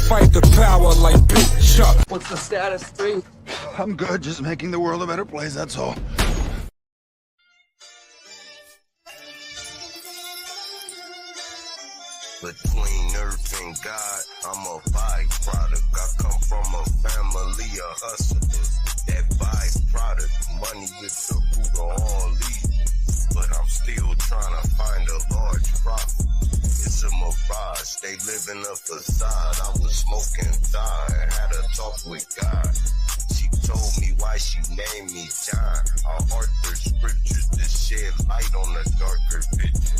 fight the power like Big Chuck. What's the status, 3? I'm good, just making the world a better place, that's all. Between earth and God, I'm a byproduct. I come from a family of hustlers. That byproduct, money is the root of all evil. But I'm still trying to find a large profit. It's a mirage, they live in a facade. I was smoking thigh and had a talk with God. She told me why she named me John. I authored scriptures to shed light on a darker picture.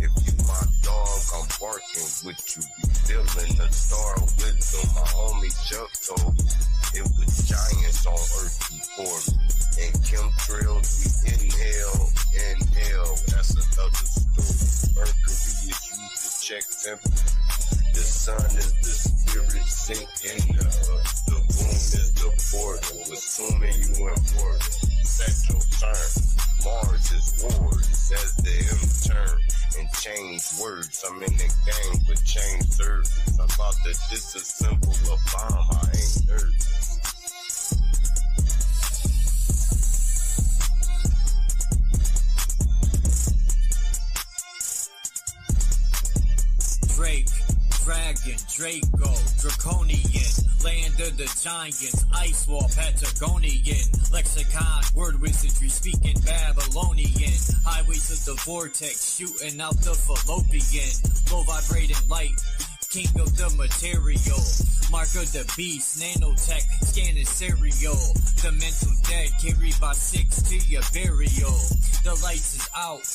If you my dog, I'm barking with you. Be feeling the star wisdom. My homie Chuck told me it was giants on earth before me. And chemtrails, we inhale. That's another story. Mercury is used to check temperature. The sun is the spirit sinking. The moon is the portal. Assuming you important. Set your turn. Mars is wars as the M turn. And change words. I'm in the game, but change service. I'm about to disassemble a bomb. I ain't nervous. Drake, Dragon, Draco, Draconian, land of the giants, ice wall, Patagonian, lexicon, word wizardry, speaking Babylonian, highways of the vortex, shooting out the fallopian, low vibrating light, king of the material, mark of the beast, nanotech, scanning serial, the mental dead, carried by 6 to your burial, the lights is out.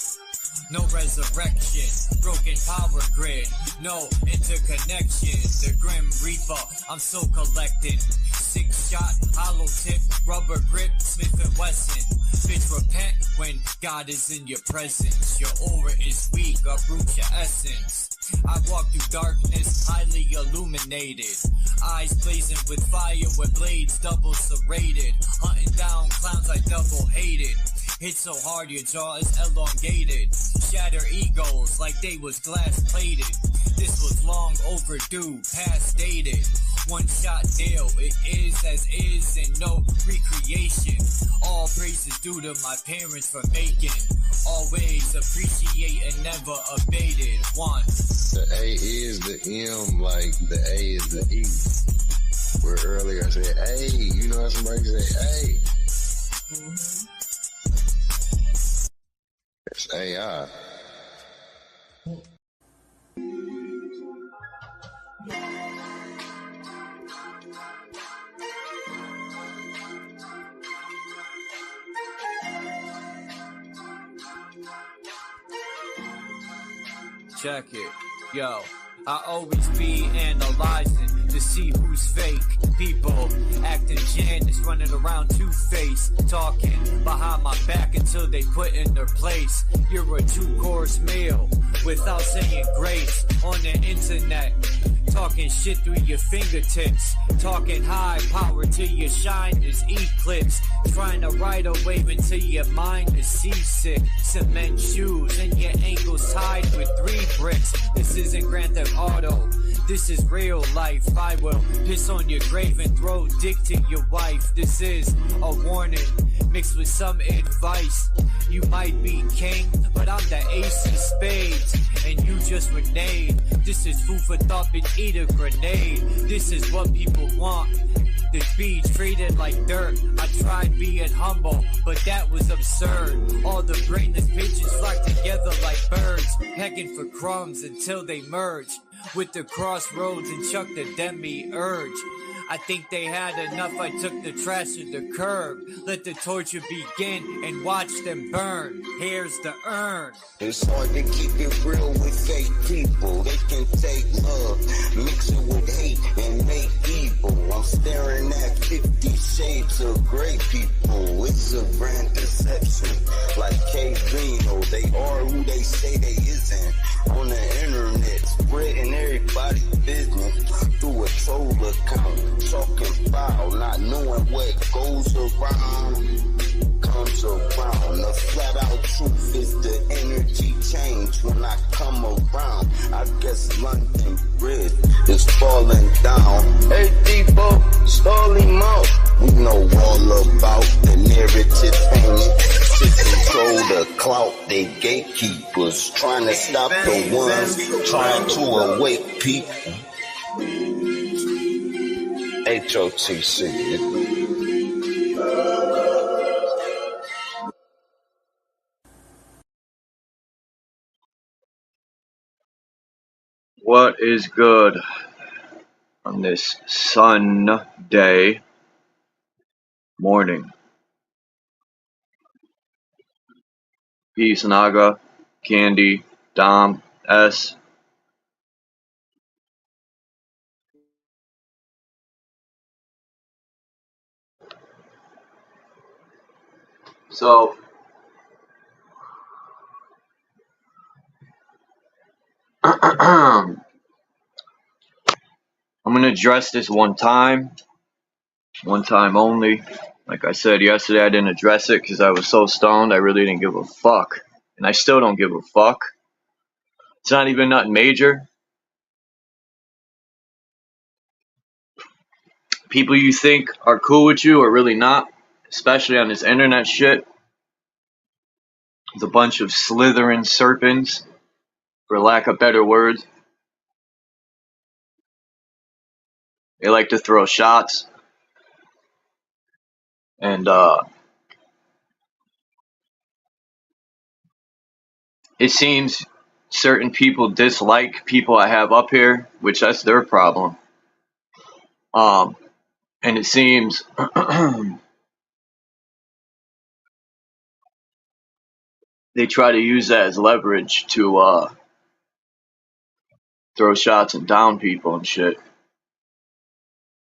No resurrection, broken power grid, no interconnection. The Grim Reaper, I'm still collecting. 6-shot, hollow tip, rubber grip, Smith & Wesson. Bitch, repent when God is in your presence. Your aura is weak, uproot your essence. I walk through darkness, highly illuminated. Eyes blazing with fire, with blades double serrated. Hunting down clowns I double hated. Hit so hard your jaw is elongated. Shatter egos like they was glass plated. This was long overdue, past dated. One shot deal, it is as is and no recreation. All praise is due to my parents for making. Always appreciate and never abated. One. The A is the M, like the A is the E. Where earlier I said, hey, you know how somebody say, hey. It's AI. Check it, yo. I always be analyzing to see who's fake. People acting Janice, running around two-faced, talking behind my back until they put in their place. You're a 2-course meal without saying grace on the internet. Talking shit through your fingertips. Talking high power till your shine is eclipse. Trying to ride a wave until your mind is seasick. Cement shoes and your ankles tied with 3 bricks. This isn't Grand Theft Auto. This is real life. I will piss on your grave and throw dick to your wife. This is a warning mixed with some advice. You might be king, but I'm the ace of spades, and you just reneged. This is food for thought, bitch, eat a grenade. This is what people want. The beach treated like dirt. I tried being humble, but that was absurd. All the brainless pigeons flock together like birds, pecking for crumbs until they merge with the crossroads and chuck the demi-urge. I think they had enough, I took the trash to the curb. Let the torture begin and watch them burn. Here's the urn. It's hard to keep it real with fake people. They can take love, mix it with hate, and make evil. I'm staring at 50 shades of gray people. It's a brand deception, like K-Vino. They are who they say they isn't. On the internet, spreading everybody's business through a troll account. Talking foul, not knowing what goes around comes around. The flat out truth is the energy change when I come around. I I guess London Bridge is falling down. Hey, people, slowly more. We know all about the narrative painting. To control the clout, they gatekeepers. Trying to stop the ones trying to awake people. HOTC. What is good on this Sunday morning? Peace, Naga, Candy, Dom, S. So, I'm going to address this one time only. Like I said yesterday, I didn't address it because I was so stoned, I really didn't give a fuck. And I still don't give a fuck. It's not even nothing major. People you think are cool with you are really not, especially on this internet shit. It's a bunch of slithering serpents, for lack of better words. They like to throw shots. And it seems certain people dislike people I have up here, which that's their problem. And it seems they try to use that as leverage to throw shots and down people and shit.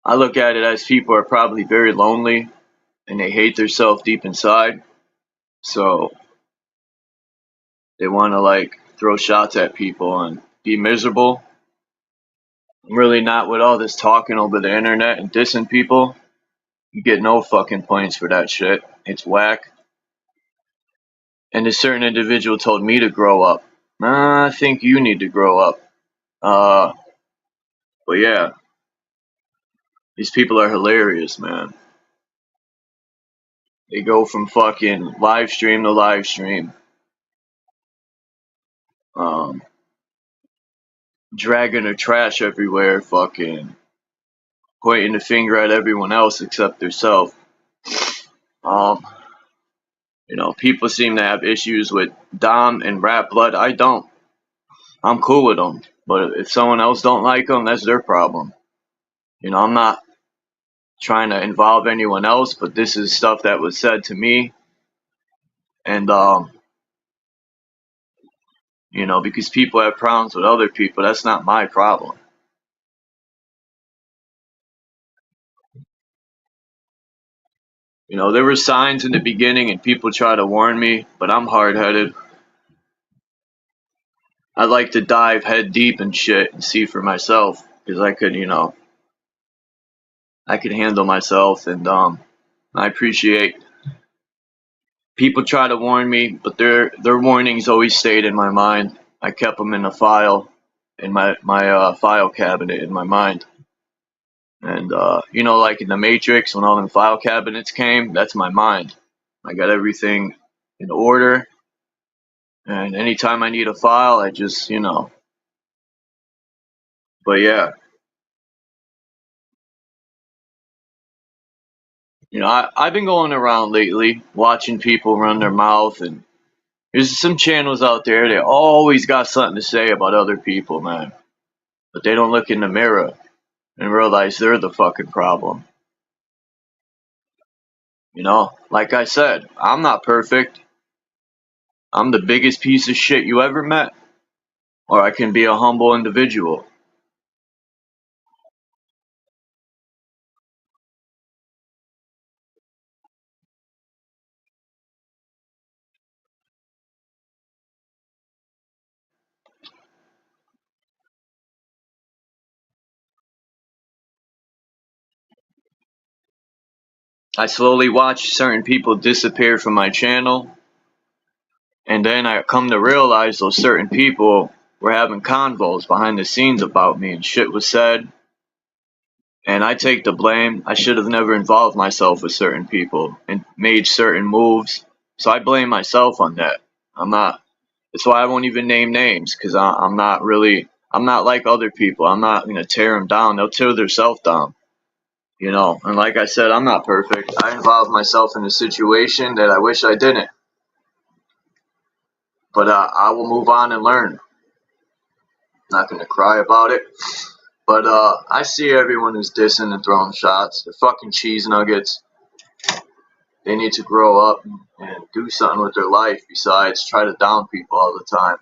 I look at it as people are probably very lonely and they hate themselves deep inside. So they want to like throw shots at people and be miserable. I'm really not with all this talking over the internet and dissing people. You get no fucking points for that shit. It's whack. And a certain individual told me to grow up. I think you need to grow up. But yeah, these people are hilarious, man. They go from fucking live stream to live stream. Dragging their trash everywhere, fucking pointing the finger at everyone else except themselves. People seem to have issues with Dom and Rap Blood. I don't. I'm cool with them. But if someone else don't like them, that's their problem. I'm not trying to involve anyone else, but this is stuff that was said to me. And, because people have problems with other people, that's not my problem. There were signs in the beginning and people try to warn me, but I'm hard-headed. I like to dive head deep and shit and see for myself because I could handle myself, and I appreciate people try to warn me, but their warnings always stayed in my mind. I kept them in a file in my file cabinet in my mind. And like in the Matrix, when all them file cabinets came, that's my mind. I got everything in order, and anytime I need a file, I just But yeah, I've been going around lately watching people run their mouth, and there's some channels out there that always got something to say about other people, man. But they don't look in the mirror and realize they're the fucking problem. Like I said, I'm not perfect. I'm the biggest piece of shit you ever met. Or I can be a humble individual. I slowly watch certain people disappear from my channel. And then I come to realize those certain people were having convos behind the scenes about me, and shit was said, and I take the blame. I should have never involved myself with certain people and made certain moves, so I blame myself on that. I'm not. That's why I won't even name names, because I'm not like other people. I'm not gonna tear them down. They'll tear themselves down. You know, and like I said, I'm not perfect. I involved myself in a situation that I wish I didn't. But I will move on and learn. Not gonna cry about it. But I see everyone who's dissing and throwing shots. They're fucking cheese nuggets. They need to grow up and do something with their life besides try to down people all the time.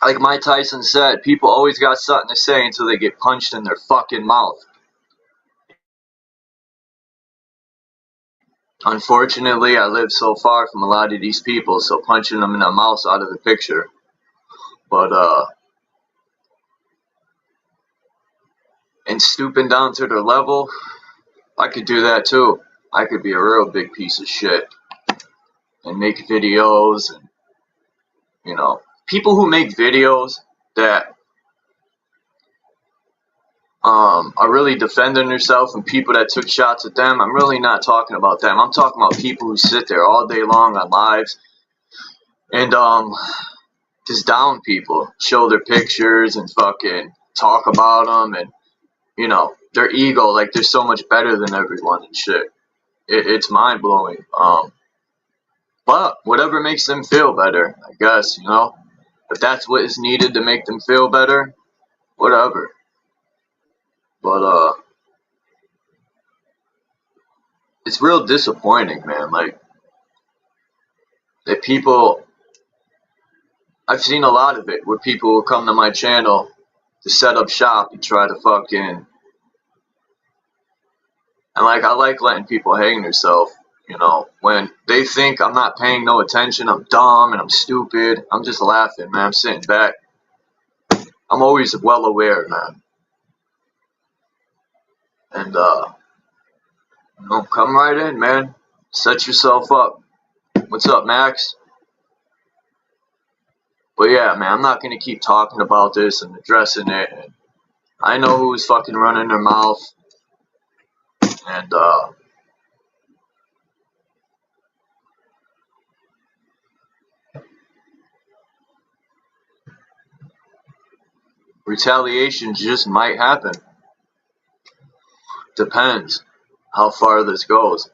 Like Mike Tyson said, people always got something to say until they get punched in their fucking mouth. Unfortunately, I live so far from a lot of these people, so punching them in the mouth's out of the picture. But and stooping down to their level, I could do that too. I could be a real big piece of shit and make videos, and you know, people who make videos that are really defending themselves and people that took shots at them. I'm really not talking about them. I'm talking about people who sit there all day long on lives and just down people, show their pictures and fucking talk about them, and you know, their ego like they're so much better than everyone and shit. It's mind blowing. But whatever makes them feel better, I guess, you know. If that's what is needed to make them feel better, whatever. But it's real disappointing, man. Like that people, I've seen a lot of it where people will come to my channel to set up shop and try to fucking, and like I like letting people hang themselves. You know, when they think I'm not paying no attention, I'm dumb and I'm stupid, I'm just laughing, man. I'm sitting back. I'm always well aware, man. And you know, come right in, man. Set yourself up. What's up, Max? But yeah, man, I'm not gonna keep talking about this and addressing it. And I know who's fucking running their mouth. And retaliation just might happen. Depends how far this goes.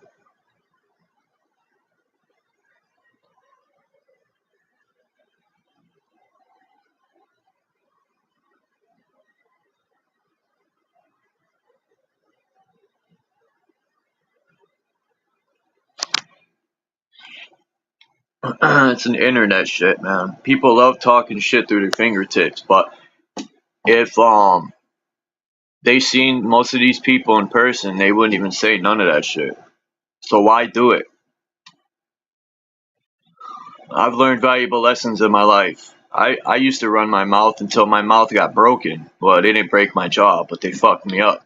It's an internet shit, man. People love talking shit through their fingertips, but if they seen most of these people in person, they wouldn't even say none of that shit. So why do it? I've learned valuable lessons in my life. I used to run my mouth until my mouth got broken. Well, they didn't break my jaw, but they fucked me up.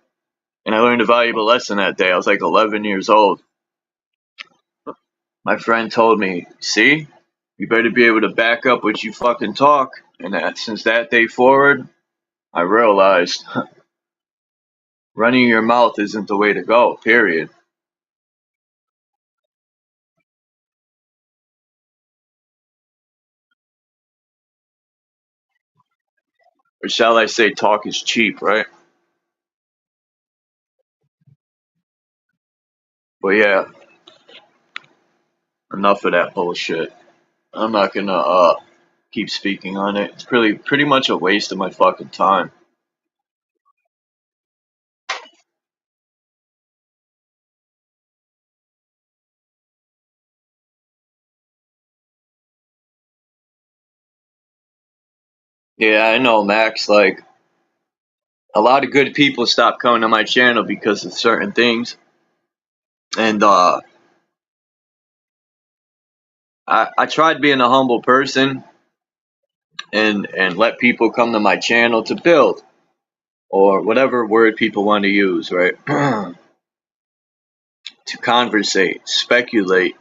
And I learned a valuable lesson that day. I was like 11 years old. My friend told me, see, you better be able to back up what you fucking talk. And since that day forward, I realized running your mouth isn't the way to go, period. Or shall I say, talk is cheap, right? But yeah, enough of that bullshit. I'm not gonna keep speaking on it. It's pretty much a waste of my fucking time. Yeah, I know, Max. Like a lot of good people stopped coming to my channel because of certain things, and I tried being a humble person and let people come to my channel to build or whatever word people want to use, right? To conversate, speculate,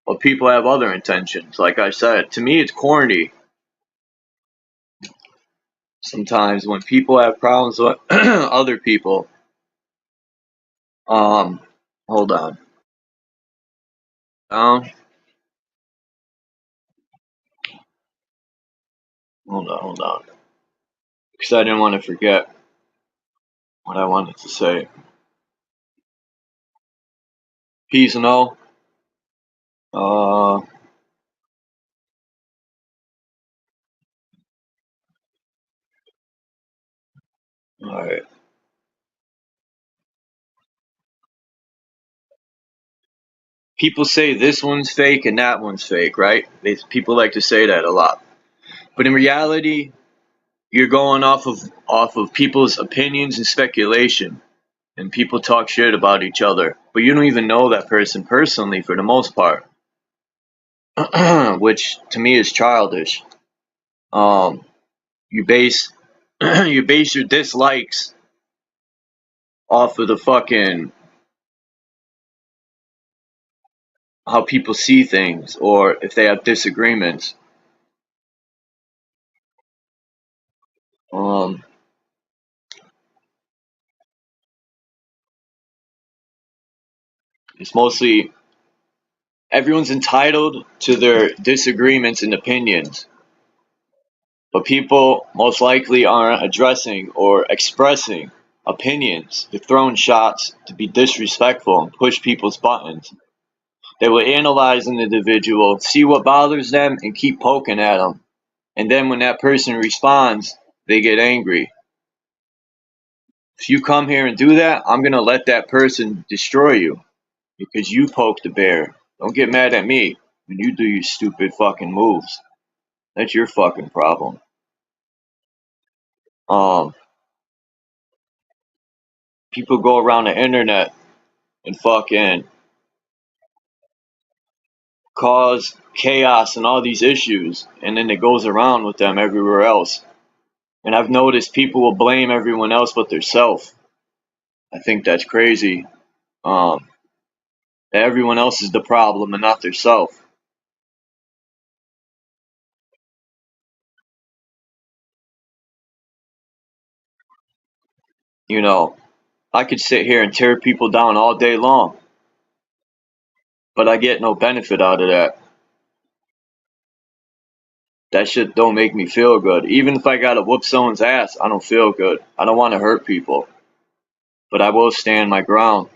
but people have other intentions. Like I said, to me, it's corny. Sometimes when people have problems with other people, hold on, down, hold on, because I didn't want to forget what I wanted to say. Peace and all. All right. People say this one's fake and that one's fake, right? People like to say that a lot, but in reality, you're going off of people's opinions and speculation, and people talk shit about each other, but you don't even know that person personally for the most part, which to me is childish. Um, you base you base your dislikes off of the fucking how people see things, or if they have disagreements. Um, it's mostly everyone's entitled to their disagreements and opinions, but people most likely aren't addressing or expressing opinions. They're throwing shots to be disrespectful and push people's buttons. They will analyze an individual, see what bothers them, and keep poking at them. And then when that person responds, they get angry. If you come here and do that, I'm going to let that person destroy you because you poked the bear. Don't get mad at me when you do your stupid fucking moves. That's your fucking problem. Um, People go around the internet and fucking cause chaos and all these issues, and then it goes around with them everywhere else. And I've noticed people will blame everyone else but themselves. I think that's crazy. Um, Everyone else is the problem and not themselves. You know, I could sit here and tear people down all day long, but I get no benefit out of that. That shit don't make me feel good. Even if I gotta whoop someone's ass, I don't feel good. I don't want to hurt people, but I will stand my ground.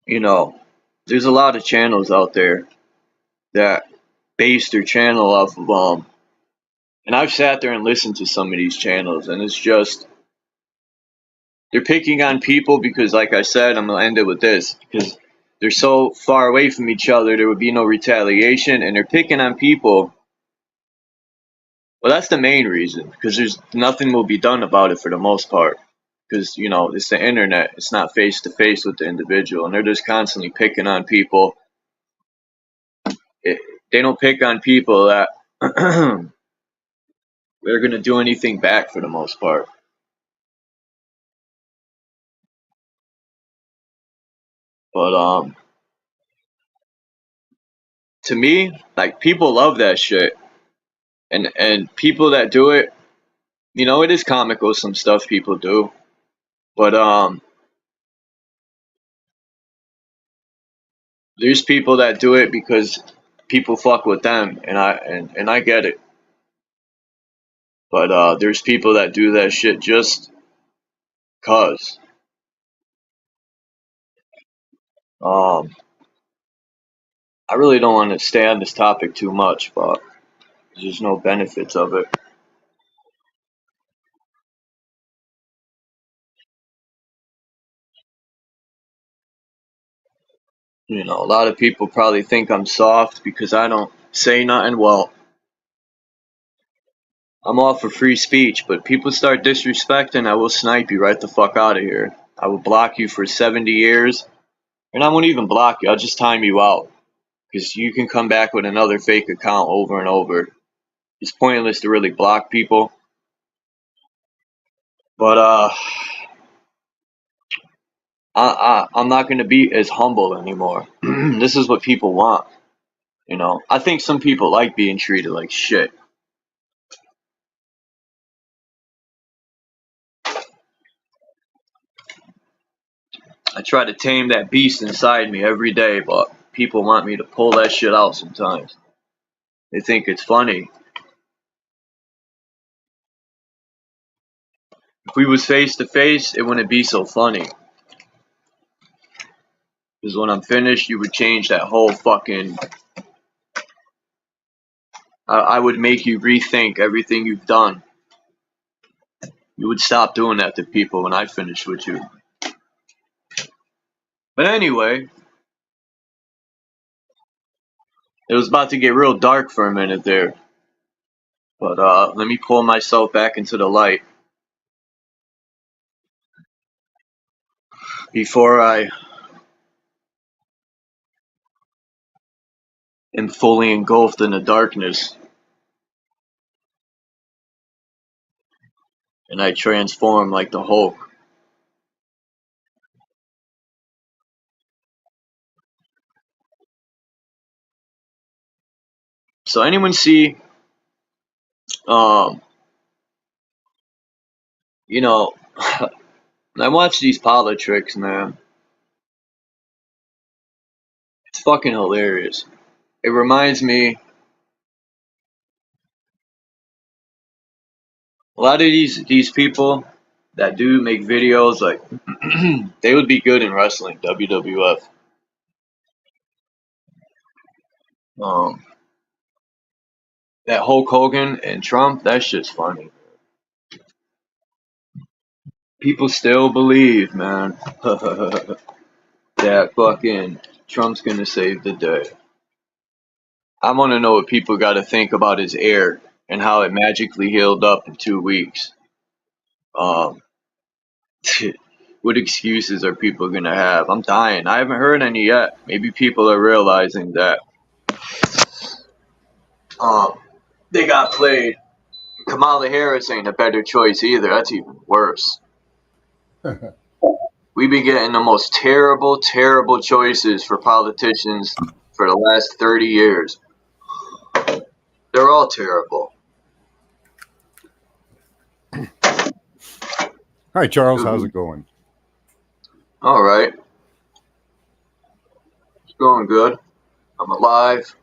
You know, there's a lot of channels out there that base their channel off of and I've sat there and listened to some of these channels, and it's just they're picking on people because, like I said, I'm gonna end it with this, because they're so far away from each other, there would be no retaliation, and they're picking on people. Well, that's the main reason, because there's nothing will be done about it for the most part, because it's the internet, it's not face to face with the individual, and they're just constantly picking on people. They don't pick on people that they're gonna do anything back for the most part. But to me, like, people love that shit, and people that do it, it is comical, some stuff people do, but there's people that do it because people fuck with them, and I get it. But there's people that do that shit just cause. Um, I really don't want to stay on this topic too much, but there's no benefits of it. A lot of people probably think I'm soft because I don't say nothing. Well, I'm all for free speech, but people start disrespecting, I will snipe you right the fuck out of here. I will block you for 70 years, and I won't even block you. I'll just time you out, because you can come back with another fake account over and over. It's pointless to really block people. But I'm not gonna be as humble anymore. This is what people want, you know. I think some people like being treated like shit. I try to tame that beast inside me every day, but people want me to pull that shit out sometimes. They think it's funny. If we was face to face, it wouldn't be so funny. Because when I'm finished, you would change that whole fucking. I would make you rethink everything you've done. You would stop doing that to people when I finish with you. But anyway, it was about to get real dark for a minute there. But let me pull myself back into the light before I am fully engulfed in the darkness and I transform like the Hulk. So anyone see, um, you know, when I watch these politics, man, it's fucking hilarious. It reminds me a lot of these people that do make videos like they would be good in wrestling, WWF. Um, that Hulk Hogan and Trump, that shit's funny. People still believe, man, that fucking Trump's gonna save the day. I want to know what people got to think about his air and how it magically healed up in 2 weeks. Um, what excuses are people gonna have? I'm dying. I haven't heard any yet. Maybe people are realizing that they got played. Kamala Harris ain't a better choice either. That's even worse. We be getting the most terrible, terrible choices for politicians for the last 30 years. They're all terrible. Hi, Charles. How's it going? All right. It's going good. I'm alive.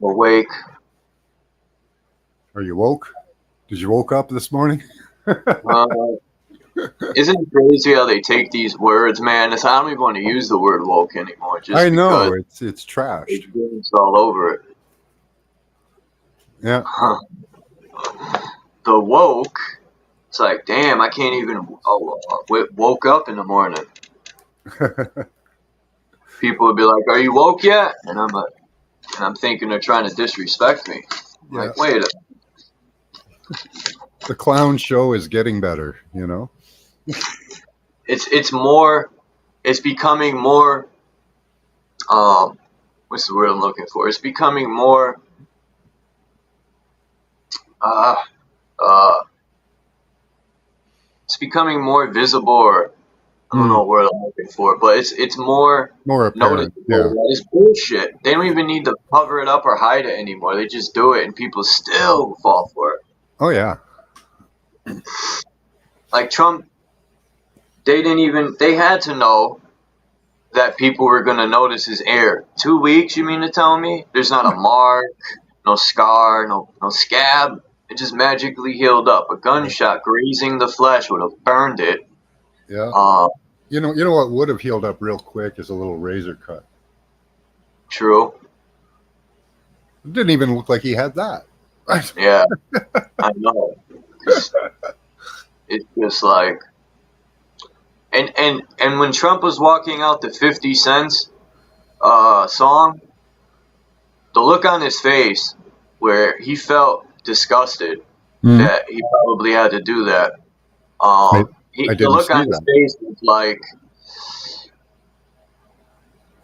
Awake. Are you woke? Did you woke up this morning? Isn't it crazy how they take these words, man? I don't even want to use the word woke anymore. Just I know it's trashed. It's all over it. Yeah. The woke. It's like, damn, I can't even. Woke up in the morning. People would be like, "Are you woke yet?" And I'm thinking they're trying to disrespect me. Yeah. Like, wait a. The clown show is getting better, you know. It's more. It's becoming more. What's the word I'm looking for? It's becoming more. It's becoming more visible, or I don't know what word I'm looking for, but it's more apparent. noticeable. Yeah. That it's bullshit. They don't even need to cover it up or hide it anymore. They just do it, and people still fall for it. Oh yeah. Like Trump, they had to know that people were going to notice his air. 2 weeks, you mean to tell me? There's not a mark, no scar, no scab. It just magically healed up. A gunshot grazing the flesh would have burned it. Yeah. You know what would have healed up real quick is a little razor cut. True. It didn't even look like he had that. Yeah, I know. It's just like, and when Trump was walking out the 50 Cent song, the look on his face where he felt disgusted that he probably had to do that. The look on his face was like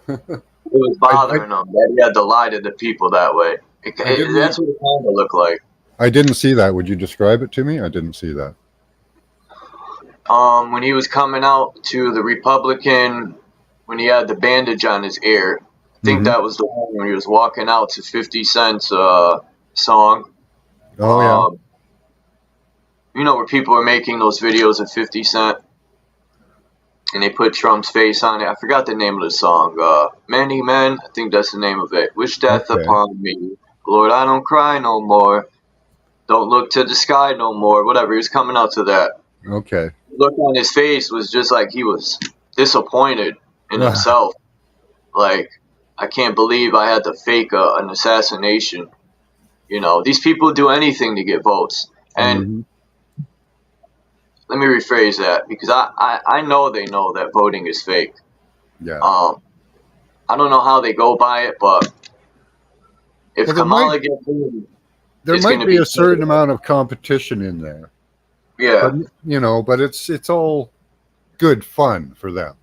it was bothering him that he had to lie to the people that way. That's what it kind of looked like. I didn't see that. Would you describe it to me? I didn't see that. When he was coming out to the Republican, when he had the bandage on his ear, I think that was the one when he was walking out to 50 Cent's song. Oh, yeah. You know where people are making those videos of 50 Cent and they put Trump's face on it. I forgot the name of the song. Many Men, I think that's the name of it. Wish death upon me. Lord, I don't cry no more. Don't look to the sky no more. Whatever. He was coming out to that. Okay. The look on his face was just like he was disappointed in himself. Like, I can't believe I had to fake an assassination. You know, these people do anything to get votes. And let me rephrase that, because I know they know that voting is fake. Yeah. I don't know how they go by it, but if Kamala gets in, there might be a certain amount of competition in there. Yeah. But, you know, but it's all good fun for them.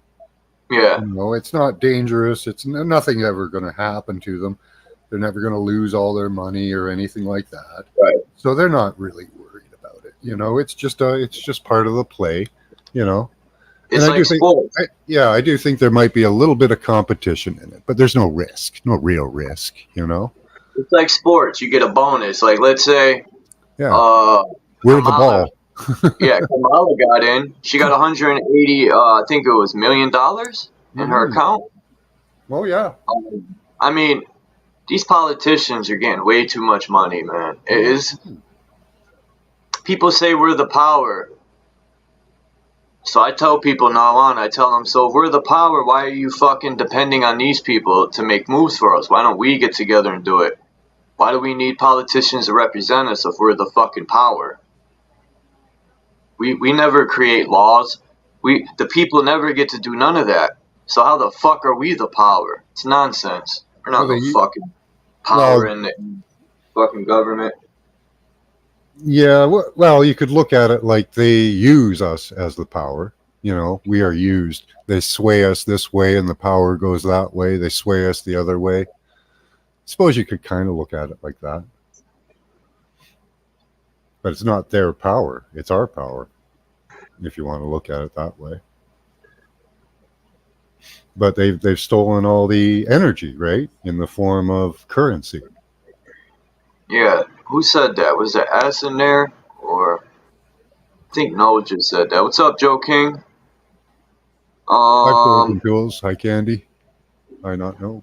Yeah. You know, it's not dangerous. It's nothing ever going to happen to them. They're never going to lose all their money or anything like that. Right. So they're not really worried about it. You know, it's just part of the play. You know. It's and like sports. I do think there might be a little bit of competition in it, but there's no risk, no real risk. You know. It's like sports. You get a bonus. Like, let's say, we're the ball. Yeah, Kamala got in. She got 180. I think it was $1 million in her account. Oh yeah. I mean, these politicians are getting way too much money, man. It is. People say we're the power. So I tell people now on, I tell them, so if we're the power, why are you fucking depending on these people to make moves for us? Why don't we get together and do it? Why do we need politicians to represent us if we're the fucking power? We never create laws. The people never get to do none of that. So how the fuck are we the power? It's nonsense. We're not the fucking power in the fucking government. Yeah, well, you could look at it like they use us as the power. You know, we are used. They sway us this way and the power goes that way. They sway us the other way. Suppose you could kind of look at it like that. But it's not their power. It's our power, if you want to look at it that way. But they've stolen all the energy, right, in the form of currency. Yeah. Who said that? Was there S in there? Or I think Noah just said that. What's up, Joe King? Hi, Jules. Hi, Candy. I not know.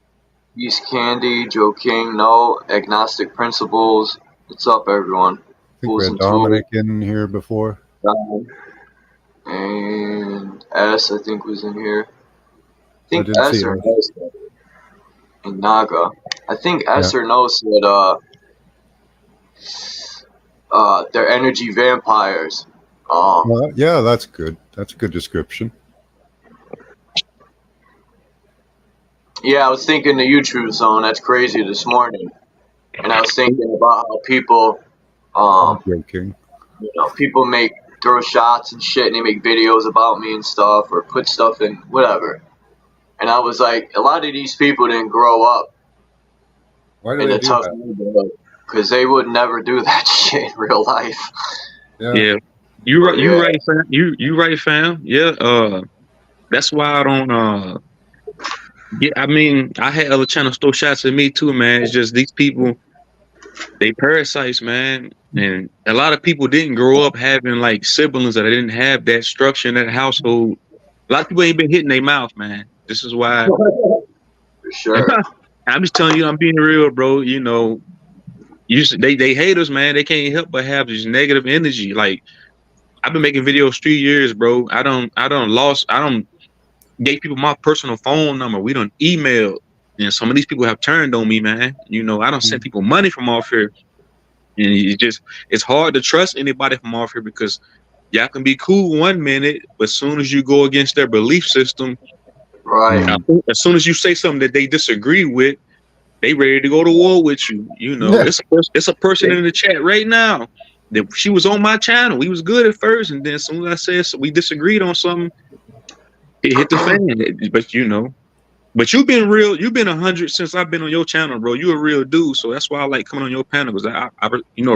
East Candy, Joe King, no. Agnostic Principles. What's up, everyone? I think we had Dominic in here before. And S, I think, was in here. I think S or No said, and Naga. I think S or No said they're energy vampires. Yeah, that's good. That's a good description. Yeah, I was thinking the YouTube zone. That's crazy this morning, and I was thinking about how people, joking. You know, people throw shots and shit, and they make videos about me and stuff, or put stuff in whatever. And I was like, a lot of these people didn't grow up in a tough neighborhood, because they would never do that shit in real life. Yeah. You right, fam. You right, fam. Yeah. That's why I don't. I mean, I had other channels throw shots at me too, man. It's just these people, they parasites, man. And a lot of people didn't grow up having like siblings that didn't have that structure in that household. A lot of people ain't been hitting their mouth, man. This is why. For sure. I'm just telling you, I'm being real, bro. You know, they hate us, man. They can't help but have this negative energy. Like, I've been making videos 3 years, bro. I don't gave people my personal phone number. We don't email. And some of these people have turned on me, man. You know, I don't send people money from off here. And it's hard to trust anybody from off here, because y'all can be cool 1 minute, but as soon as you go against their belief system, right? As soon as you say something that they disagree with, they ready to go to war with you. You know, it's a person in the chat right now that she was on my channel. We was good at first, and then as soon as I said we disagreed on something, it hit the fan. But you know, But you've been real. You've been 100 since I've been on your channel, bro. You a real dude, so that's why I like coming on your panel because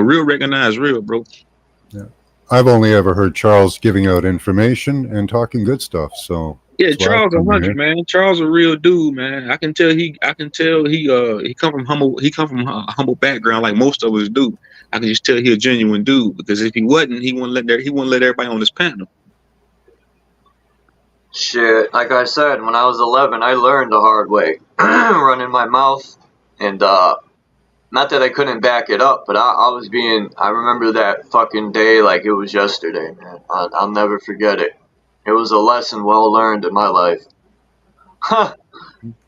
real recognize real, bro. Yeah. I've only ever heard Charles giving out information and talking good stuff. So Yeah, that's why I Charles come 100, here. man. Charles a real dude, man. I can tell he come from a humble background like most of us do. I can just tell he a genuine dude because if he wasn't, he wouldn't let everybody on this panel. Shit, like I said, when I was 11, I learned the hard way, running my mouth, and not that I couldn't back it up, but I remember that fucking day like it was yesterday, man. I'll never forget it. It was a lesson well learned in my life.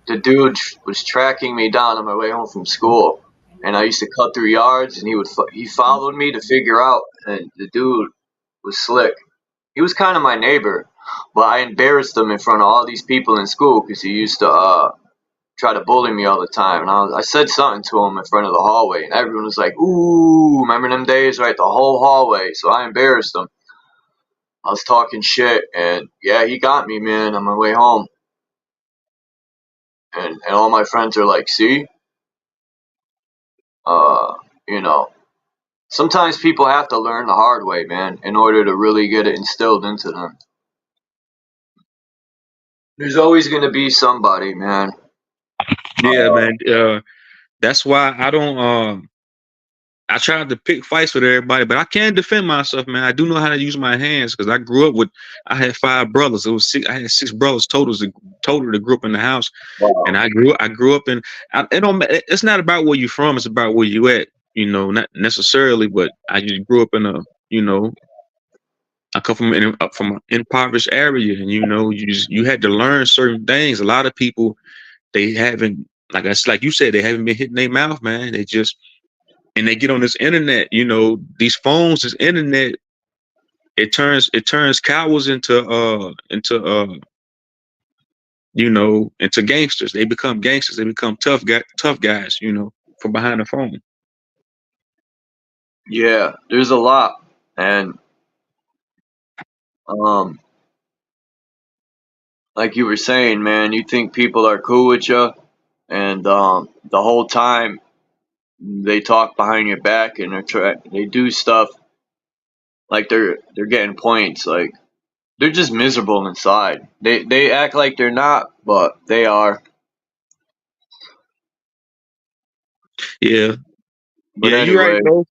The dude was tracking me down on my way home from school, and I used to cut through yards, and he followed me to figure out, and the dude was slick. He was kind of my neighbor, but I embarrassed him in front of all these people in school because he used to try to bully me all the time. And I said something to him in front of the hallway, and everyone was like, "Ooh, remember them days, right?" The whole hallway. So I embarrassed him. I was talking shit, and yeah, he got me, man, on my way home. And all my friends are like, "See, uh, you know, sometimes people have to learn the hard way, man, in order to really get it instilled into them." There's always gonna be somebody, man. Yeah, man. That's why I don't. I tried to pick fights with everybody, but I can defend myself, man. I do know how to use my hands because I grew up with. I had 5 brothers. It was 6. I had 6 brothers total that grew up in the house, and Wow. I grew up in. It's not about where you're from. It's about where you at. You know, not necessarily, but I just grew up in a. You know, I come from an impoverished area, and you had to learn certain things. A lot of people they haven't like you said they haven't been hitting their mouth, man. They just and they get on this internet, these phones, this internet, it turns cowards into gangsters. They become gangsters. They become tough guys, from behind the phone. Yeah, there's a lot, and um, like you were saying, man, you think people are cool with you, and the whole time they talk behind your back and they do stuff like they're getting points. Like they're just miserable inside. They act like they're not, but they are. Yeah, But yeah, you're right, anyway, bro.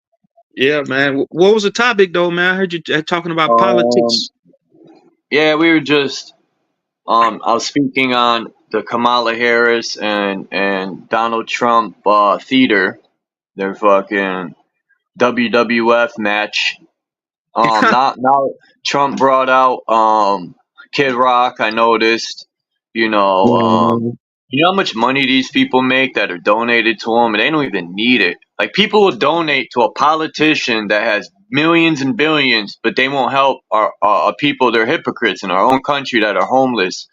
Yeah, man. What was the topic though, man? I heard you talking about um, politics. yeah, we were just I was speaking on the Kamala Harris and Donald Trump theater, their fucking WWF match. Not now. Trump brought out Kid Rock. I noticed. You know, you know how much money these people make that are donated to them, and they don't even need it. Like people will donate to a politician that has millions and billions, but they won't help our people. They're hypocrites in our own country that are homeless.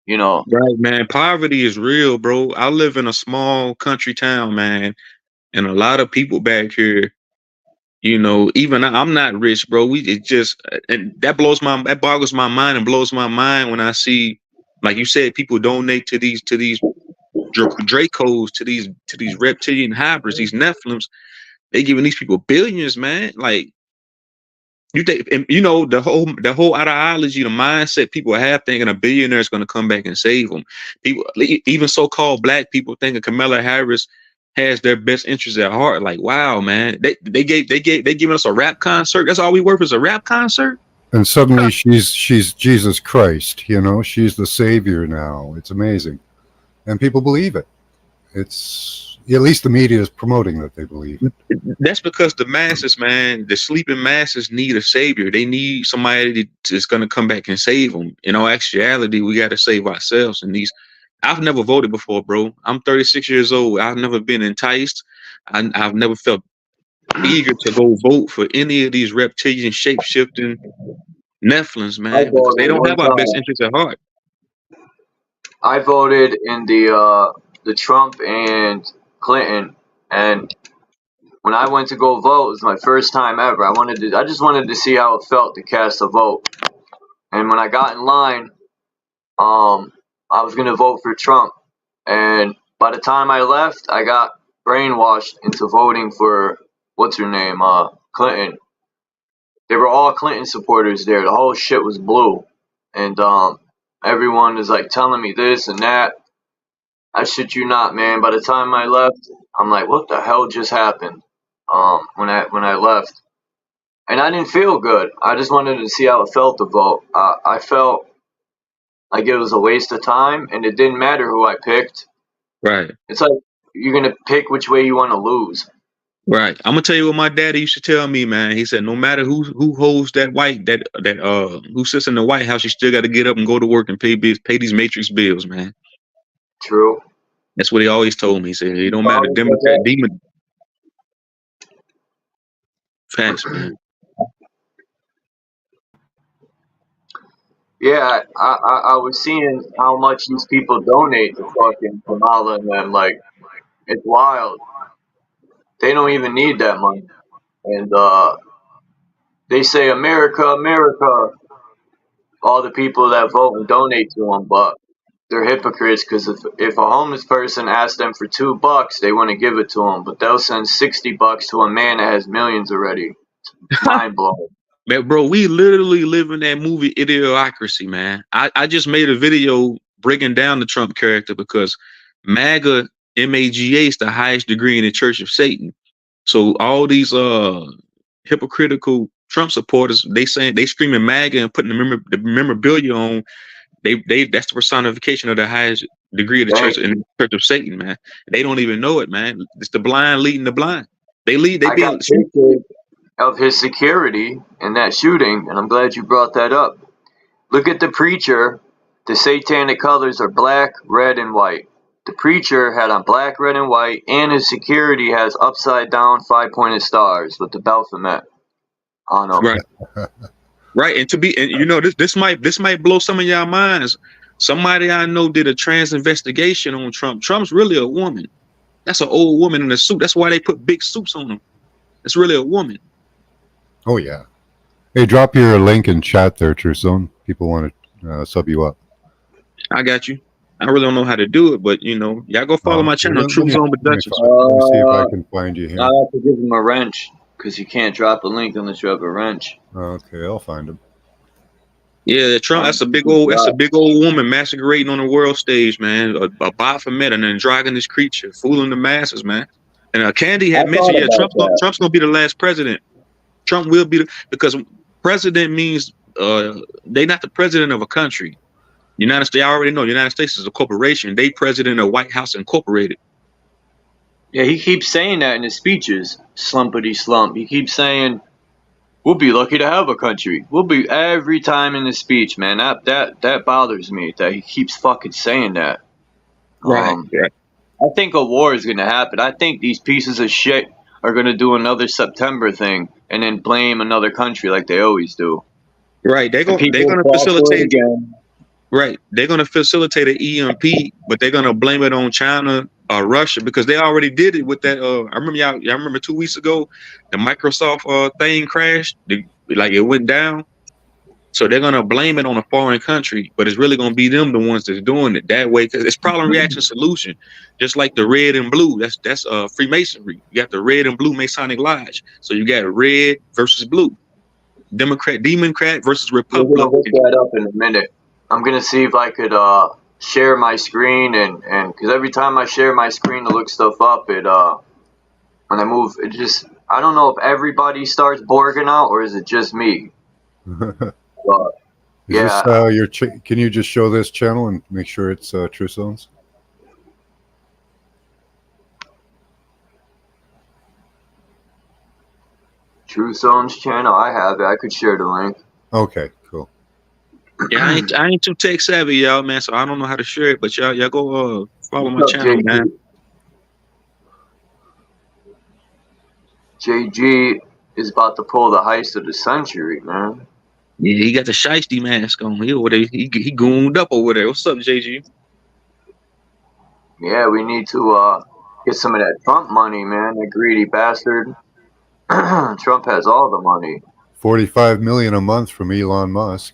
You know, Right, man. Poverty is real, bro. I live in a small country town, man, and a lot of people back here. Even I'm not rich, bro. It just and that boggles my mind and blows my mind when I see, like you said, people donate to these Dracos, to these reptilian hybrids, these Nephilims. They giving these people billions, man. Like you think, and the whole ideology, the mindset people have thinking a billionaire is going to come back and save them. People, even so-called black people, thinking Kamala Harris has their best interests at heart. Like, wow, man, they giving us a rap concert. That's all we worth is a rap concert. And suddenly she's Jesus Christ. She's the savior now. It's amazing, and people believe it. It's at least the media is promoting that they believe it. That's because the masses, man, the sleeping masses need a savior. They need somebody that's going to come back and save them. In all actuality, we got to save ourselves. And I've never voted before, bro. I'm 36 years old. I've never been enticed. I've never felt eager to go vote for any of these reptilian, shape-shifting Nephilims, I man, because they voted don't one have our best time. interests at heart. I voted in the Trump and Clinton, and when I went to go vote, it was my first time ever. I just wanted to see how it felt to cast a vote. And when I got in line, um, I was gonna vote for Trump, and by the time I left, I got brainwashed into voting for what's her name, Clinton. They were all Clinton supporters there. The whole shit was blue, and everyone is like telling me this and that. I shit you not, man. By the time I left, I'm like, what the hell just happened? When I left, and I didn't feel good. I just wanted to see how it felt to vote. I felt like it was a waste of time, and it didn't matter who I picked. Right. It's like you're gonna pick which way you want to lose. Right. I'm gonna tell you what my daddy used to tell me, man. He said, no matter who holds that who sits in the White House, you still got to get up and go to work and pay these matrix bills, man. True. That's what he always told me. He said, it don't matter, Democrat, demon. Facts, man. Yeah, I was seeing how much these people donate to fucking Kamala and them. Like, it's wild. They don't even need that money. And they say America, America, all the people that vote and donate to them, but they're hypocrites because if a homeless person asks them for $2, they want to give it to them, but they'll send $60 to a man that has millions already. It's mind blowing. Man, bro, we literally live in that movie Idiocracy, man. I just made a video breaking down the Trump character because MAGA, MAGA, is the highest degree in the Church of Satan. So all these hypocritical Trump supporters, they screaming MAGA and putting the memorabilia on. They that's the personification of the highest degree of the church in the Church of Satan, man. They don't even know it, man. It's the blind leading the blind. They got pictures of his security in that shooting, and I'm glad you brought that up. Look at the preacher. The satanic colors are black, red, and white. The preacher had on black, red, and white, and his security has upside down 5-pointed stars with the Baphomet on them. Right. Right. And you know, this might blow some of y'all minds. Somebody I know did a trans investigation on Trump. Trump's really a woman. That's an old woman in a suit. That's why they put big suits on him. It's really a woman. Oh yeah. Hey, drop your link in chat there, True Zone. People want to sub you up. I got you. I really don't know how to do it, but you know, y'all go follow my channel, True Zone Productions. Let me see if I can find you here. I have to give him a wrench because you can't drop a link unless you have a wrench. Okay, I'll find him. Yeah, Trump. That's a big old woman masquerading on the world stage, man. A Baphomet, an androgynous creature, fooling the masses, man. And Candy had mentioned, Trump's gonna be the last president. Trump will be because president means they not the president of a country. United States, I already know. United States is a corporation. They president of White House Incorporated. Yeah, he keeps saying that in his speeches. Slumpity slump. He keeps saying, "We'll be lucky to have a country." We'll be every time in his speech, man. That bothers me that he keeps fucking saying that. Right. I think a war is gonna happen. I think these pieces of shit are gonna do another September thing and then blame another country like they always do. Right. They're gonna facilitate again. Right. They're gonna facilitate an EMP, but they're gonna blame it on China or Russia because they already did it with that. I remember y'all remember 2 weeks ago, the Microsoft thing crashed. Like it went down. So they're gonna blame it on a foreign country, but it's really gonna be them the ones that's doing it that way because it's problem reaction solution, just like the red and blue. That's Freemasonry. You got the red and blue Masonic Lodge. So you got red versus blue, Democrat versus Republican. We're gonna look that up in a minute. I'm gonna see if I could share my screen and because every time I share my screen to look stuff up, it when I move, it just I don't know if everybody starts borging out or is it just me. Yeah. Can you just show this channel and make sure it's True Zones? True Zones channel, I have it. I could share the link. Okay, cool. Yeah, I ain't too tech savvy, y'all, man. So I don't know how to share it, but y'all go follow my channel, man. JG is about to pull the heist of the century, man. Yeah, he got the Shyt mask on. He gooned up over there. What's up, JG? Yeah, we need to get some of that Trump money, man. That greedy bastard. Trump has all the money. 45 million a month from Elon Musk.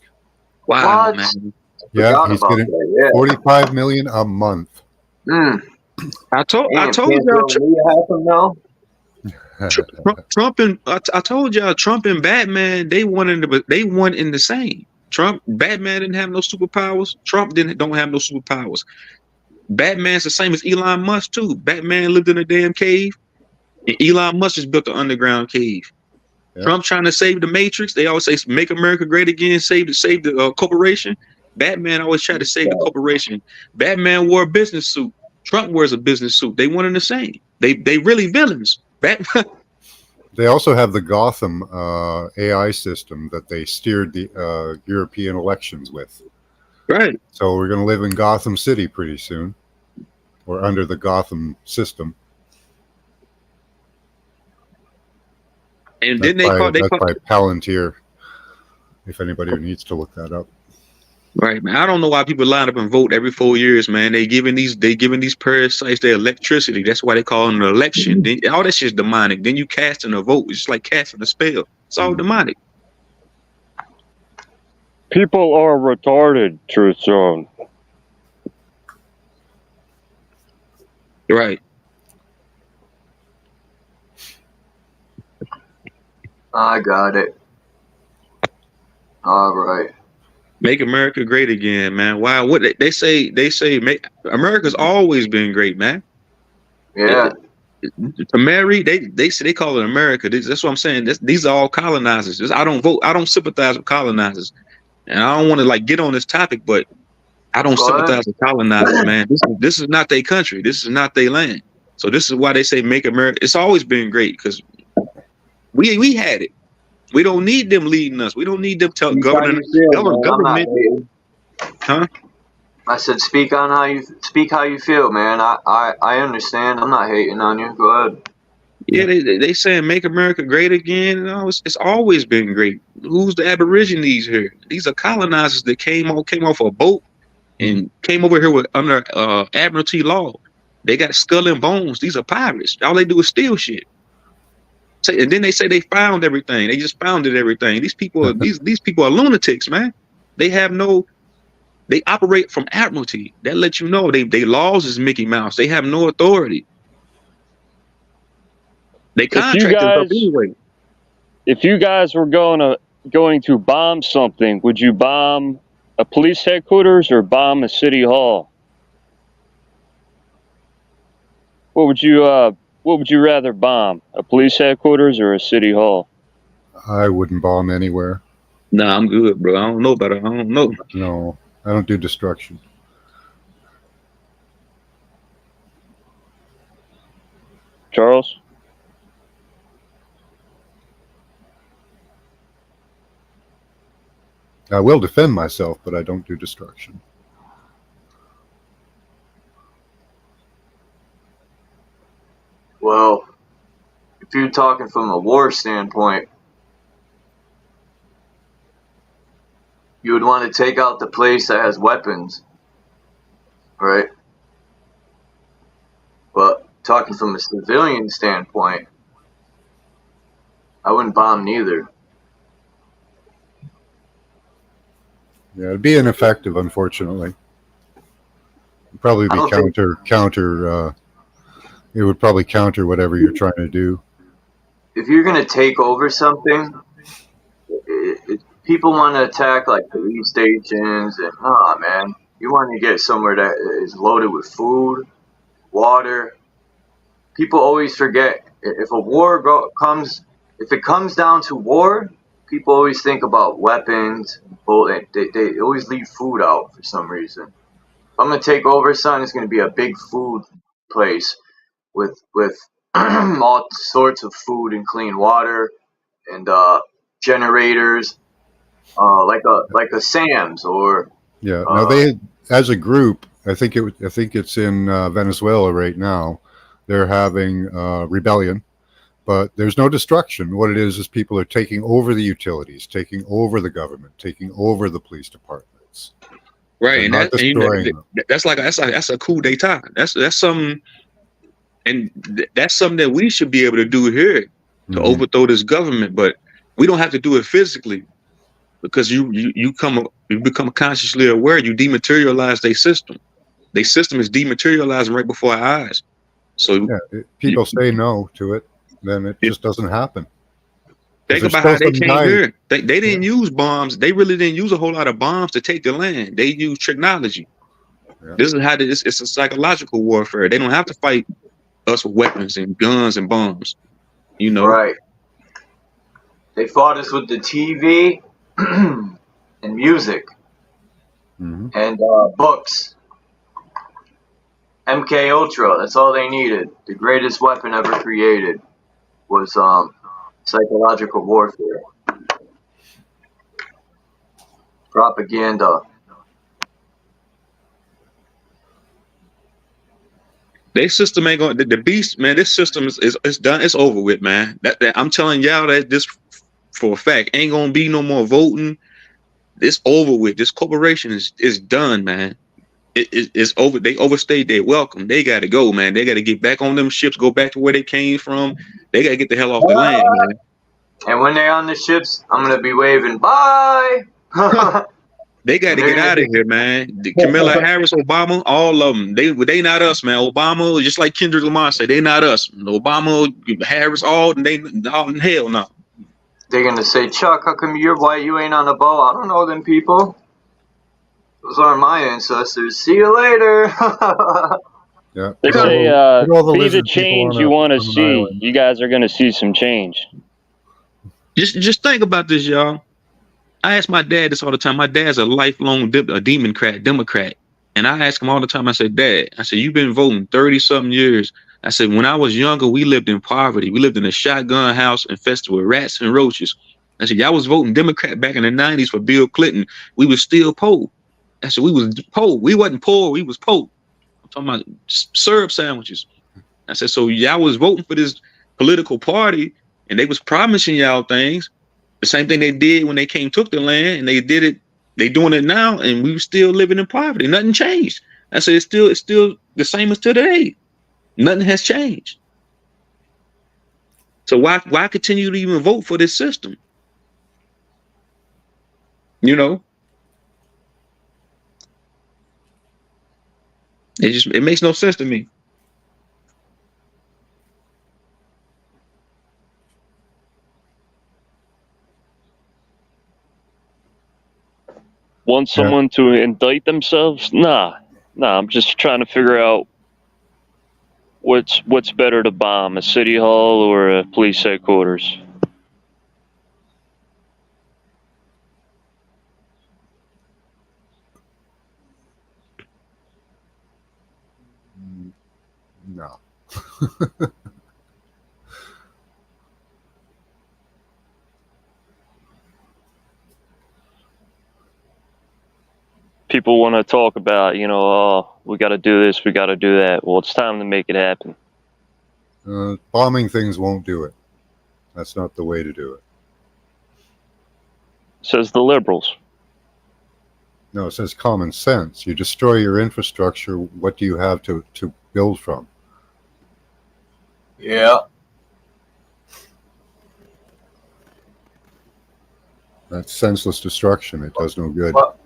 Wow, what? man. Yeah, Forgot he's about getting that. 45 million a month. Yeah. I told Damn, y'all can't throw me half him now. Trump and I told y'all Trump and Batman they one in the same. Batman didn't have no superpowers. Trump don't have no superpowers. Batman's the same as Elon Musk too. Batman lived in a damn cave, and Elon Musk just built an underground cave. Yeah. Trump trying to save the Matrix. They always say "Make America Great Again," save the corporation. Batman always tried to save the corporation. Batman wore a business suit. Trump wears a business suit. They one and the same. They really villains. Batman. They also have the Gotham AI system that they steered the European elections with. Right. So we're going to live in Gotham City pretty soon, or under the Gotham system. And That's then by Palantir, if anybody needs to look that up. Right, man. I don't know why people line up and vote every 4 years, man. They giving these parasites their electricity. That's why they call it an election. Then, all that shit's demonic. Then you casting a vote. It's just like casting a spell. It's all demonic. People are retarded, Truth Zone. Right. I got it. All right. Make America great again, man. Why? What they say? America's always been great, man. Yeah. To marry, they say they call it America. That's what I'm saying. These are all colonizers. I don't vote. I don't sympathize with colonizers, and I don't want to like get on this topic, but I don't sympathize with colonizers, man. This is not their country. This is not their land. So this is why they say make America. It's always been great because we had it. We don't need them leading us. We don't need them governing government. Huh? I said, speak how you feel, man. I understand. I'm not hating on you. Go ahead. Yeah, they saying make America great again. No, it's always been great. Who's the Aborigines here? These are colonizers that came off a boat and came over here under Admiralty law. They got skull and bones. These are pirates. All they do is steal shit. And then they say they found everything. They just founded everything. These people are lunatics, man. They operate from Admiralty. That lets you know they laws is Mickey Mouse. They have no authority. They contract us anyway. If you guys were going to bomb something, would you bomb a police headquarters or bomb a city hall? What would you rather bomb? A police headquarters or a city hall? I wouldn't bomb anywhere. Nah, I'm good, bro. I don't know about it. I don't know. No, I don't do destruction. Charles? I will defend myself, but I don't do destruction. Well, if you're talking from a war standpoint, you would want to take out the place that has weapons, right? But talking from a civilian standpoint, I wouldn't bomb neither. Yeah, it'd be ineffective, unfortunately. It'd probably be counter. It would probably counter whatever you're trying to do. If you're going to take over something, people want to attack like police stations and, man, you want to get somewhere that is loaded with food, water. People always forget if a war if it comes down to war, people always think about weapons. They always leave food out for some reason. If I'm going to take over something, it's going to be a big food place with all sorts of food and clean water and generators, like a Sam's or Now they, as a group, I think it's in Venezuela right now. They're having rebellion, but there's no destruction. What it is people are taking over the utilities, taking over the government, taking over the police departments. Right, and that's a coup d'etat. That's something. And that's something that we should be able to do here to overthrow this government, but we don't have to do it physically. because you become consciously aware. You dematerialize their system. Their system is dematerializing right before our eyes. So people say no to it, then it just doesn't happen. Think about how they came here. They didn't use bombs. They really didn't use a whole lot of bombs to take the land. They used technology. Yeah. This is how it's a psychological warfare. They don't have to fight us with weapons and guns and bombs. You know, right? They fought us with the TV and music and books. MK Ultra. That's all they needed. The greatest weapon ever created was psychological warfare, propaganda. Their system ain't going. The beast, man. This system is done. It's over with, man. That I'm telling y'all that this for a fact ain't gonna be no more voting. It's over with. This corporation is done, man. It's over. They overstayed their welcome. They got to go, man. They got to get back on them ships. Go back to where they came from. They got to get the hell off the land, man. And when they're on the ships, I'm gonna be waving bye. They got to get out of here, man. Kamala Harris, Obama, all of them. They not us, man. Obama, just like Kendrick Lamar said, they not us. Obama, Harris, all in hell no. They're gonna say, Chuck, how come you're white? You ain't on the boat. I don't know them people. Those aren't my ancestors. See you later. Yeah. They say, be the change you want to see. You guys are gonna see some change. Just think about this, y'all. I ask my dad this all the time. My dad's a lifelong Democrat. And I ask him all the time, I said, Dad, I said, you've been voting 30-something years. I said, when I was younger, we lived in poverty. We lived in a shotgun house infested with rats and roaches. I said, y'all was voting Democrat back in the 90s for Bill Clinton. We was still poor. I said, we was poor. We wasn't poor. We was poor. I'm talking about syrup sandwiches. I said, so y'all was voting for this political party and they was promising y'all things. The same thing they did when they took the land, and they did it. They doing it now, and we were still living in poverty. Nothing changed. I said it's still the same as today. Nothing has changed. So why continue to even vote for this system? You know, it makes no sense to me. Want someone to indict themselves? Nah. I'm just trying to figure out what's better to bomb, a city hall or a police headquarters. No. People want to talk about, we got to do this, we got to do that. Well, it's time to make it happen. Bombing things won't do it. That's not the way to do it. Says the liberals. No, it says common sense. You destroy your infrastructure, what do you have to build from? Yeah. That's senseless destruction. It does no good. Well,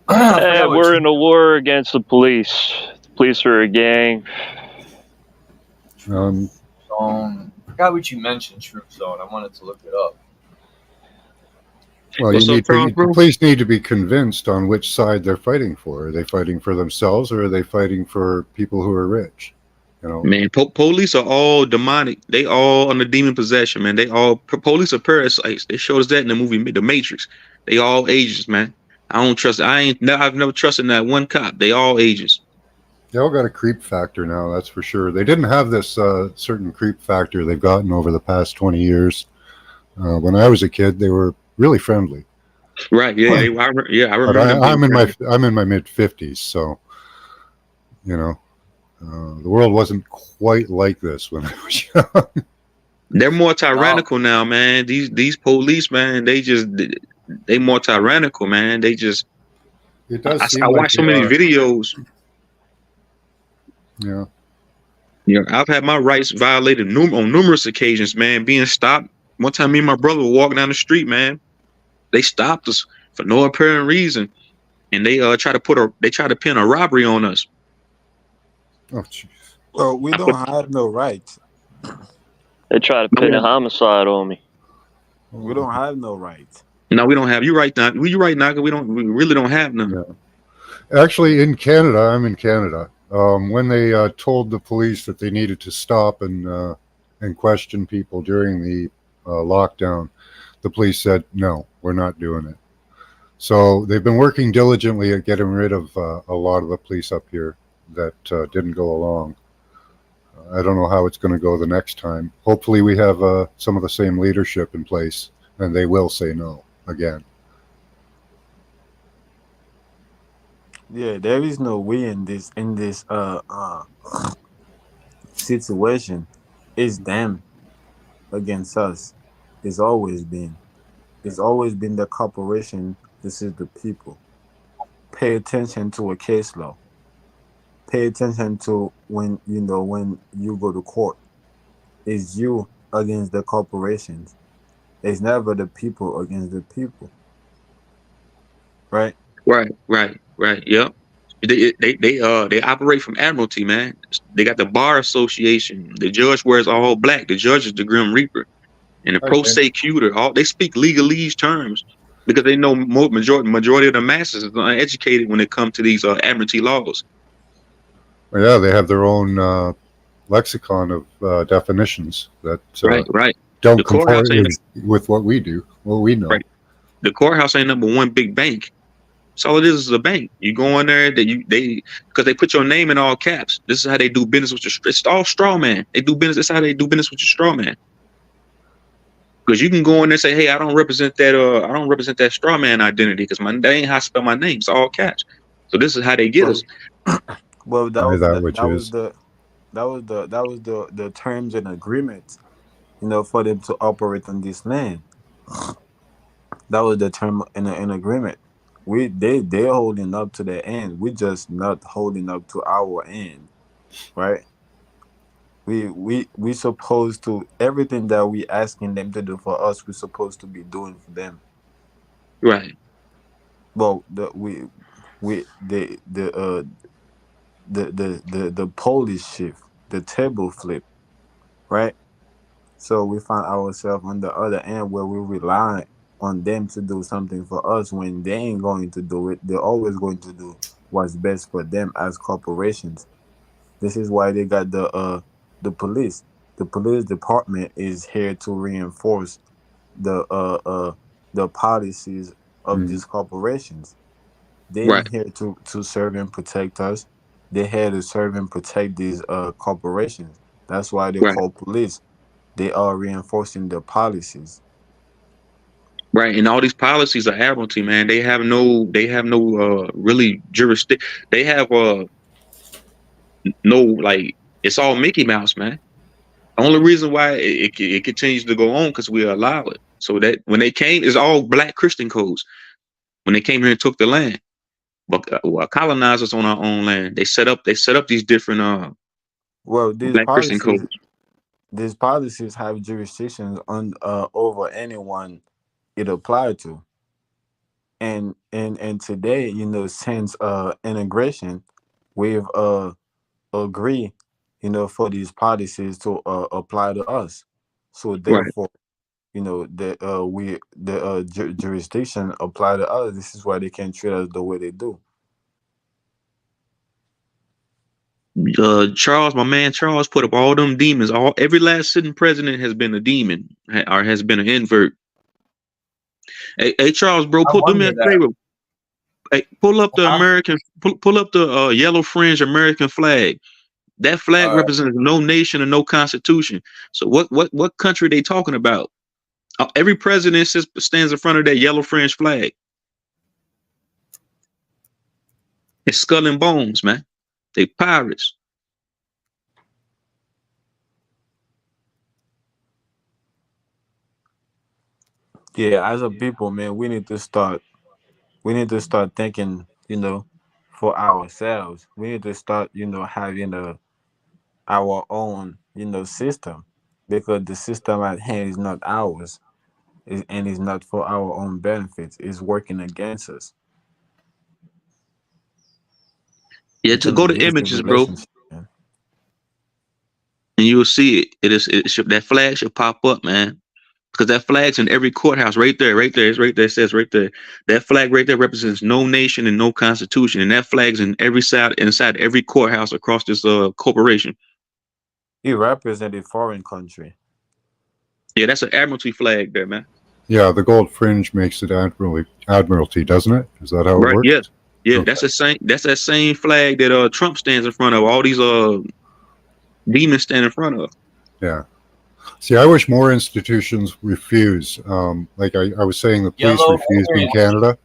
we're in a war against the police. The police are a gang. I forgot what you mentioned, Troop Zone. I wanted to look it up. Well, the police need to be convinced on which side they're fighting for. Are they fighting for themselves, or are they fighting for people who are rich? Man, police are all demonic. They all under demon possession, man. Police are parasites. They showed us that in the movie The Matrix. They all agents, man. I don't trust. I've never trusted that one cop. They all agents. They all got a creep factor now, that's for sure. They didn't have this certain creep factor they've gotten over the past 20 years. When I was a kid, they were really friendly. Right? Yeah. I remember. I'm in my mid 50s, so the world wasn't quite like this when I was young. They're more tyrannical now, man. These police, man, they more tyrannical, man. They just. It does. I watch so many videos. Yeah. I've had my rights violated on numerous occasions, man. Being stopped. One time, me and my brother were walking down the street, man. They stopped us for no apparent reason, and they try to pin a robbery on us. Oh, jeez. Well, we I put don't have no right. They try to no, we pin a don't, homicide on me. We don't have no right. no, we don't have you right now. You right now, 'cause we really don't have none. Yeah. Actually, in Canada, I'm in Canada. When they told the police that they needed to stop and question people during the lockdown, the police said, "No, we're not doing it." So they've been working diligently at getting rid of a lot of the police up here that didn't go along. I don't know how it's going to go the next time. Hopefully, we have some of the same leadership in place, and they will say no again. Yeah, there is no way in this situation. It's them against us. It's always been. It's always been the corporation. This is the people. Pay attention to a case law. Pay attention to when you go to court. It's you against the corporations. It's never the people against the people. Right? Right. Yep. They operate from Admiralty, man. They got the bar association. The judge wears all black. The judge is the Grim Reaper, and the Okay. prosecutor. All they speak legalese terms because they know majority of the masses is uneducated when it comes to these Admiralty laws. Well, yeah, they have their own lexicon of definitions that Right. don't The courthouse comport ain't with what we do, what we know. right. The courthouse ain't number one big bank. That's all it is a bank. You go in there because they put your name in all caps. This is how they do business with your. It's all straw man. They do business. That's how they do business with your straw man. Because you can go in there and say, "Hey, I don't represent that. I don't represent that straw man identity because that ain't how I spell my name. It's all caps." So this is how they get Well, us. well, By that which is. the terms and agreements. For them to operate on this land. That was the term in an agreement. They're holding up to their end. We just not holding up to our end, right? We supposed to everything that we asking them to do for us. We supposed to be doing for them. Right. Well, we the polish shift, the table flip, right? So we find ourselves on the other end where we rely on them to do something for us when they ain't going to do it. They're always going to do what's best for them as corporations. This is why they got the police. The police department is here to reinforce the uh uh the policies of Mm. these corporations. They Right. ain't here to serve and protect us. They're here to serve and protect these corporations. That's why they're Right. called police. They are reinforcing the policies. Right. And all these policies are admiralty, man. They have no really jurisdiction. They have no like it's all Mickey Mouse, man. The only reason why it continues to go on because we allow it. So that when they came, it's all black Christian codes. When they came here and took the land, but colonizers on our own land, they set up these different Well, black Christian codes. these policies have jurisdictions on over anyone it applied to. And today, since integration, we've agree, for these policies to apply to us. So Right. therefore, the jurisdiction apply to us. This is why they can treat us the way they do. Charles, my man Charles, put up all them demons. Every last sitting president has been a demon or has been an invert. Hey, Charles, bro, I do me wonder a that. favor. Hey, pull up the Huh? yellow fringe American flag. That flag Uh, represents no nation and no constitution. So what country they talking about? Every president stands in front of that yellow fringe flag. It's skull and bones, man. They pirates. Yeah, as a people, man, we need to start thinking, for ourselves. We need to start, having our own, system, because the system at hand is not ours. and it's not for our own benefits. It's working against us. Yeah, We're to trying to go to use the images, bro, relationship, man. and you'll see it. It should, that flag should pop up, man. Because that flag's in every courthouse, right there, right there. It's right there. It says right there. That flag right there represents no nation and no constitution, and that flag's in every side, inside every courthouse across this corporation. He represented foreign country. Yeah, that's an admiralty flag there, man. Yeah, the gold fringe makes it admiralty, doesn't it? Is that how it Right? works? Yeah, yeah. Okay. That's the same. That's that same flag that Trump stands in front of. All these demons stand in front of. Yeah. See, I wish more institutions refuse. Like I was saying, the police Yellow refused in fringe. Canada.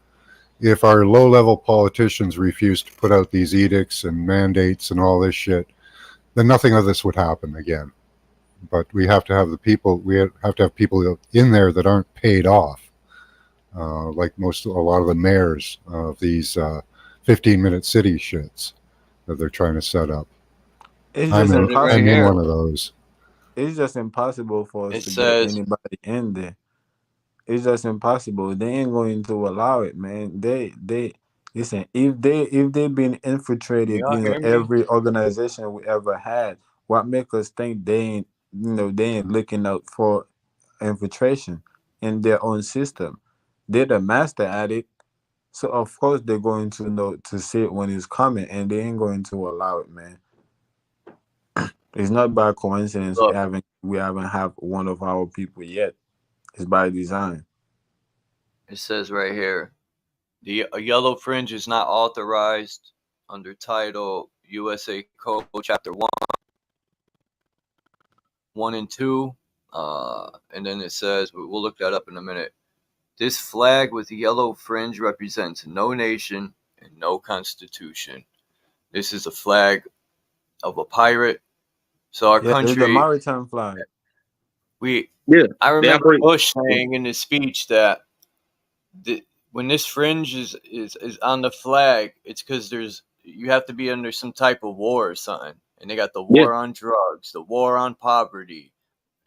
If our low-level politicians refuse to put out these edicts and mandates and all this shit, then nothing of this would happen again. But we have to have the people. We have to have people in there that aren't paid off, like a lot of the mayors of these 15-minute city shits that they're trying to set up. It's I'm just in, right I'm in here. one of those. It's just impossible for us It to get says anybody in there. It's just impossible. They ain't going to allow it, man. They listen. If they been can infiltrated, y'all hear me? every organization we ever had, what make us think they ain't looking out for infiltration in their own system? They're the master at it, so of course they're going to know to see it when it's coming, and they ain't going to allow it, man. It's not by coincidence Look, we haven't have one of our people yet. It's by design. it says right here. A yellow fringe is not authorized under Title USA Code Chapter 1 and 2. And then it says, we'll look that up in a minute. This flag with the yellow fringe represents no nation and no constitution. This is a flag of a pirate. So our Yeah, it's the country, maritime flag. Yeah, I they remember operate. Bush saying in his speech that when this fringe is on the flag, it's because you have to be under some type of war or something. And they got the Yeah, war on drugs, the war on poverty,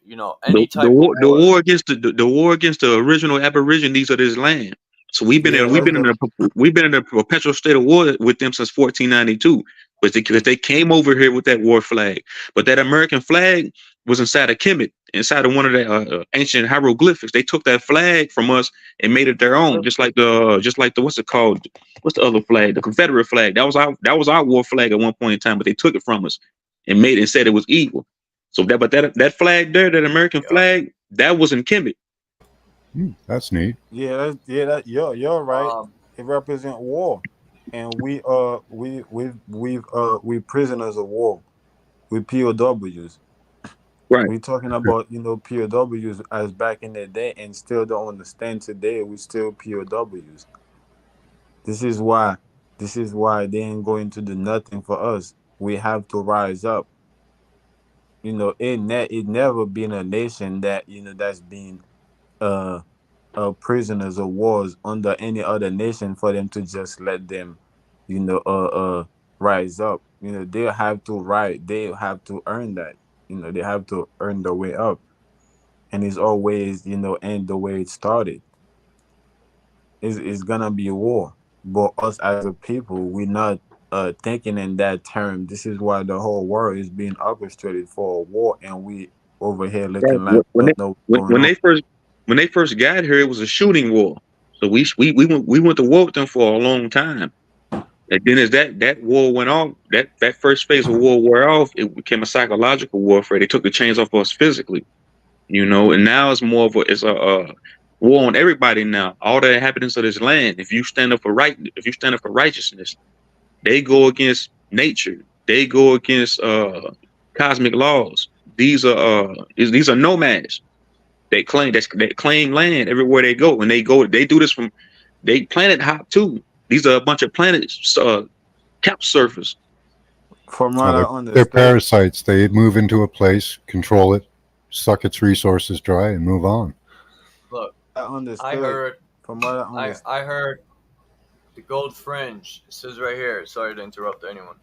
the any type of the war. war against the war against the original aborigines of this land. So Yeah, that's the we've been in a perpetual state of war with them since 1492, because they came over here with that war flag. But that American flag was inside a Kemet, inside of one of the ancient hieroglyphics. They took that flag from us and made it their own, just like the what's it called? What's the other flag? The Confederate flag. That was our war flag at one point in time, but they took it from us and made it and said it was evil. So that flag there, that American Yeah. flag, that was in Kemet. That's neat. you're right. Um, It represents war, and we prisoners of war. We POWs. Right. We're talking about POWs as back in the day, and still don't understand today. We still POWs. This is why. This is why they ain't going to do nothing for us. We have to rise up. It never been a nation that's been uh prisoners of wars under any other nation for them to just let them rise up. They have to they have to earn that. They have to earn the way up, and it's always end the way it started. It's gonna be a war, but us as a people, we're not thinking in that term. This is why the whole world is being orchestrated for a war, and we over here looking like we When they don't know what's when, going on. when they first got here, it was a shooting war. So we went to war with them for a long time. And then as that war went off, that first phase of war wore off, it became a psychological warfare. They took the chains off us physically, and now it's more of a war on everybody now. All the inhabitants of this land. If you stand up for righteousness, they go against nature. They go against cosmic laws. These are nomads. They claim land everywhere they go. When they go, they do this they planet hop too. These are a bunch of planets, couch surfers. From what I They're understood, parasites. They move into a place, control it, suck its resources dry, and move on. look, I I understood. heard, From what I understood, I heard the gold fringe. It says right here. Sorry to interrupt anyone.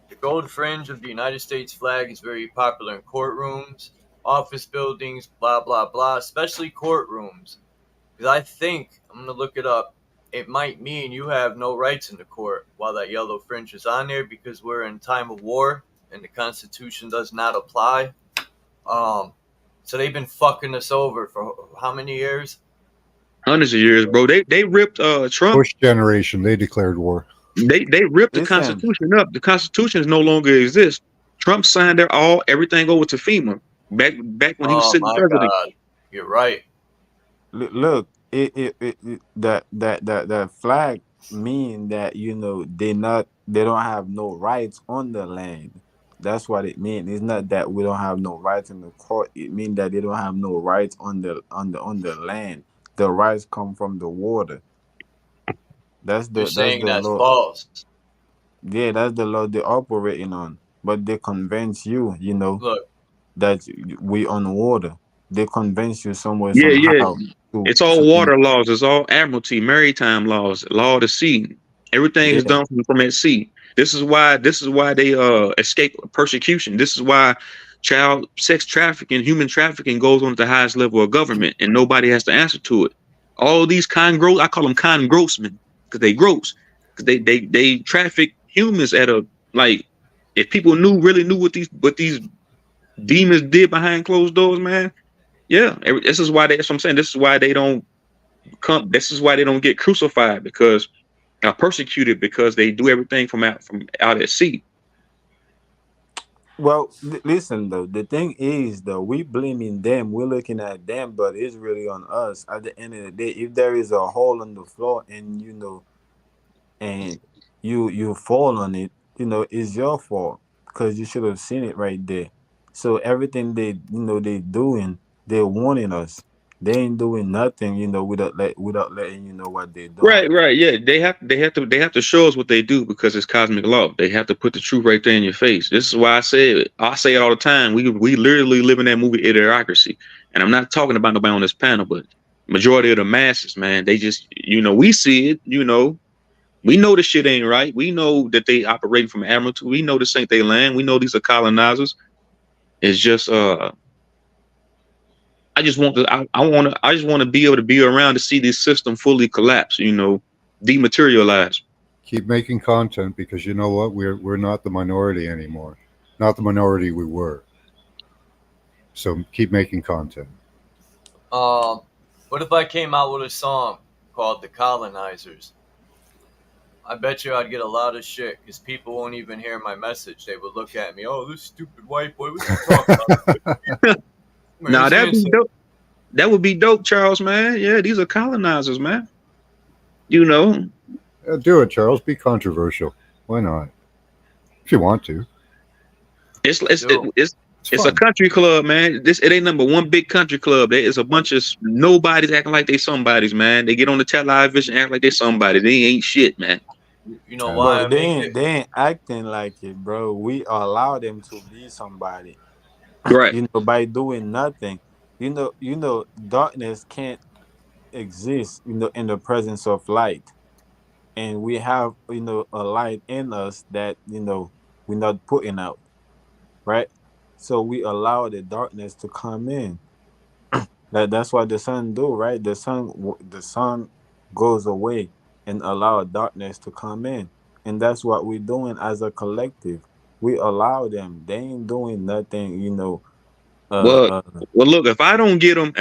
The gold fringe of the United States flag is very popular in courtrooms, office buildings, blah blah blah, especially courtrooms. Because I think, I'm going to look it up, it might mean you have no rights in the court while that yellow fringe is on there because we're in time of war and the Constitution does not apply. So they've been fucking us over for how many years? Hundreds of years, bro. They ripped Trump. Bush generation, they declared war. They ripped the Listen, Constitution up. The Constitution no longer exists. Trump signed everything over to FEMA back when he was Oh sitting my president. God. You're right. look, that flag mean that they don't have no rights on the land. That's what it means. It's not that we don't have no rights in the court. It means that they don't have no rights on the land. The rights come from the water. That's You're that's saying the that's law. false. Yeah, that's the law they're operating on. But they convince you, Look, that we on water. They convince you somewhere Yeah, yeah. somehow to It's all to water laws. It's all admiralty, maritime laws, law of the sea. Everything is yeah. done from at sea. This is why they escape persecution. This is why child sex trafficking, human trafficking goes on at the highest level of government and nobody has to answer to it. All these I call them con grossmen because they gross. Because they traffic humans at a like if people really knew what these demons did behind closed doors, man. Yeah, this is why that's what I'm saying. This is why they don't come. This is why they don't get crucified because are persecuted because they do everything from out at sea. Well, listen though. The thing is though, we blaming them. We're looking at them, but it's really on us. At the end of the day, if there is a hole on the floor and and you fall on it, it's your fault because you should have seen it right there. So everything they doing, they're warning us. They ain't doing nothing, without letting you know what they're doing. Right. Yeah, they have to show us what they do because it's cosmic law. They have to put the truth right there in your face. This is why I say it all the time. We literally live in that movie Idiocracy, and I'm not talking about nobody on this panel, but majority of the masses, man, they just we see it. We know the shit ain't right. We know that they operating from admiralty. We know this ain't their land. We know these are colonizers. It's just I just want to be able to be around to see this system fully collapse, dematerialize. Keep making content because you know what? We're not the minority anymore. Not the minority we were. So keep making content. what if I came out with a song called The Colonizers? I bet you I'd get a lot of shit because people won't even hear my message. They would look at me, oh, this stupid white boy, what you talking about? Now that would be dope, Charles, man. Yeah, these are colonizers, man. Do it, Charles. Be controversial. Why not? If you want to. It's a country club, man. It ain't number one big country club. There is a bunch of nobodies acting like they somebodies, man. They get on the television act like they somebody. They ain't shit, man. You know why? But they ain't acting like it, bro. We allow them to be somebody. Right. By doing nothing. Darkness can't exist, in the presence of light. And we have, a light in us that, we're not putting out. Right? So we allow the darkness to come in. That's what the sun do, right? The sun goes away and allow darkness to come in, and that's what we're doing as a collective. We allow them. They ain't doing nothing, Uh, Well, uh look. If I don't get them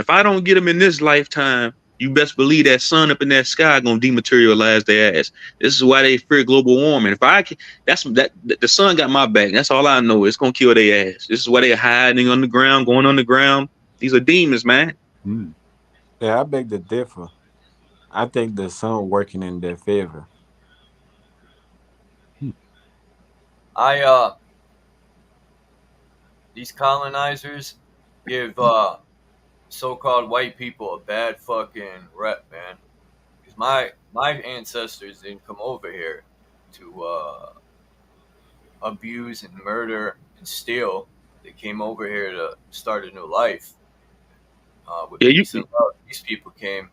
in this lifetime, you best believe that sun up in that sky gonna dematerialize their ass. This is why they fear global warming. If I can, the sun got my back. That's all I know. It's gonna kill their ass. This is why they're hiding underground, going underground. These are demons, man. yeah, I beg to differ. I think the sun working in their favor. These colonizers give so-called white people a bad fucking rep, man. Because my ancestors didn't come over here to abuse and murder and steal. They came over here to start a new life with Yeah, peace and love. These people came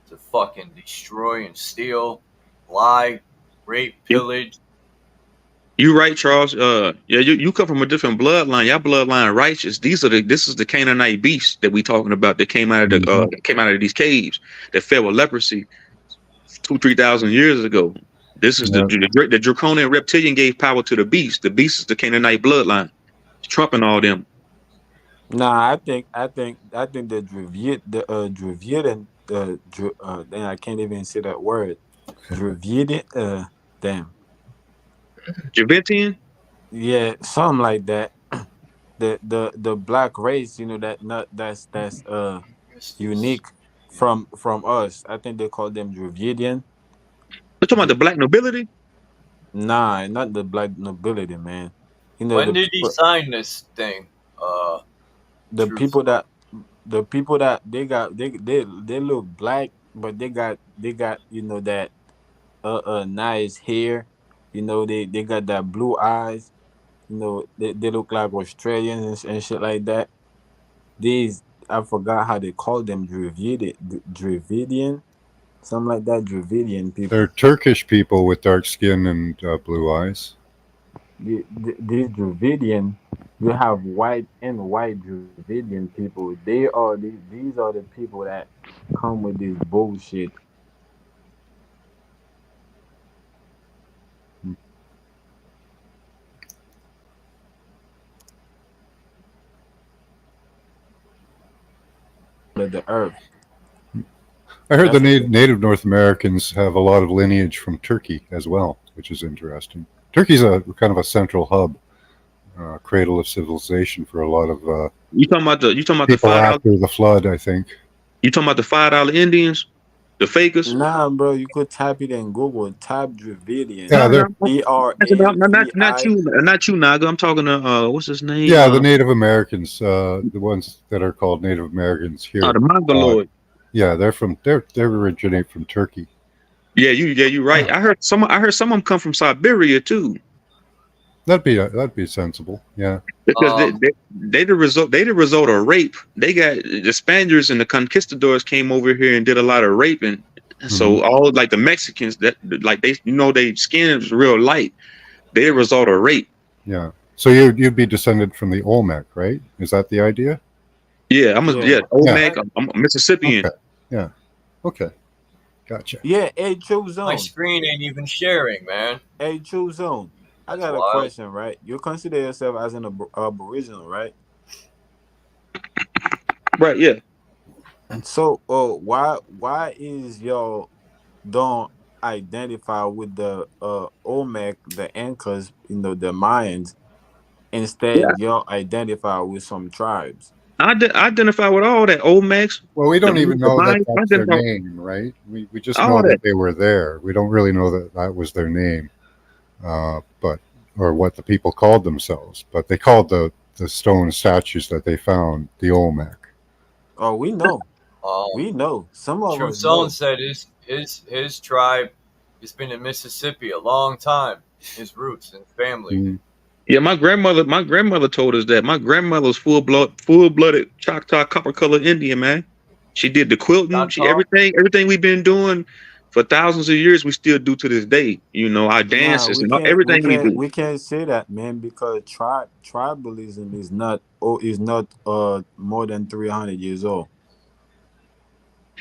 to fucking destroy and steal, lie, rape, pillage. You right, Charles. Yeah, you come from a different bloodline. Y'all bloodline righteous. This is the Canaanite beast that we talking about that came out of the Mhm. that came out of these caves that fell with leprosy 2,000-3,000 years ago. This is Yeah. the draconian reptilian gave power to the beast. The beast is the Canaanite bloodline. It's trumping all them. Nah, I think the Dravidian then I can't even say that word. Dravidian damn. Javentian? Yeah, something like that. The black race, that not that's unique from us. I think they call them Dravidian. We're talking about the black nobility. Nah, not the black nobility, man. When The did he people, sign this thing? Uh, the Truth. people that the people that they look black, but they got that nice hair. They got that blue eyes. They look like Australians and shit like that. These I forgot how they call them, Dravidian, something like that. Dravidian They're people. Turkish people with dark skin and blue eyes. These Dravidian, you have white and white Dravidian people. These are the people that come with this bullshit. Of the earth. I heard the That's what they. native North Americans have a lot of lineage from Turkey as well, which is interesting. Turkey's a kind of a central hub, cradle of civilization for a lot of You talking about the people $5. after the flood, I think. You talking about the $5 Indians, the fakers? Nah, bro, you could type it in Google. Type Dravidian. No, Yeah, no, they're D R no, A no, V not I. you, Naga. I'm talking to what's his name? yeah, the Native Americans, the ones that are called Native Americans The here. Mongoloid. Yeah, they originate from Turkey. You right. I heard some of them come from Siberia too. That'd be sensible. Yeah. Because Um, they the result of rape. They got the Spaniards and the conquistadors came over here and did a lot of raping. Hmm. So all like the Mexicans that like they skin is real light. They the result of rape. Yeah. So you'd be descended from the Olmec, right? Is that the idea? Yeah, Yeah, Yeah. Olmec. I'm a Mississippian. Okay. Yeah. Okay. Gotcha. yeah. Hey, True my Zone. screen ain't even sharing, man. Hey, True Zone. I That's got a wild. question, right? You consider yourself as an aboriginal, right? Right? Yeah. So, why is y'all don't identify with the Olmec, the Incas, the Mayans? Yeah. Instead, y'all identify with some tribes. I identify with all that Olmecs, Well, we the don't even the know that Mayans. I that's their identify with name, right? We just all know that. that they were there. We don't really know that that was their name, but or what the people called themselves. But they called the stone statues that they found the Olmec. Oh, we know. Um, We know. Some of True us Zone know. said his tribe has been in Mississippi a long time. His roots and family. Mm. Yeah, my grandmother told us that. My grandmother's full blooded Choctaw copper colored Indian, man. She did the quilting. She Choctaw. everything we've been doing for thousands of years, we still do to this day. Our Nah, dances and everything we do. we can't say that, man, because tribalism is not more than 300 years old.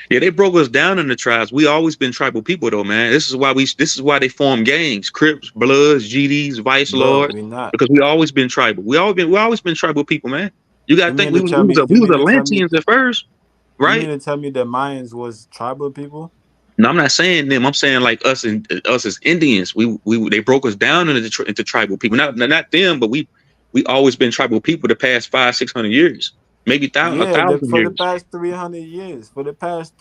Yeah, they broke us down in the tribes. We always been tribal people though, man. This is why they form gangs, Crips, Bloods, GDs, Vice Bro, Lords, we not. because we always been tribal. We always been tribal people, man. You gotta You think mean we to was tell we was, me? You we was mean to tell me? Atlanteans at first, You right? mean to tell me the Mayans was tribal people? No, I'm not saying them. I'm saying like us as Indians. We they broke us down into tribal people. Not them, but we always been tribal people the past 500-600 years, maybe a Yeah, thousand for the years. past 300 years, for the past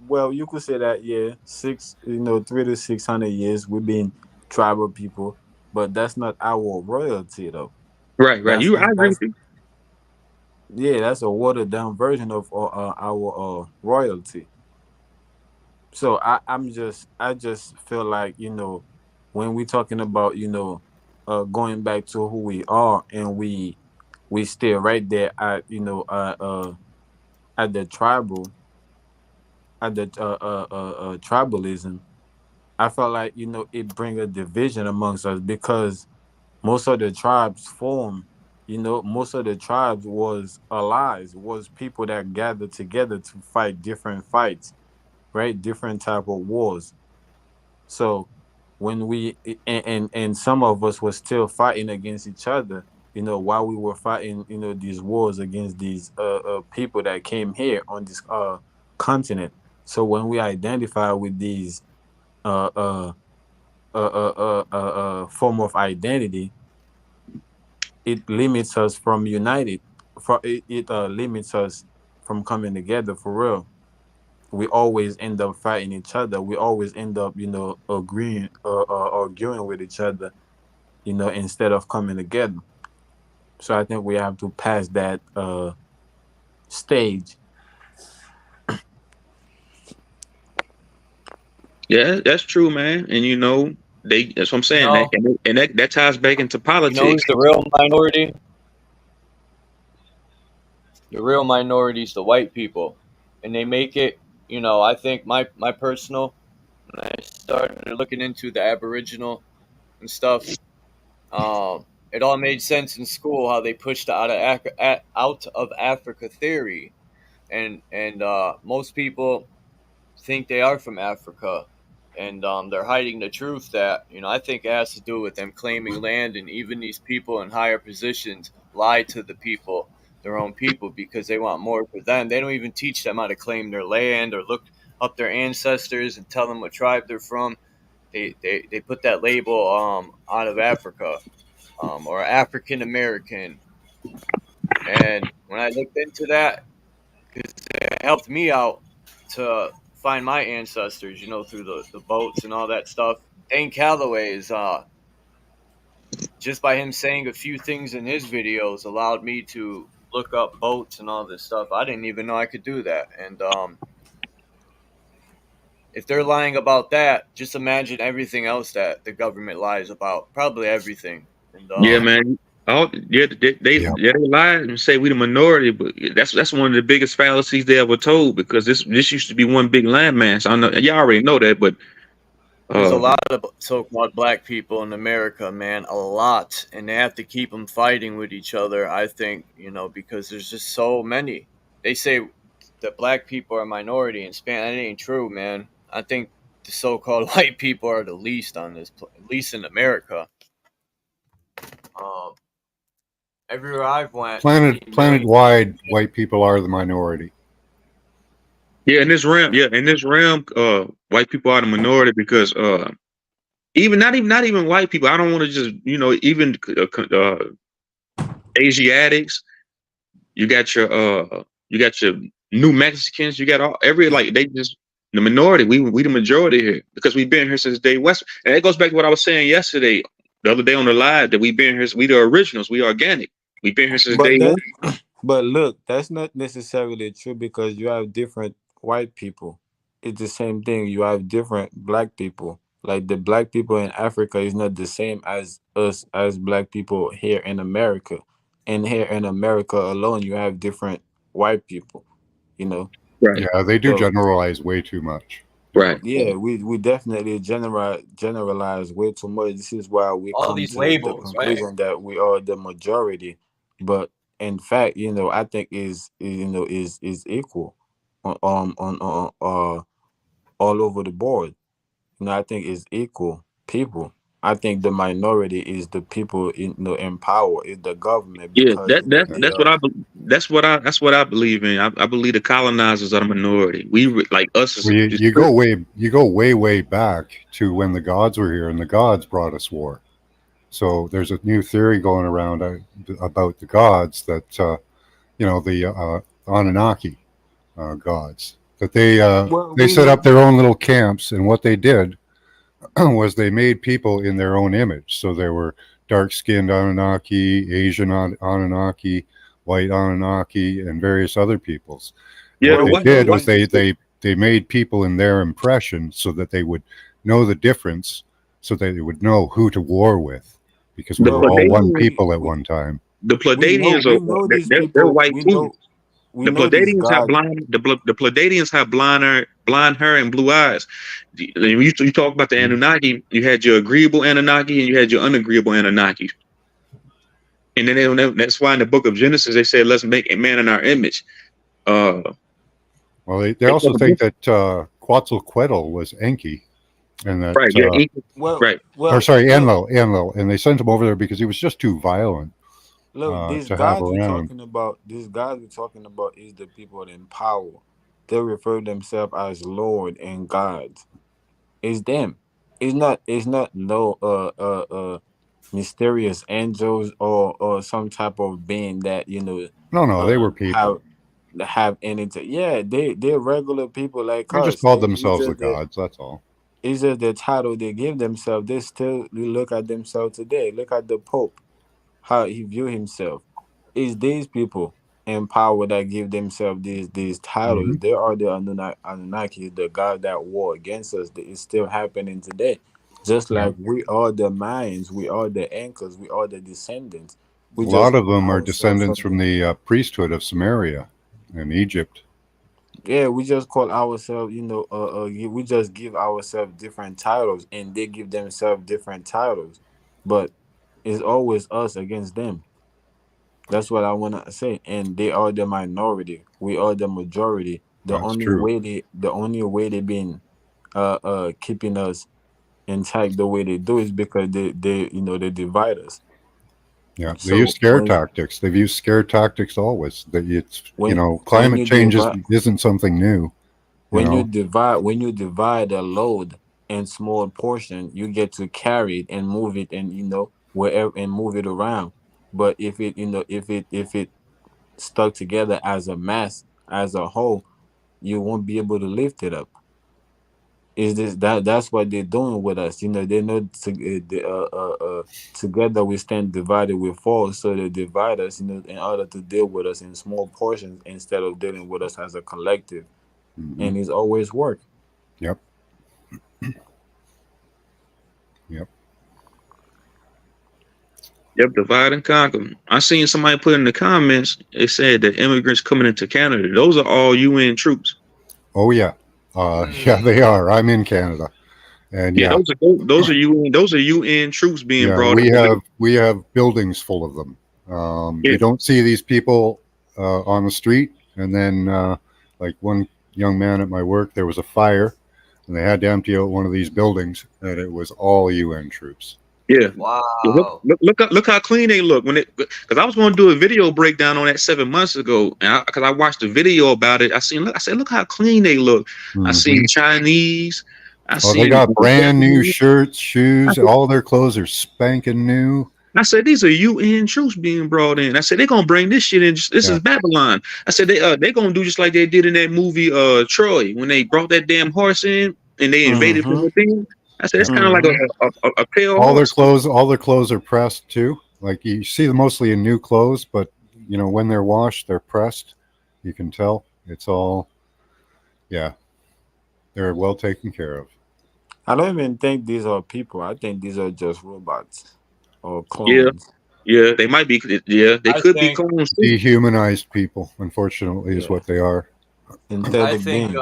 well, you could say that, yeah, 300 to 600 years we've been tribal people, but that's not our royalty though. Right, right. That's I agree with that's you. Yeah, that's a watered down version of our royalty. So I just feel like, when we're talking about, going back to who we are, and we stay right there at, at the tribalism. I felt like it bring a division amongst us because most of the tribes form. Most of the tribes was allies, was people that gathered together to fight different fights, right? Different type of wars. So when and some of us were still fighting against each other, while we were fighting, these wars against these people that came here on this continent. So when we identify with these uh uh form of identity, it limits us from united. It limits us from coming together for real. We always end up fighting each other. We always end up, arguing with each other, instead of coming together. So I think we have to pass that stage. Yeah, that's true, man. And that's what I'm You saying. That know, and that ties back into you know politics. who's the real minority? The real minority is the white people, and they make it. I think my personal. When I started looking into the Aboriginal and stuff, it all made sense in school how they pushed the out of Africa theory, and most people think they are from Africa, and they're hiding the truth that I think it has to do with them claiming land, and even these people in higher positions lie to the people, their own people, because they want more for them. They don't even teach them how to claim their land or look up their ancestors and tell them what tribe they're from. They put that label out of Africa, or African American, and when I looked into that, because it helped me out to find my ancestors, through the boats and all that stuff. Dane Calloway is just by him saying a few things in his videos allowed me to look up boats and all this stuff. I didn't even know I could do that. And if they're lying about that, just imagine everything else that the government lies about. Probably everything. And Yeah, man. Oh, yeah, Yeah. they lie and say we the minority, but that's one of the biggest fallacies they ever told, because this used to be one big landmass. I know y'all already know that, but there's a uh, lot of so-called black people in America, man, a lot, and they have to keep them fighting with each other. I think, because there's just so many. They say that black people are a minority in Spain. That ain't true, man. I think the so-called white people are the least on at least in America. Um, everywhere I've went, I Planet mean, planet millions of wide, white people are the minority. yeah, in this realm, white people are the minority because even not even white people. I don't want to just even Asiatics. You got your New Mexicans. You got every like they just the minority. We the majority here because we've been here since day West. And that goes back to what I was saying yesterday, the other day on the live, that we've been here. We the originals. We organic. We've been here since But day one. but look, that's not necessarily true because you have different white people. It's the same thing. You have different black people. Like the black people in Africa is not the same as us as black people here in America. And here in America alone, you have different white people. You know, Right. Yeah, they do so generalize way too much. Right. yeah, we definitely generalize way too much. This is why we all come these to the labels, right? conclusion that we are the majority. But in fact, I think is equal on all over the board. I think is equal people. I think the minority is the people in power, is the government Yeah. because they are. That's what I believe in. I believe the colonizers are the minority. Like us as Well, you, just you go way back to when the gods were here, and the gods brought us war. So there's a new theory going around about the gods that the Anunnaki gods, that Well, they we set know. up their own little camps, and what they did was they made people in their own image. So there were dark-skinned Anunnaki, Asian Anunnaki, white Anunnaki, and various other peoples. And yeah. what Well, The they we what know did was this. they made people in their impression so that they would know the difference, so that they would know who to war with, because we the Well, were all one Pleiadians people at one time. the we know Pleiadians are we know these they're people. white We too. know we The know this Pleiadians have God. the Pleiadians have blonde hair and blue eyes. You talk about the Anunnaki. You had your agreeable Anunnaki and you had your unagreeable Anunnaki. And then that's why in the book of Genesis they said, "Let's make a man in our image." Uh, Well, they also think that Quetzalcoatl was Enki, and that right, yeah, Well, right. or well, sorry, look, Enlil, and they sent him over there because he was just too violent look. These to have gods we're around. talking about, is the people in power. They refer themselves as Lord and gods. It's them. It's not no mysterious angels or some type of being that No, they were have people. anything. Yeah, they're regular people like They just us. called It's themselves the just gods. That's all. the title they give themselves. They still look at themselves today. Look at the Pope, how he view himself. It's these people in power that give themselves these titles. Hmm. They are the Anunnaki, the God that war against us. It's still happening today. Just Yeah, like we are the Mayans, we are the Incas, we are the descendants. We a just lot of call them are ourselves descendants from something. the priesthood of Samaria in Egypt. Yeah, we just call ourselves, we just give ourselves different titles, and they give themselves different titles. But it's always us against them. That's what I want to say. And they are the minority. We are the majority. That's true. The only way they been keeping us intact the way they do is because they divide us. Yeah, they use So scare tactics. They've used scare tactics always. That it's when climate you change divide isn't something new. You know, when you divide a load in small portion, you get to carry it and move it, and wherever, and move it around. But if it stuck together as a mass, as a whole, you won't be able to lift it up. Is this that's what they're doing with us? They know together we stand, divided we fall. So they divide us, in order to deal with us in small portions instead of dealing with us as a collective. hmm And it's always work. Yep. Yep. Yep, divide and conquer. I seen somebody put in the comments. It said that immigrants coming into Canada, those are all UN troops. Oh yeah. Yeah, they are. I'm in Canada, and Yeah, yeah, those are UN troops being yeah, brought over here. we have buildings full of them. Yeah, You don't see these people on the street, and then like one young man at my work, there was a fire, and they had to empty out one of these buildings, and it was all UN troops. yeah. Yeah, Wow. look how clean they look when it. Because I was going to do a video breakdown on that 7 months ago, and because I watched the video about it, I said, look how clean they look. I Hmm. seen Chinese, I Oh, they seen got brand new Japanese. shirts, I shoes. said, All their clothes are spanking new. these are UN troops being brought in. I said they're gonna bring this shit in. This Yeah. is Babylon. I said they gonna do just like they did in that movie Troy when they brought that damn horse in and they invaded from Mm-hmm. within. I said it's kind of like Mm-hmm. a pale horse. All their clothes are pressed too. Like you see them mostly in new clothes, but when they're washed, they're pressed. You can tell it's all, yeah, they're well taken care of. I don't even think these are people. I think these are just robots or Yeah, clones. yeah, they might be. Yeah, they I could be think clones too. Dehumanized people, unfortunately, is Yeah. what they are. Instead I of think being.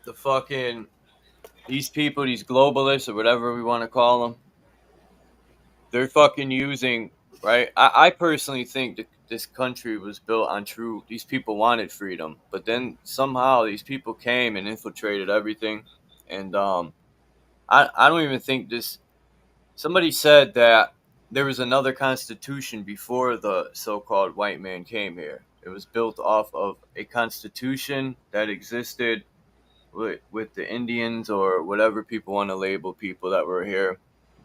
the fucking these people, these globalists or whatever we want to call them, they're fucking using, right? I personally think that this country was built on true. These people wanted freedom, but then somehow these people came and infiltrated everything, and I don't even think this. Somebody said that there was another constitution before the so-called white man came here. It was built off of a constitution that existed with the Indians or whatever people want to label people that were here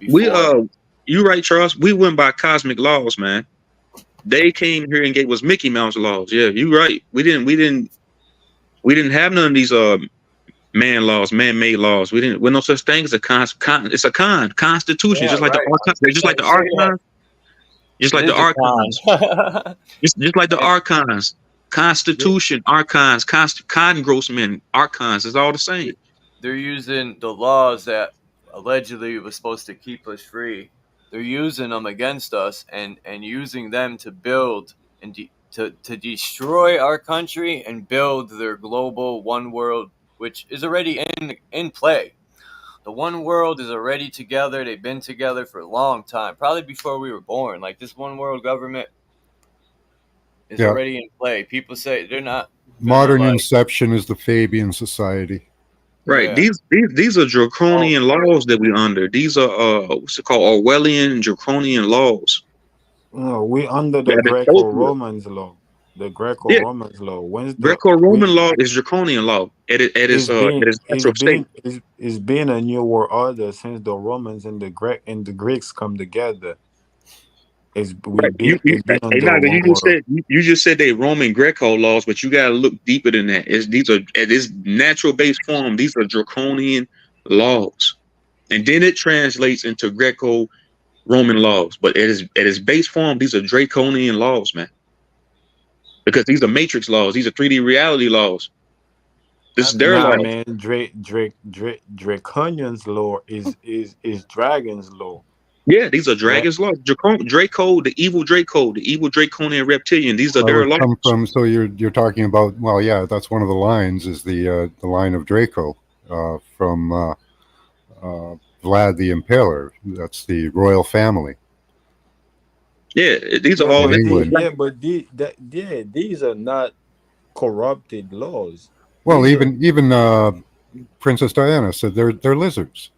We before. you right, Charles. We went by cosmic laws, man. They came here and gave us Mickey Mouse laws. Yeah, you right. We didn't have none of these man-made laws. We didn't. With no such thing as a it's a constitution, Yeah, just like the right. I was just just like trying the to say that. archons, just It like the is a archons, con. just like the And archons, constitution, archons, cotton grossmen, archons. It's all the same. they're using the laws that allegedly was supposed to keep us free. They're using them against us and using them to build and to destroy our country and build their global one world, which is already in play. The one world is already together. They've been together for a long time, probably before we were born. Like this one world government is Yeah. already in play. People say they're not gonna Modern like, inception is the Fabian Society. Right. yeah. These are draconian laws that we under. These are what's it called? Orwellian draconian laws. No, we under the That is ultimate. Greco-Romans law. The Yeah. Greco-Romans law. When's the we Greco-Roman law is draconian law at its natural state. it's been a new world order since the Romans and the Greeks come together. Right. It's been Hey under Naga, one world. you just said they Roman Greco laws, but you gotta look deeper than that. These are at its natural based form, these are draconian laws. And then it translates into Greco Roman laws. But at its base form, these are draconian laws, man. Because these are matrix laws, these are 3D reality laws. This is their Nah, laws. man, Draconian's law is Dragon's law, Yeah, these are right? dragons laws. Draco, the evil draconian reptilian, these are Well, their it laws. come from. So you're talking about. Well, yeah, that's one of the lines. Is the line of Draco from Vlad the Impaler. That's the royal family Yeah, these are Yeah, all in England. these are not corrupted laws. Well, These are even Princess Diana said they're lizards.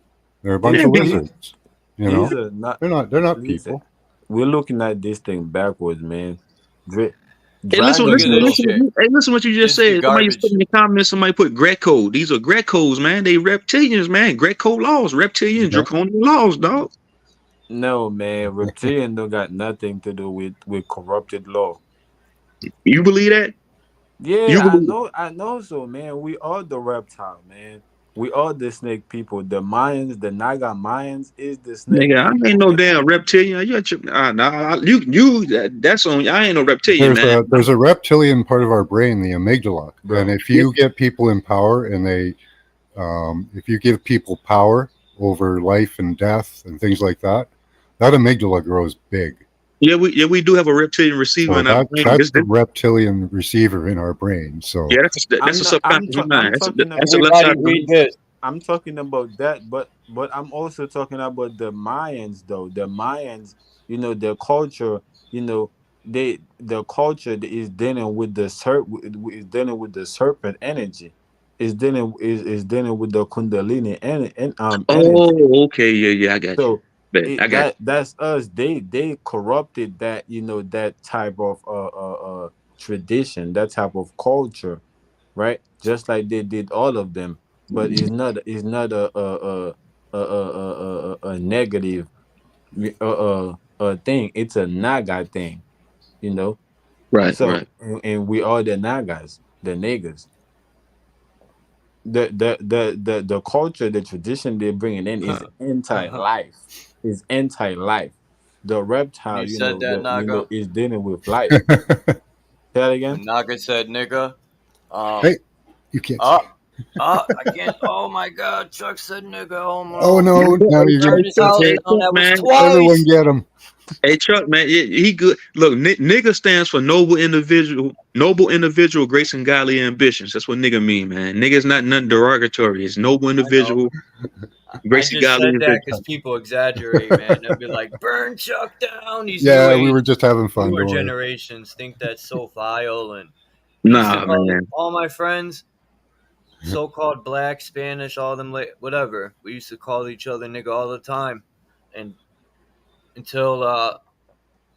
They're a bunch yeah, of these lizards. You know, these are not. they're not Listen, people. we're looking at this thing backwards, man. Dra- Hey, Look Dragons at this law. shit. listen what you just This is the said. Somebody just put garbage. in the comments, somebody put Greco. These are Grecos, man. They reptilians, man. Greco laws, reptilian, Yeah. draconian laws, dog. No, man, reptilian don't got nothing to do with corrupted law. You believe that? You Yeah, believe I know so, man. We are the reptile, man. We are the snake people. The Mayans, the Naga Mayans is the snake nigga, I ain't people, no man. damn reptilian. That's on. I ain't no reptilian, man. There's a reptilian part of our brain, the amygdala, and Bro. if you get people in power and if you give people power over life and death and things like that, that amygdala grows big. We do have a reptilian receiver So in our brain. that's the reptilian receiver in our brain. So Yeah, that's I'm a not subconscious I'm mind. talking That's a about left Everybody side. read this. I'm talking about that, but I'm also talking about the Mayans though. The Mayans, their culture, the culture is dealing with is dealing with the serpent energy. Is dealing with the Kundalini energy. Oh, okay, yeah, I got you. So Bet I got that's us. They corrupted that, that type of tradition, that type of culture, right? Just like they did all of them, but it's not a negative thing. It's a Naga thing, you know. you. Right. So and we are the Nagas, the niggas. The culture, the tradition they're bringing in is anti-life. Is anti-life. The reptile, You said that, Naga. is dealing with life. Say that again. When Naga said nigga. hey, you can't. I can't. Oh my God, Chuck said nigga. Oh Oh no. no! Now He you're turned gonna his house Hey, down. That was man. everyone twice. get him. Hey Chuck, man, he good. Look, nigga stands for noble individual, grace and godly ambitions. That's what nigga mean, man. Nigga's not nothing derogatory. It's noble I know. individual, I grace and just godly said that because ambitions. people exaggerate, man. They'll be like, burn Chuck down. These Yeah, we were just having fun. newer Don't worry. generations think that's so vile. And we used to Nah, call man. all my friends, so-called black, Spanish, all them, whatever. We used to call each other nigga all the time. And until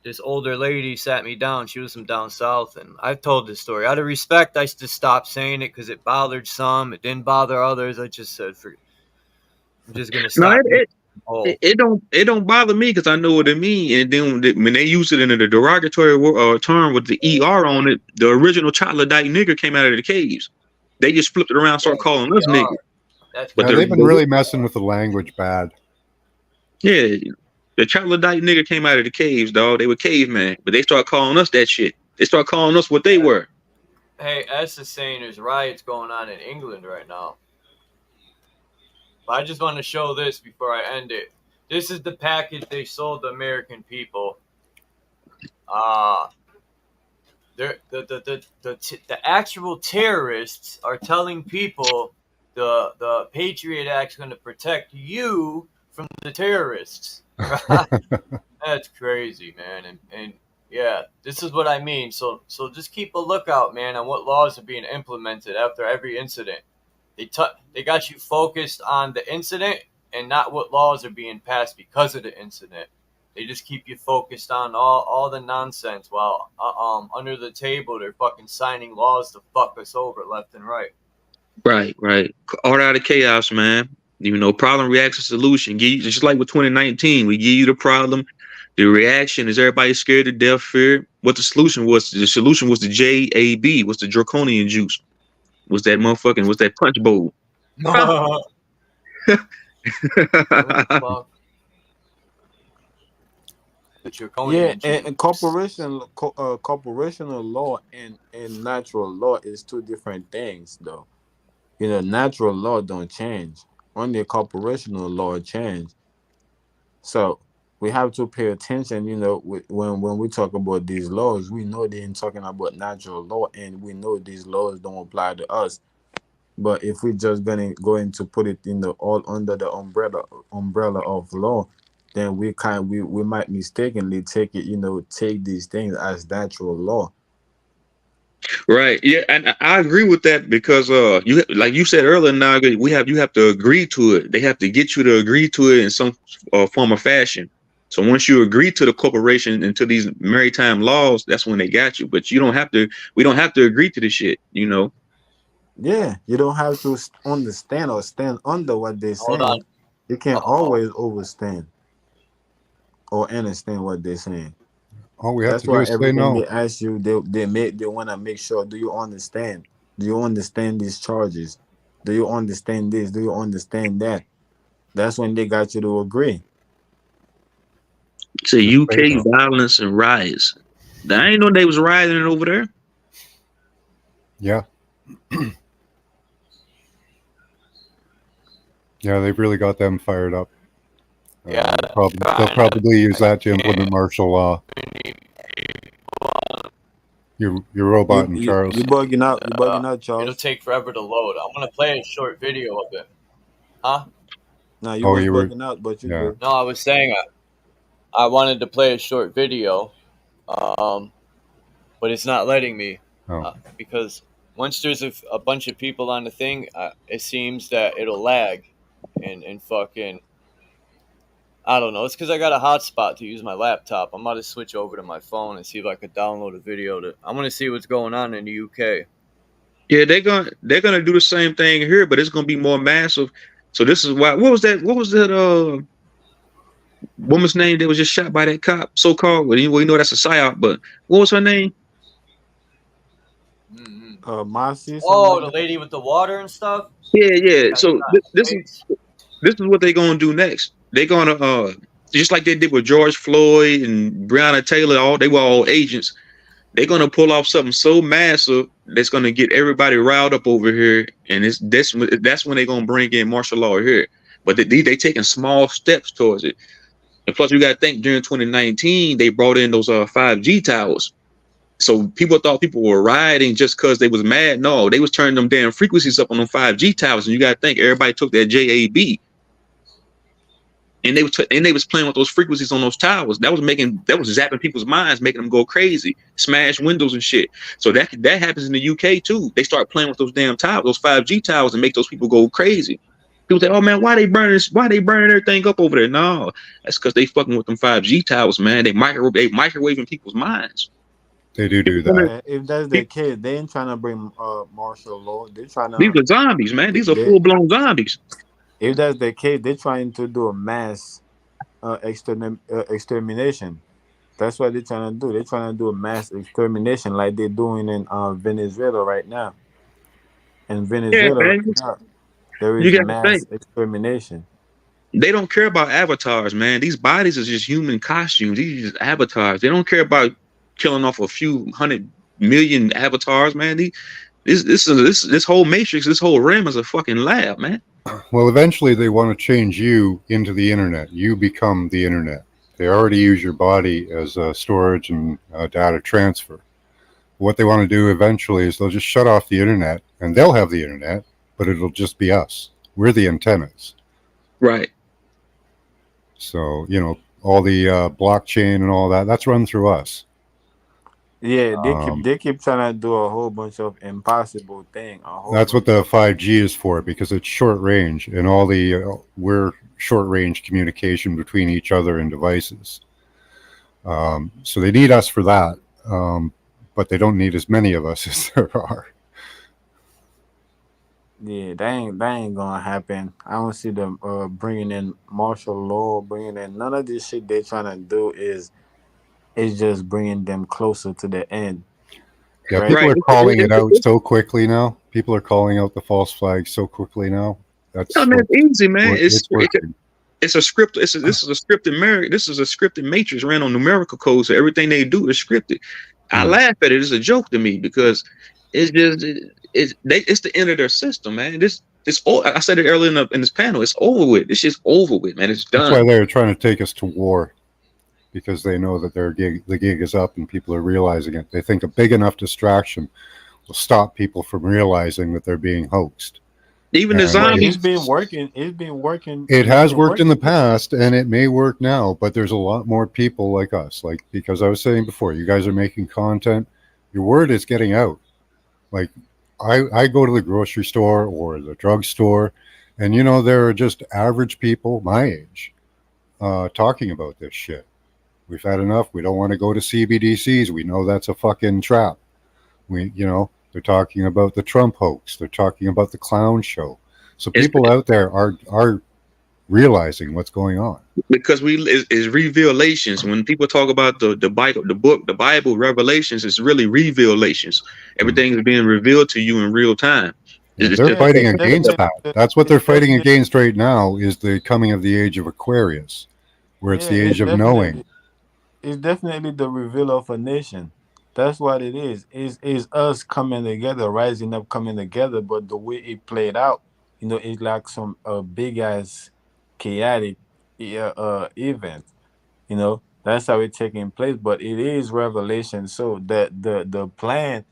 this older lady sat me down. She was from down south, and I've told this story. Out of respect, I just stopped saying it because it bothered some. It didn't bother others. I just said, I'm just gonna No, stop. it don't bother me because I know what it mean. And then when they use it in a derogatory term with the ER on it, the original troglodyte nigger came out of the caves. They just flipped it around, and started calling us niggas. That's But Yeah, they've been really messing with the language bad. yeah, the troglodyte nigger came out of the caves, dog. They were cavemen, but they start calling us that shit. They start calling us what they were. Hey, S is saying there's riots going on in England right now. But I just want to show this before I end it. This is the package they sold the American people. the actual terrorists are telling people the Patriot Act's going to protect you from the terrorists. That's crazy, man. And yeah, this is what I mean. So just keep a lookout, man, on what laws are being implemented after every incident. They got you focused on the incident and not what laws are being passed because of the incident. They just keep you focused on all the nonsense while under the table they're fucking signing laws to fuck us over left and right. Right, right. Order out of chaos, man. You know, problem, reaction, solution. Just like with 2019, we give you the problem. The reaction is everybody scared to death, fear. What the solution was? The solution was the JAB, was the draconian juice, was that motherfucking, was that punch bowl. Fuck. The draconian and juice. corporational law and natural law is two different things, though. You know, natural law don't change. Only corporational law change. So we have to pay attention. You know, when we talk about these laws, we know they ain't talking about natural law, and we know these laws don't apply to us. But if we just going to put it in the all under the umbrella of law, then we might mistakenly take it, take these things as natural law. Right. Yeah, and I agree with that because you, like you said earlier, now you have to agree to it. They have to get you to agree to it in some form or fashion. So once you agree to the corporation and to these maritime laws, that's when they got you. But you don't have to. We don't have to agree to this shit. You know. Yeah, you don't have to understand or stand under what they're Hold on. saying. You can't always overstand or understand what they're saying. All we have That's to do why is say everything no. they ask you, they want to make sure. Do you understand? Do you understand these charges? Do you understand this? Do you understand that? That's when they got you to agree. So UK violence and riots. I ain't know they was rioting over there. Yeah. Yeah, they've really got them fired up. Yeah, they'll probably use that to implement martial law. Your robot and Charles. You bugging out. You bugging out, Charles. It'll take forever to load. I'm gonna play a short video of it. Huh? No, you was bugging out, but you good. No, I was saying I wanted to play a short video, but it's not letting me because once there's a bunch of people on the thing, it seems that it'll lag and fucking. I don't know. It's because I got a hotspot to use my laptop. I'm about to switch over to my phone and see if I could download a video. I'm gonna see what's going on in the UK. Yeah, they're gonna do the same thing here, but it's gonna be more massive. So this is why. What was that woman's name that was just shot by that cop? So called. Well, you know that's a psyop, but what was her name? Marcy. Oh, the lady with the water and stuff. Yeah. So this is what they're gonna do next. They're gonna just like they did with George Floyd and Breonna Taylor. They were all agents. They're gonna pull off something so massive that's gonna get everybody riled up over here, and that's when they're gonna bring in martial law here. But they taking small steps towards it. And plus, you got to think during 2019 they brought in those 5G towers. So people thought people were rioting just because they was mad. No, they was turning them damn frequencies up on them 5G towers, and you got to think everybody took that JAB. And they was playing with those frequencies on those towers. That was zapping people's minds, making them go crazy, smash windows and shit. So that happens in the UK too. They start playing with those damn towers, those 5G towers, and make those people go crazy. People say, "Oh man, why they burning everything up over there?" No, that's because they fucking with them 5G towers, man. They microwaving people's minds. They do that. If that's the case, they ain't trying to bring martial law. They're trying to. These are zombies, man. These are full-blown zombies. If that's the case, they're trying to do a mass extermination. That's what they're trying to do. They're trying to do a mass extermination like they're doing in Venezuela right now. In Venezuela, there is mass extermination. They don't care about avatars, man. These bodies are just human costumes. These are just avatars. They don't care about killing off a few 100 million avatars, man. This whole matrix, this whole realm is a fucking lab, man. Well, eventually they want to change you into the internet. You become the internet. They already use your body as storage and data transfer. what they want to do eventually is they'll just shut off the internet, and they'll have the internet, but it'll just be us. We're the antennas. Right. So, all the blockchain and all that, that's run through us. Yeah, Um, they keep trying to do a whole bunch of impossible thing. that's what the 5G is for, because it's short range, and all the we're short range communication between each other and devices. So they need us for that, but they don't need as many of us as there are. Yeah, that ain't gonna happen. I don't see them bringing in martial law, bringing in none of this shit they trying to do is just bringing them closer to the end, Yeah, right? people Right. are calling it out so quickly now. People are calling out the false flag so quickly now. I That's mean, it's easy, man. it's working. It's a script. This is a scripted This is a scripted matrix ran on numerical code, so everything they do is scripted. I laugh at it. It's a joke to me because it's just it's the end of their system, man. This all I said it earlier in this panel. It's over with. This shit's over with, man. It's That's why done. they're trying to take us to war, because they know that the gig is up and people are realizing it. They think a big enough distraction will stop people from realizing that they're being hoaxed. Even the And But zombies. it's been working. It's been working. it It's has been worked in working. the past, and it may work now, but there's a lot more people like us. Like, because I was saying before, you guys are making content, your word is getting out. Like, I go to the grocery store or the drugstore, and there are just average people my age talking about this shit. We've had enough. We don't want to go to CBDCs. We know that's a fucking trap. They're talking about the Trump hoax. They're talking about the clown show. So It's people out there are realizing what's going on. because is revelations. When people talk about the Bible, the Bible, Revelations, it's really revelations. Everything is being revealed to you in real time. Yeah, It's they're just Yeah, fighting it's against definitely that. That's what they're it's fighting definitely against right now, is the coming of the age of Aquarius, where it's yeah, the age of knowing. it's definitely the reveal of a nation. That's what it is. Is us coming together, rising up, coming together. But the way it played out, it's like some big ass chaotic event. That's how it's taking place. But it is revelation. So the plan,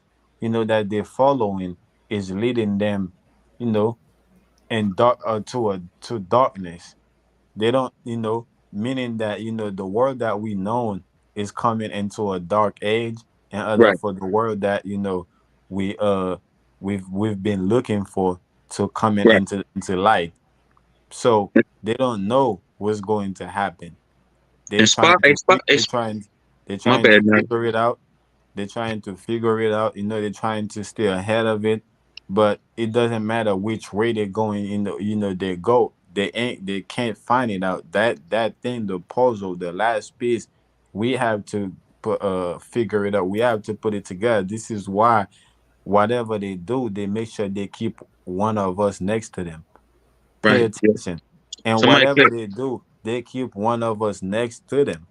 that they're following is leading them, you know, and dark to darkness. They don't, meaning that the world that we know is coming into a dark age, in order right, for the world that we we've been looking for to come in right. into light. So they don't know what's going to happen. They're And trying spot, a to spot, a, they're my trying bad, to man. figure it out. They're trying to figure it out. They're trying to stay ahead of it, but it doesn't matter which way they're going. They go. They can't find it out. That thing, the puzzle, the last piece, we have to figure it out. We have to put it together. This is why whatever they do, they make sure they keep one of us next to them. Pay Right. Yeah. attention. And Somebody whatever click. they do, they keep one of us next to them.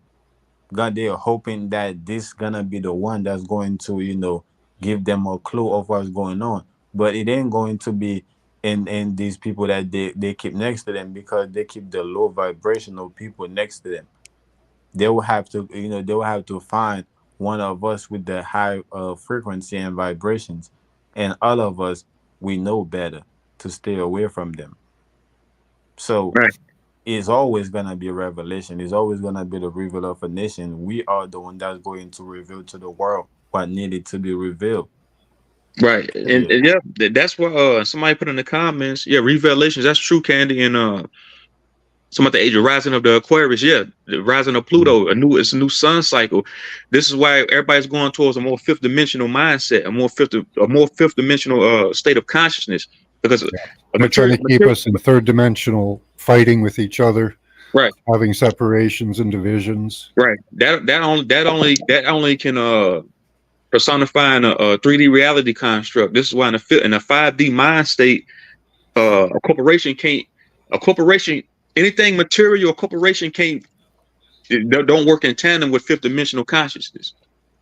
God, they're hoping that this gonna be the one that's going to, give them a clue of what's going on. But it ain't going to be in these people that they keep next to them, because they keep the low vibrational people next to them. They will have to find one of us with the high frequency and vibrations, and all of us, we know better to stay away from them. So Right. it's always gonna be a revelation. It's always gonna be the reveal of a nation. We are the one that's going to reveal to the world what needed to be revealed. Right. And, Period. and yeah, that's what somebody put in the comments. Yeah, revelations. That's true, Candy. And some at the age of rising of the Aquarius. Yeah, the rising of Pluto. It's a new sun cycle. This is why everybody's going towards a more fifth dimensional mindset, a more fifth dimensional state of consciousness. Because a They're trying material, to keep us in third dimensional, fighting with each other, right, having separations and divisions. right. That only can personify in a 3D reality construct. This is why in a 5D mind state, a corporation can't a corporation anything material. A corporation can't don't work in tandem with fifth dimensional consciousness.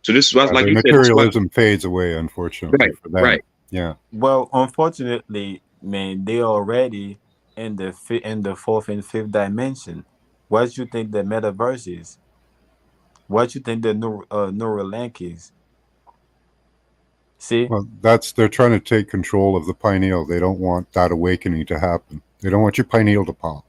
So this is why, like The you said, this is why. materialism fades away, unfortunately, Right, for them. right, Yeah. Well, unfortunately, man, they already in the fourth and fifth dimension. What you think the metaverse is? What you think the neural link is? See, Well, they're trying to take control of the pineal. They don't want that awakening to happen. They don't want your pineal to pop.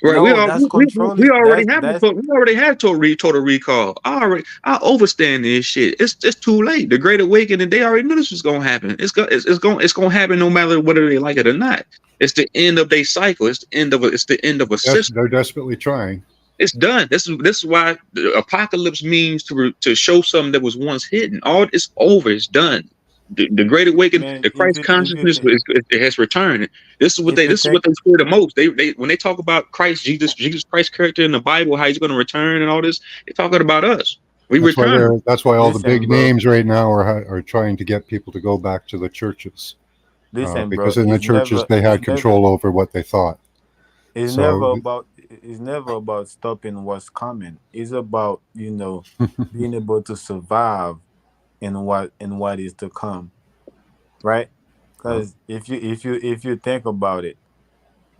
Right, no, that's we controlling. already have That's we already had total recall. I overstand this shit. It's too late. The Great Awakening, they already knew this was gonna happen. It's gonna happen no matter whether they like it or not. It's the end of their cycle. It's the end of a Yes, system. they're desperately trying. It's done. This is why the apocalypse means to show something that was once hidden. All it's over. It's done. The Great Awakening, man. the Christ consciousness, it has returned. This is what If you this is what take they fear the most. They when they talk about Jesus Christ character in the Bible, how he's going to return and all this, they're talking about us. We return. That's why all the listen, big bro. names right now are trying to get people to go back to the churches. Listen, bro. Because in the churches they had control over what they thought. It's So never about stopping what's coming. It's about being able to survive in what is to come, right? Because if you think about it,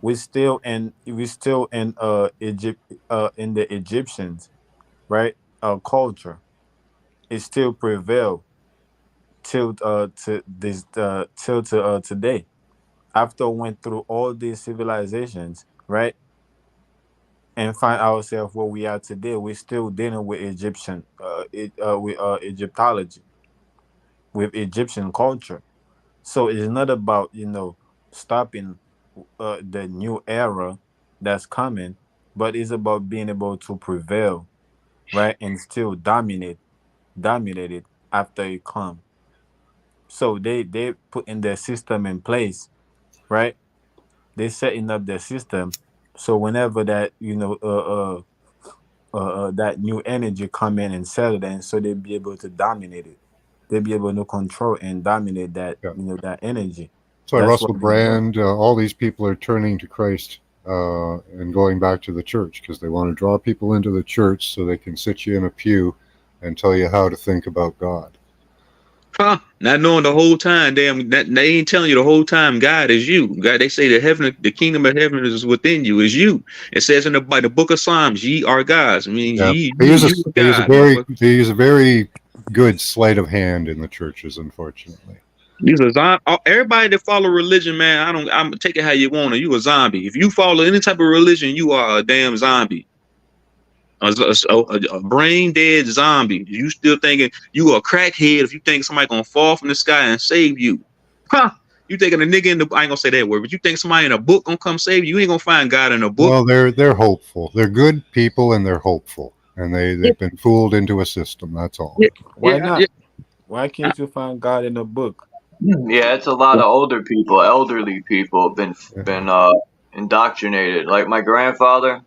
we still in Egypt, in the Egyptians, right? Our culture is still prevail till to this till to today. After went through all these civilizations, right, and find ourselves where we are today, we're still dealing with with Egyptology, with Egyptian culture. So it's not about stopping the new era that's coming, but it's about being able to prevail, right, and still dominate it after it come. So they putting their system in place, right? They setting up their system. So whenever that that new energy come in and settle in, so they be able to dominate it. They be able to control and dominate that yeah. that energy. So That's what Russell they do. Brand, all these people are turning to Christ and going back to the church because they want to draw people into the church so they can sit you in a pew and tell you how to think about God. Huh? Not knowing the whole time, damn, they ain't telling you the whole time. God is you. God, they say the kingdom of heaven is within you. Is you. It says in the book of Psalms, "Ye are gods." I mean, Yeah, you are God, motherfucker. they use a very good sleight of hand in the churches, unfortunately. These are everybody that follow religion, man. I'm take it how you want it. You a zombie. If you follow any type of religion, you are a damn zombie. A brain dead zombie. You still thinking you a crackhead if you think somebody gonna fall from the sky and save you. Huh? You thinking a nigga in the I ain't gonna say that word, but you think somebody in a book gonna come save you? You ain't gonna find God in a book. Well, they're hopeful. They're good people and they're hopeful, and they've been fooled into a system. That's all. Why not? Why can't you find God in a book? Yeah, it's a lot of older people, elderly people been indoctrinated. Like my grandfather,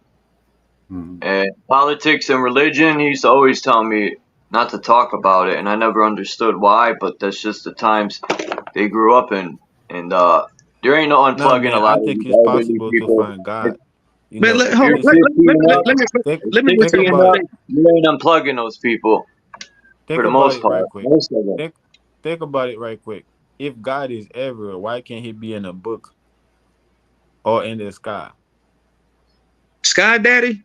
and politics and religion, he used to always tell me not to talk about it, and I never understood why. But that's just the times they grew up in, and there ain't no No, unplugging a man. lot I of think these it's elderly possible to people. find God. Man, If hold you're on. Listen. 15 up, Let me Think sixteen about up, it. you ain't unplugging those people for Think the about most it right part. quick. Most of them. Think about it right quick. If God is everywhere, why can't He be in a book or in the sky? Sky Daddy.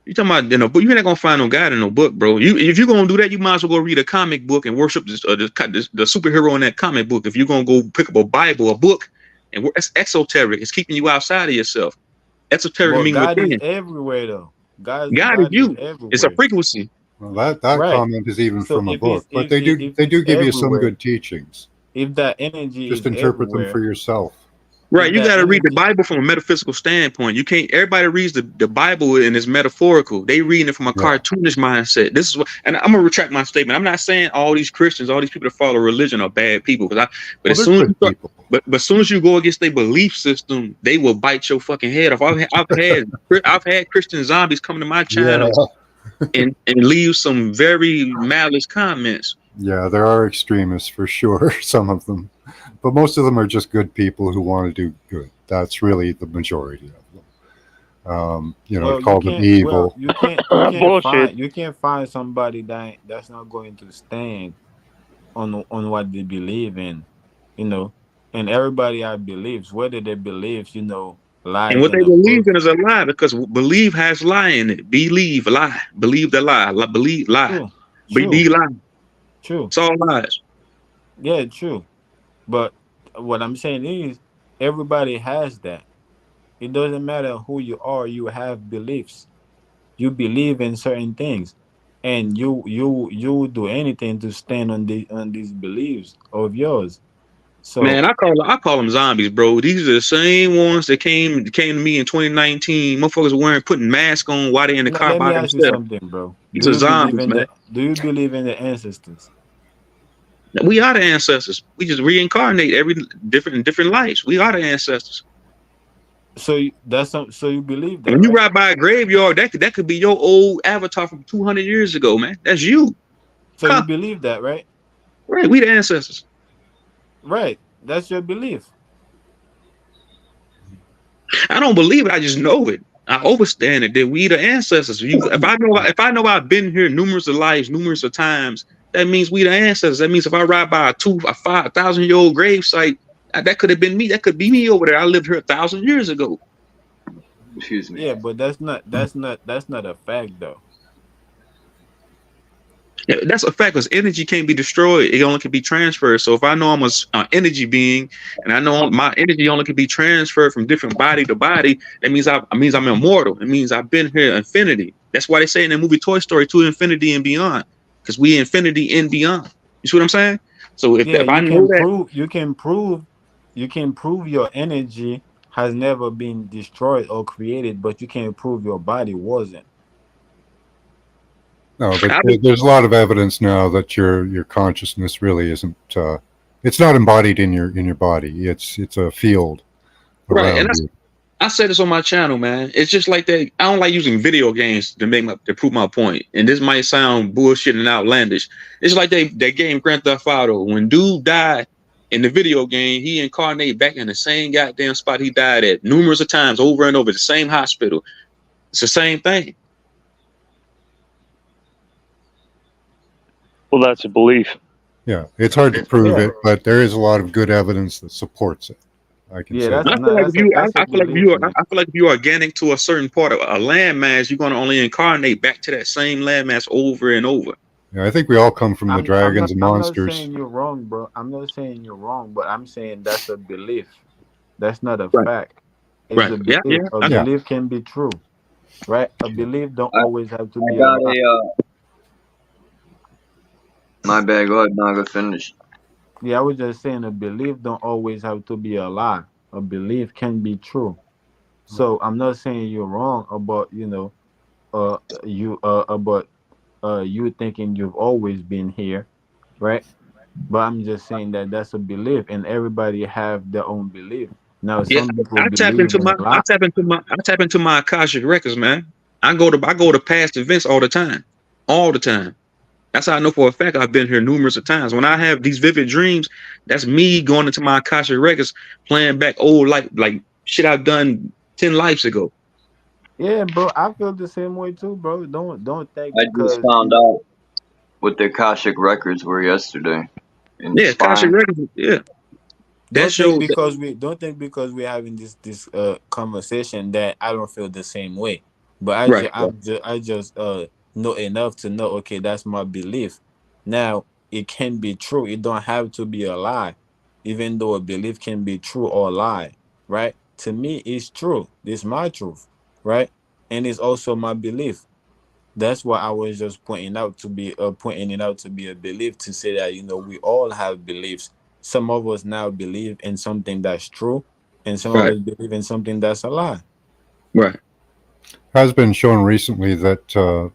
You talking about in a book? You're not gonna find no God in no book, bro. If you're gonna do that, you might as well go read a comic book and worship the superhero in that comic book. If you're gonna go pick up a Bible, a book, and that's exoteric. It's keeping you outside of yourself. Esoteric But mean God is within. everywhere, though. God is God is you. It's a everywhere. frequency. Well, that Right. comment is even So from a if book, it's but if they it's do give you some everywhere, good teachings. if that energy Just is interpret them for everywhere, yourself. Right, if you that got to read the energy, Bible from a metaphysical standpoint. You can't. Everybody reads the Bible and it's metaphorical. They reading it from a Yeah. cartoonish mindset. This is what, and I'm gonna retract my statement. I'm not saying all these Christians, all these people that follow religion are bad people. But Well, as they're soon as you good start, people. but as soon as you go against their belief system, they will bite your fucking head off. I've had Christian zombies come to my Yeah. channel and leave some very malice comments. Yeah, there are extremists for sure, some of them. But most of them are just good people who want to do good. That's really the majority of them. To well, call them evil. Bullshit. you can't find somebody that's not going to stand on what they believe in, you know. And everybody have beliefs, whether they believe, And lies what in they a believe book. in is a lie because believe has lie in it. Believe, lie. Believe the lie. Believe, lie. True, Be true, lie. true. It's all lies. Yeah, true. But what I'm saying is, everybody has that. It doesn't matter who you are. You have beliefs. You believe in certain things, and you will do anything to stand on these beliefs of yours. So Man, I call them zombies, bro. These are the same ones that came to me in 2019. Motherfuckers wearing putting masks on while they in the car let me by ask you themselves. something, bro. These are zombies, man. Do you believe in the ancestors? We are the ancestors. We just reincarnate every different lives. We are the ancestors. So you believe that, When you right? ride by a graveyard, that could be your old avatar from 200 years ago, man. That's you. So you Huh. believe that, right? Right. We the ancestors. Right. That's your belief. I don't believe it. I just know it. I understand it that we the ancestors. If I know I've been here numerous of lives, numerous of times, that means we the ancestors. That means if I ride by a 5,000-year-old grave site, that could have been me. That could be me over there. I lived here 1,000 years ago. Excuse me. Yeah, but that's not a fact though. Yeah, that's a fact because energy can't be destroyed. It only can be transferred. So if I know I'm a energy being, and I know my energy only can be transferred from different body to body, that means means I'm immortal. It means I've been here infinity. That's why they say in the movie Toy Story to infinity and beyond, because we infinity and beyond. You see what I'm saying? So if Yeah, if I know that, you can prove your energy has never been destroyed or created, but you can't prove your body wasn't. No, but I would, there's a lot of evidence now that your consciousness really isn't. It's not embodied in your body. It's a field right, and around you. I said this on my channel, man. It's just like that. I don't like using video games to prove my point. And this might sound bullshit and outlandish. It's like that game Grand Theft Auto. When dude died in the video game, he incarnated back in the same goddamn spot he died at numerous of times, over and over, the same hospital. It's the same thing. Well, that's a belief. Yeah, it's hard to prove Yeah. it, but there is a lot of good evidence that supports it. I can Yeah, say that's I that. feel no, like if that's a you, that's a I feel like if you belief, are, man. I feel like if you're organic to a certain part of a landmass, you're going to only incarnate back to that same landmass over and over. Yeah, I think we all come from the dragons and I'm not monsters. saying you're wrong, bro. I'm not saying you're wrong, but I'm saying that's a belief. That's not a Right. fact. It's Right. a Yeah. belief. Yeah. A Yeah, belief can be true, right? A belief don't I, always have to I be a got lie. my bad. Go ahead, Naga. Finish. Yeah, I was just saying a belief don't always have to be a lie. A belief can be true. So I'm not saying you're wrong about, you about you thinking you've always been here, right? But I'm just saying that that's a belief, and everybody have their own belief. Now, Yeah, some people I tap believe into in my a I lot. tap into my I tap into my Akashic records, man. I go to past events all the time. All the time. That's how I know for a fact I've been here numerous of times. When I have these vivid dreams, that's me going into my Akashic records, playing back old like shit I've done 10 lives ago. Yeah, bro, I feel the same way too, bro. Don't think I just because found out what the Akashic records were yesterday in the Yeah, Akashic spine. records, yeah. That shows that, don't think because we're having this conversation that I don't feel the same way. But right, right, I just know enough to know, okay, that's my belief. Now it can be true. It don't have to be a lie, even though a belief can be true or lie, right? To me, it's true. It's my truth, right? And it's also my belief. That's why I was just pointing it out to be a belief, to say that we all have beliefs. Some of us now believe in something that's true, and some of right, us believe in something that's a lie. right. has been shown recently that the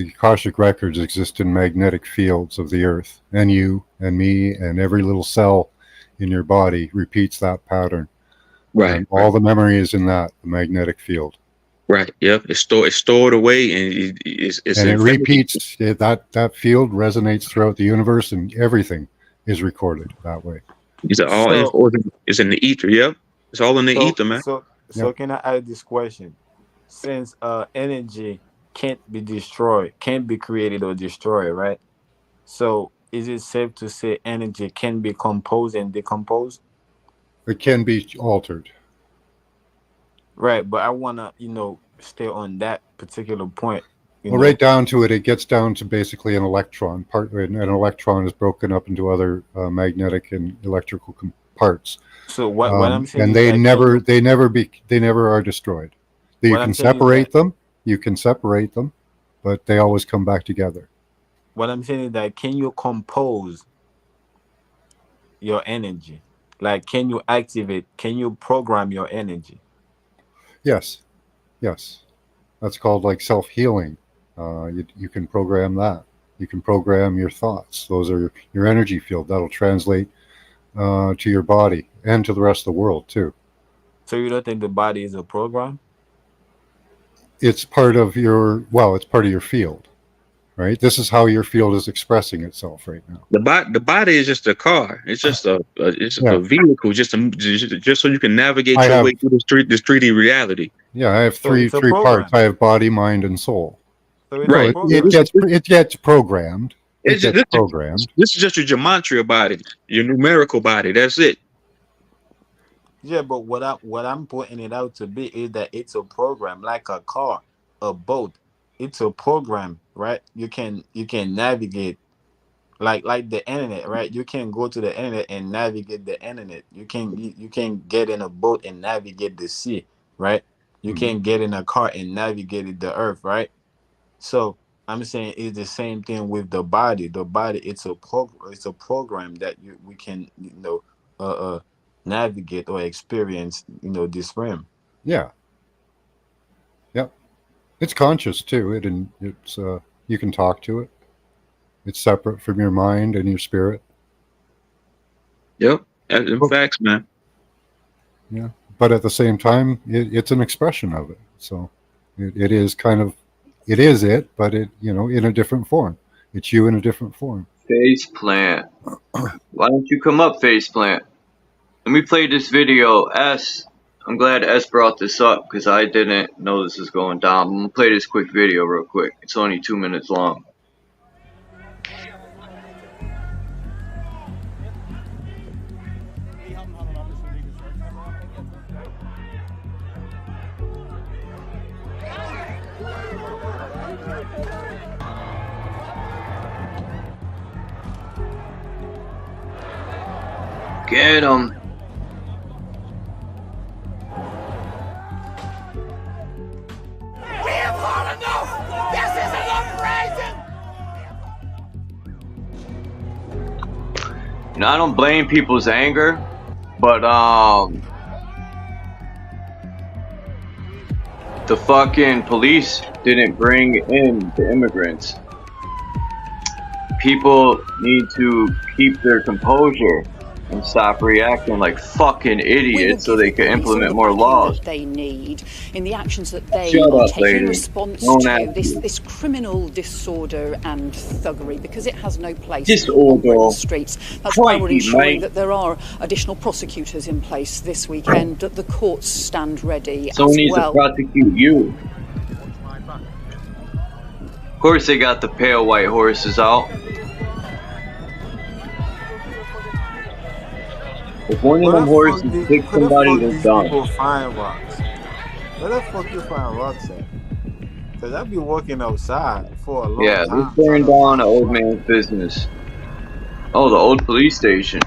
Akashic records exist in magnetic fields of the Earth, and you and me and every little cell in your body repeats that pattern, Right, and right, all the memory is in that the magnetic field, right. Yep. It's stored away and it's and it infinity. repeats. That field resonates throughout the universe, and everything is recorded that way. It's all So, info is in the ether, yep. It's all in the so, ether, man. so, Yep. so, can I ask this question? Since energy can't be destroyed, can't be created or destroyed, right? So, is it safe to say energy can be composed and decomposed? It can be altered. Right, but I wanna, stay on that particular point. You Well, know. right down to it, it gets down to basically an electron. An electron is broken up into other magnetic and electrical parts, So what I'm saying and is that can you they never are destroyed. You what can I'm saying is that separate them, but they always come back together. what I'm saying is that can you compose your energy? Like can you activate, can you program your energy? Yes, yes, that's called like self-healing. You can program that. You can program your thoughts. Those are your energy field. That'll translate to your body and to the rest of the world too. So you don't think the body is a program? It's part of it's part of your field, right? This is how your field is expressing itself right now. The body is just a car. It's just it's just a Yeah, vehicle, just so you can navigate I your way have through this 3D reality. yeah, I have So it's a three parts. program. I have body, mind, and soul. So it's So a Right. it program. gets programmed. It It's just, gets programmed. this is just your gematria body, your numerical body. That's it. Yeah, but what I'm putting it out to be is that it's a program, like a car, a boat. It's a program, right? You can navigate like the internet, right? You can go to the internet and navigate the internet. You can get in a boat and navigate the sea, right? You Mhm. can get in a car and navigate the earth, right? So I'm saying it's the same thing with the body. The body, it's a program that we can uh, uh navigate or experience this realm. Yeah, yep. It's conscious too. It's you can talk to it. It's separate from your mind and your spirit. Yep. In But, facts, man. yeah, but at the same time, it's an expression of it. So it is kind of it is it, but it in a different form. It's you in a different form. Face plant. Why don't you come up, face plant? Let me play this video. I'm glad S brought this up because I didn't know this was going down. I'm gonna play this quick video real quick. It's only 2 minutes long. Get him. We have had enough! This is an uprising! I don't blame people's anger, but the fucking police didn't bring in the immigrants. People need to keep their composure and stop reacting like fucking idiots so they can implement more laws. That they need in the actions that they Shut are up, taking lady. in response Don't to ask this, me. this criminal disorder and thuggery, because it has no place Disorder. on the streets. That's why we're Crikey, ensuring mate. that there are addious prosecutors in place this weekend, that the courts stand ready Someone as needs well. to prosecute you. Of course they got the pale white horses out. If one of them horses picks Where the somebody, fuck they're these done. people find rocks? Where the fuck you find rocks at? Cause I've been working outside for a long Yeah, they're time tearing trying to down the find old rocks. man's business. Oh, the old police station.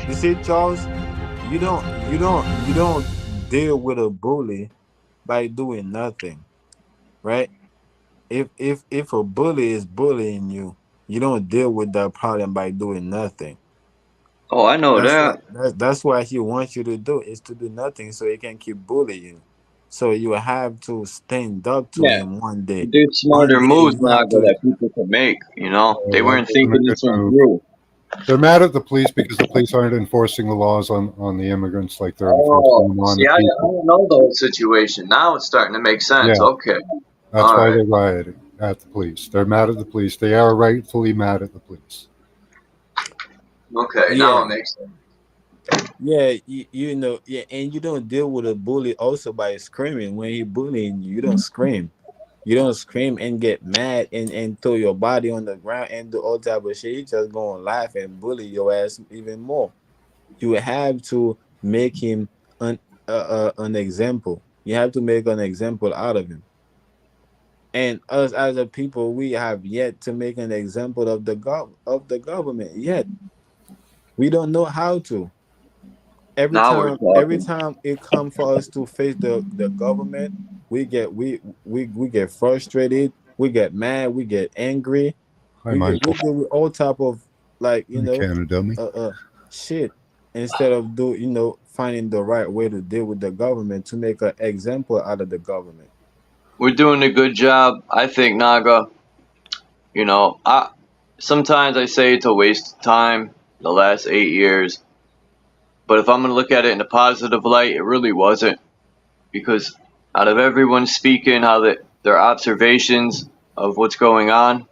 You see, Charles, you don't deal with a bully by doing nothing, right? If a bully is bullying you, you don't deal with that problem by doing nothing. Oh, I know That's what that. that's what he wants you to do, is to do nothing so he can keep bullying you. So you have to stand up to Yeah, him one day. there's One smarter day moves, you have Naga, to. that people could make. They That weren't wasn't a thinking good this one move. through. They're mad at the police because the police aren't enforcing the laws on the immigrants like they're enforcing Oh, them on see, the I people. don't know the whole situation. Now it's starting to make sense. Yeah, Okay, that's all why right. they're rioting at the police. They're mad at the police. They are rightfully mad at the police. Okay, now it Yeah. makes sense. Yeah, you know, yeah, and you don't deal with a bully also by screaming. When he bullying you, you don't scream. You don't scream and get mad and throw your body on the ground and do all type of shit. You just gonna laugh and bully your ass even more. You have to make him an example. You have to make an example out of him. And us as a people, we have yet to make an example of the government yet. We don't know how to. every Now we're time every talking. time it come for us to face the government, we get frustrated, we get mad, we get angry, Hi, we Michael. deal with all type of, like, Hi, Canada, dummy. shit, instead of finding the right way to deal with the government to make an example out of the government. We're doing a good job, I think, Naga. I sometimes I say it's a waste of time. The last 8 years, but if I'm gonna look at it in a positive light, it really wasn't, because out of everyone speaking how their observations of what's going on,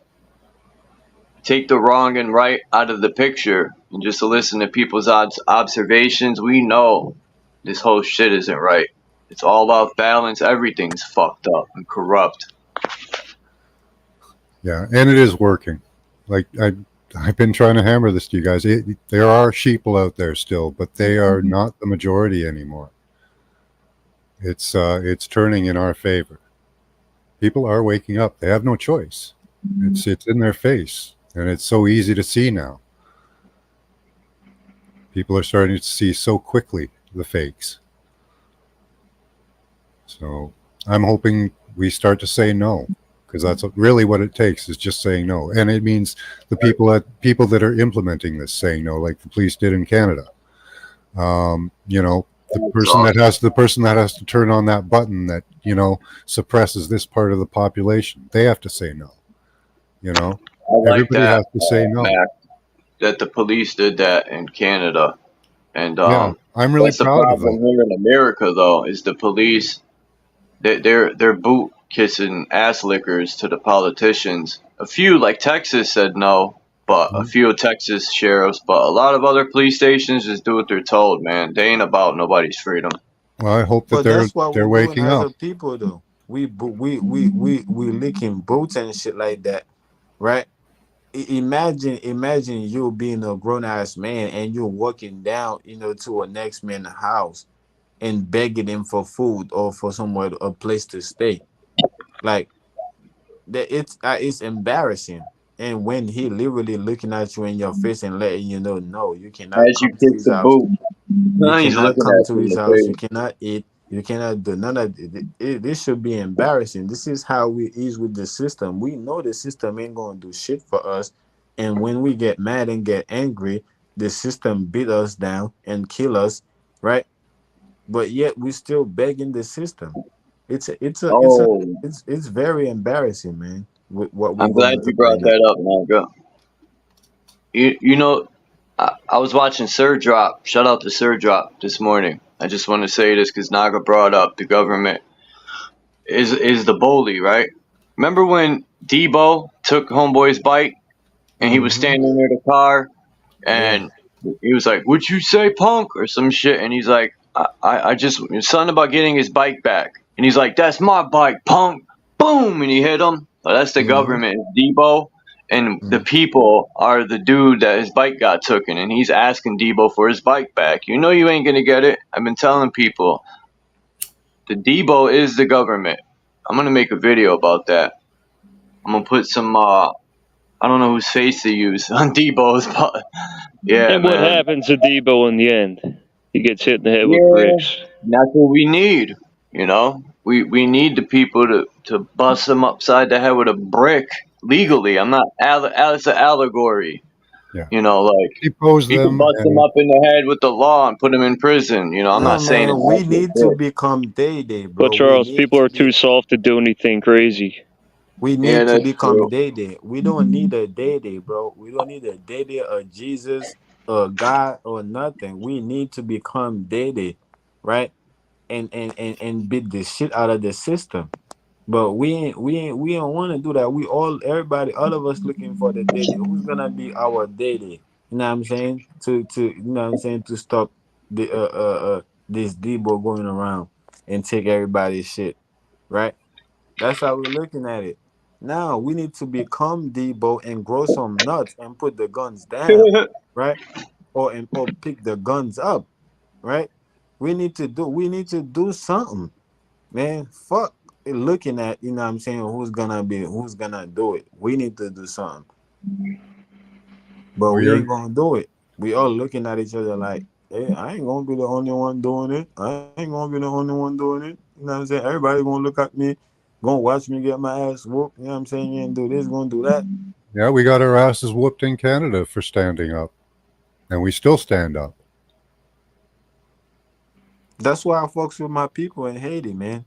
take the wrong and right out of the picture and just to listen to people's observations, we know this whole shit isn't right. It's all off balance. Everything's fucked up and corrupt. Yeah, and it is working. Like I've been trying to hammer this to you guys. There are sheeple out there still, but they are not the majority anymore. It's turning in our favor. People are waking up. They have no choice. It's in their face, and it's so easy to see now. People are starting to see so quickly the fakes. So I'm hoping we start to say no, because that's really what it takes, is just saying no. And it means the people that are implementing this saying no, like the police did in Canada. The person that has to turn on that button that suppresses this part of the population, they have to say no. I like Everybody that, has to say no. Mac, that the police did that in Canada. And Yeah, I'm really that's the proud of problem that. here in America, though, is the police. They're boot kissing ass lickers to the politicians. A few, like Texas, said no, but a few Texas sheriffs, but a lot of other police stations just do what they're told. Man, they ain't about nobody's freedom. Well, I hope that But that's what they're we're doing waking as up. a people, though. We licking boots and shit like that, right? Imagine you being a grown ass man and you're walking down, to a next man's house and begging him for food or for somewhere, a place to stay. Like that, it's embarrassing. And when he literally looking at you in your face and letting you know, no, you cannot As you come to kiss his the house. boot, You he's cannot looking come at to you in his the house. You face. cannot eat. You cannot do none of it. This should be embarrassing. This is how we is with the system. We know the system ain't gonna do shit for us, and when we get mad and get angry, the system beat us down and kill us, right? But yet we still begging the system. Oh, It's very embarrassing, man. With what we're I'm glad going through you right brought now. that up, Naga. I was watching Sir Drop. Shout out to Sir Drop this morning. I just want to say this because Naga brought up the government is the bully, right? Remember when Debo took Homeboy's bike and he was Hmm. standing near the car Yeah. and he was like, "What'd you say, punk?" or some shit, and he's like, "I just something about getting his bike back," and he's like, "That's my bike, punk!" Boom, and he hit him. Well, that's the Hmm. government, Debo, and the people are the dude that his bike got taken, and he's asking Debo for his bike back. You know you ain't gonna get it. I've been telling people, the Debo is the government. I'm gonna make a video about that. I'm gonna put some I don't know whose face to use on Debo's, but yeah, And what man. happens to Debo in the end? He gets hit in the head with Yeah, bricks. that's what we need. We need the people to bust them upside the head with a brick legally. I'm not. It's an allegory. Yeah, Like depose people them, bust them and up in the head with the law and put them in prison. I'm No, not saying an man, we actual need to brick. become Day, But bro. Charles, people are too soft to do anything crazy. We Yeah, need to that's become true. Day. We don't need a Day, bro. We don't need a Day, a Jesus, a God, or nothing. We need to become Day, right? And beat the shit out of the system. But we don't want to do that. Everybody, all of us looking for the Day. Who's gonna be our Day? You know what I'm saying? To you know what I'm saying, to stop this Debo going around and take everybody's shit, right? That's how we're looking at it. Now we need to become Debo and grow some nuts and put the guns down, right? Or pick the guns up, right? We need to do something, man. Fuck looking at, you know what I'm saying, who's gonna do it. We need to do something. But Well, we you're ain't gonna do it. We all looking at each other like, hey, I ain't gonna be the only one doing it. I ain't gonna be the only one doing it. You know what I'm saying? Everybody gonna look at me, gonna watch me get my ass whooped. You know what I'm saying? You ain't do this, gonna do that. yeah, we got our asses whooped in Canada for standing up, and we still stand up. That's why I fucks with my people in Haiti, man.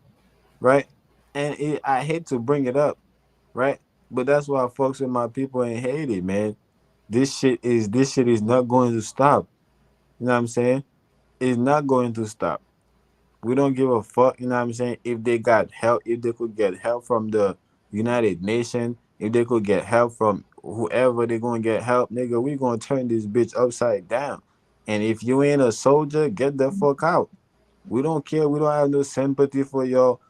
Right? And I hate to bring it up, right? But that's why I fucks with my people in Haiti, man. This shit is not going to stop. You know what I'm saying? It's not going to stop. We don't give a fuck, you know what I'm saying? If they got help, if they could get help from the United Nations, if they could get help from whoever they're gonna get help, nigga, we gonna turn this bitch upside down. And if you ain't a soldier, get the fuck out. We don't care. We don't have no sympathy for your,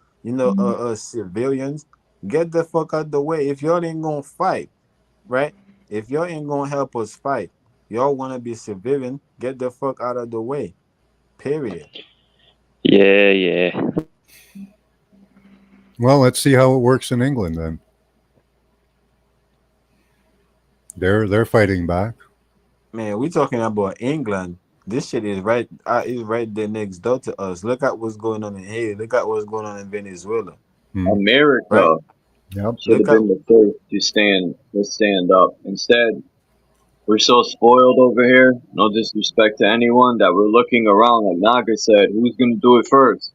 civilians. Get the fuck out the way. If y'all ain't gonna fight, right? If y'all ain't gonna help us fight, y'all wanna be civilian, get the fuck out of the way. Period. Yeah, yeah. Well, let's see how it works in England then. They're fighting back. Man, we talking about England. This shit is right there next door to us. Look at what's going on in Haiti. Look at what's going on in Venezuela. Hmm. Right? America Yep. should Look have at been the first to stand up. Instead, we're so spoiled over here. No disrespect to anyone, that we're looking around like Naga said. Who's gonna do it first?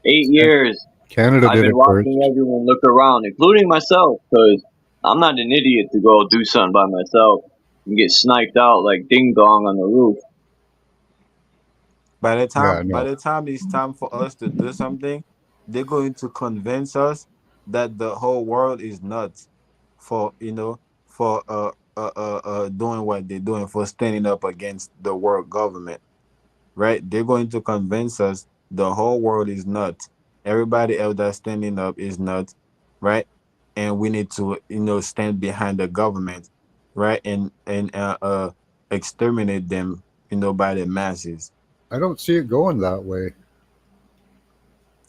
8 years. Canada I've did been it watching first. everyone look around, including myself, because I'm not an idiot to go do something by myself and get sniped out like ding dong on the roof. by the time Yeah, by no. the time it's time for us to do something, they're going to convince us that the whole world is nuts for doing what they're doing, for standing up against the world government. Right? They're going to convince us the whole world is nuts. Everybody else that's standing up is nuts, right? And we need to, stand behind the government, right? And exterminate them, by the masses. I don't see it going that way.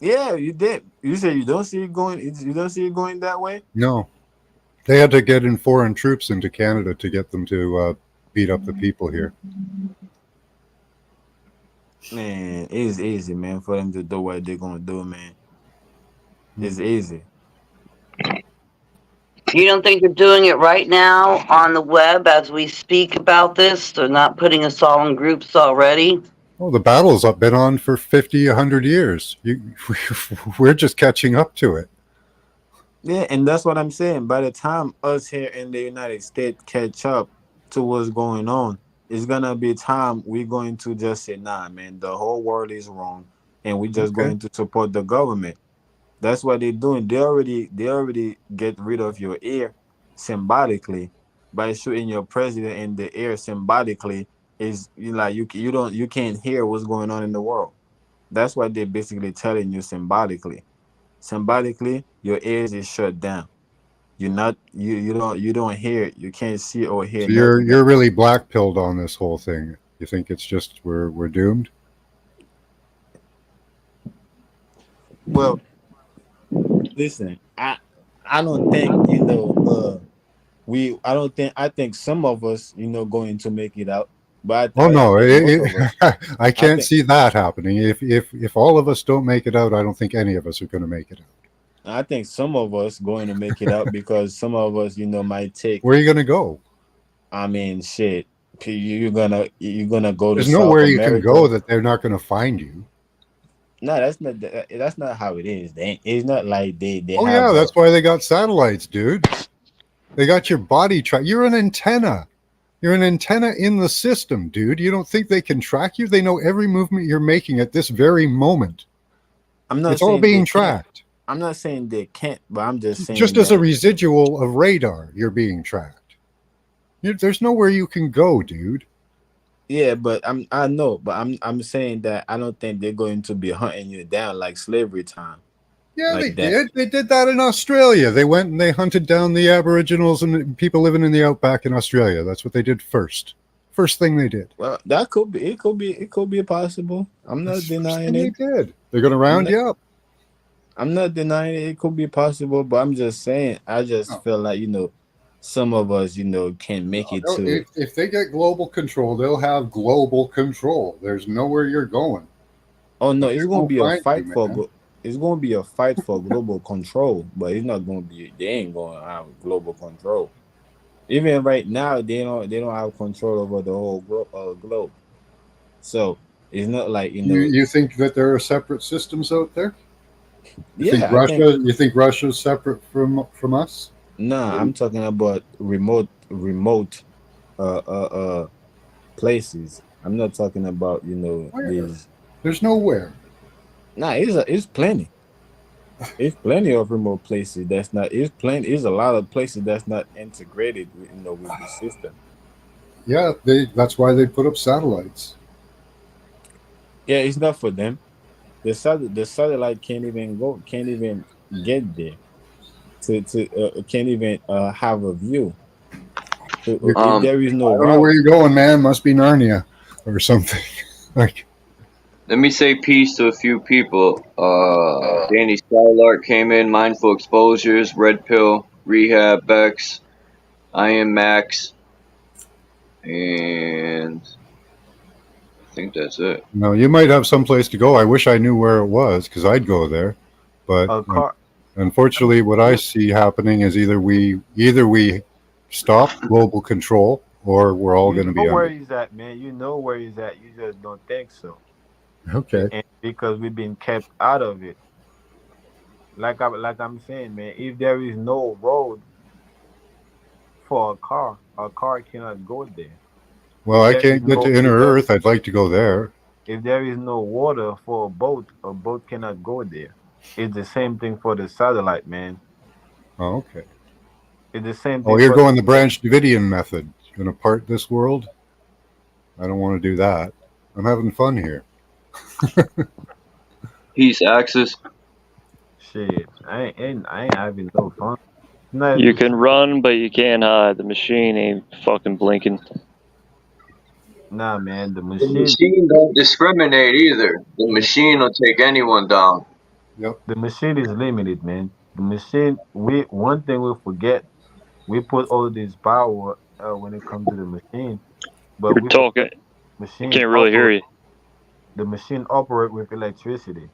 Yeah, you did. You said you don't see it going. You don't see it going that way. No, they had to get in foreign troops into Canada to get them to beat up the people here. Man, it's easy, man, for them to do what they're gonna do, man. It's easy. You don't think they're doing it right now on the web as we speak about this? They're not putting us all in groups already? Well, the battle's been on for 50, 100 years. We're just catching up to it. Yeah, and that's what I'm saying. By the time us here in the United States catch up to what's going on, it's gonna be time we're going to just say, nah, man, the whole world is wrong, and we're just Okay. going to support the government. That's what they're doing. They already get rid of your ear symbolically by shooting your president in the ear symbolically. Is you can't hear what's going on in the world. That's what they're basically telling you symbolically. Symbolically, your ears is shut down. You don't hear, you can't see or hear So you're nothing that. you're really black pilled on this whole thing. You think it's just we're doomed? Well, listen, I don't think I think some of us going to make it out, but Oh I no, think most of us. I I can't think see that happening. If all of us don't make it out, I don't think any of us are going to make it out. I think some of us going to make it out because some of us might take. Where are you going to go? I mean, shit. You're gonna go to There's South nowhere you can go America. that they're not going to find you. No, that's not how it is. It's not like they Oh have yeah, a. that's why they got satellites, dude. They got your body track. You're an antenna. You're an antenna in the system, dude. You don't think they can track you? They know every movement you're making at this very moment. I'm not It's all saying they being can't. tracked. I'm not saying they can't, but I'm just Just saying as a that. residual of radar, you're being tracked. There's nowhere you can go, dude. Yeah, but I know, but I'm saying that I don't think they're going to be hunting you down like slavery time, Yeah, they like that. did. They did that in Australia. They went and they hunted down the Aboriginals and the people living in the outback in Australia. That's what they did first. First thing they did. Well, that could be. It could be possible. I'm That's not the first denying thing they it. did. They're going to I'm round not. you up. I'm not denying it. It could be possible, but I'm just saying. I just No, feel like some of us can make no, it to. if they get global control, they'll have global control. There's nowhere you're going. Oh no, They it's gonna won't be a find fight you, for. man. It's gonna be a fight for global control, but it's not gonna be. They ain't gonna have global control. Even right now, they don't have control over the whole globe. So it's not like You think that there are separate systems out there? You think Yeah, I think. Russia's separate from us? Nah, I'm talking about remote places. I'm not talking about Where? these. There's nowhere. Nah, it's plenty. It's plenty of remote places that's not. It's plenty. It's a lot of places that's not integrated with the system. Yeah, that's why they put up satellites. Yeah, it's not for them. The satellite can't even get there to can't even have a view. So, if there is no I don't know where route. you're going, man. Must be Narnia or something. Like, Let me say peace to a few people. Danny Skylark came in, Mindful Exposures, Red Pill, Rehab, Bex, I Am Max, and I think that's it. no, you might have some place to go. I wish I knew where it was because I'd go there. But A car. unfortunately, what I see happening is either we stop global control or we're all going to Know be where under. he's at, man. You know where he's at. You just don't think so. Okay. And because we've been kept out of it. Like I'm saying, man, if there is no road for a car cannot go there. Well, If I there is can't get no to Inner Earth. I'd like to go there. if there is no water for a boat cannot go there. It's the same thing for the satellite, man. Oh, okay. It's the same Oh, thing you're for going the Branch Davidian method. You're going to part this world? I don't want to do that. I'm having fun here. Peace, Axis. shit. I ain't having no fun. Not You even can run, but you can't hide. The machine ain't fucking blinking. nah, man. The The machine. machine don't discriminate either. The machine will take anyone down. Yep. The machine is limited, man. The machine. We one thing we forget. We put all this power when it comes to the machine, but You're we talking. forget I machine can't really hear operate. you. The machine operate with electricity.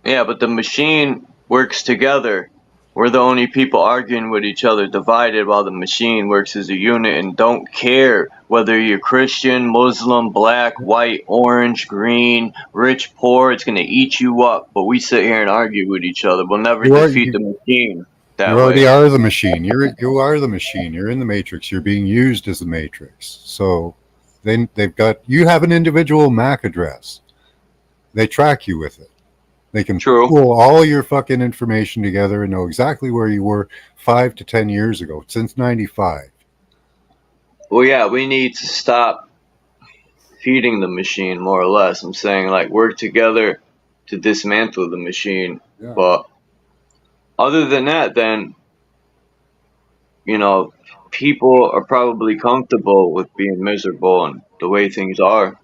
Yeah, but the machine works together. We're the only people arguing with each other, divided, while the machine works as a unit and don't care whether you're Christian, Muslim, black, white, orange, green, rich, poor. It's gonna eat you up. But we sit here and argue with each other. We'll never You are defeat you, the machine you that already way. are the machine. You are the machine. You're in the matrix. You're being used as the matrix. So then they've got you have an individual MAC address. They track you with it. They can True. pull all your fucking information together and know exactly where you were 5 to 10 years ago, since '95. Well, yeah, we need to stop feeding the machine, more or less. I'm saying, like, work together to dismantle the machine. Yeah. But other than that, then, you know, people are probably comfortable with being miserable and the way things are.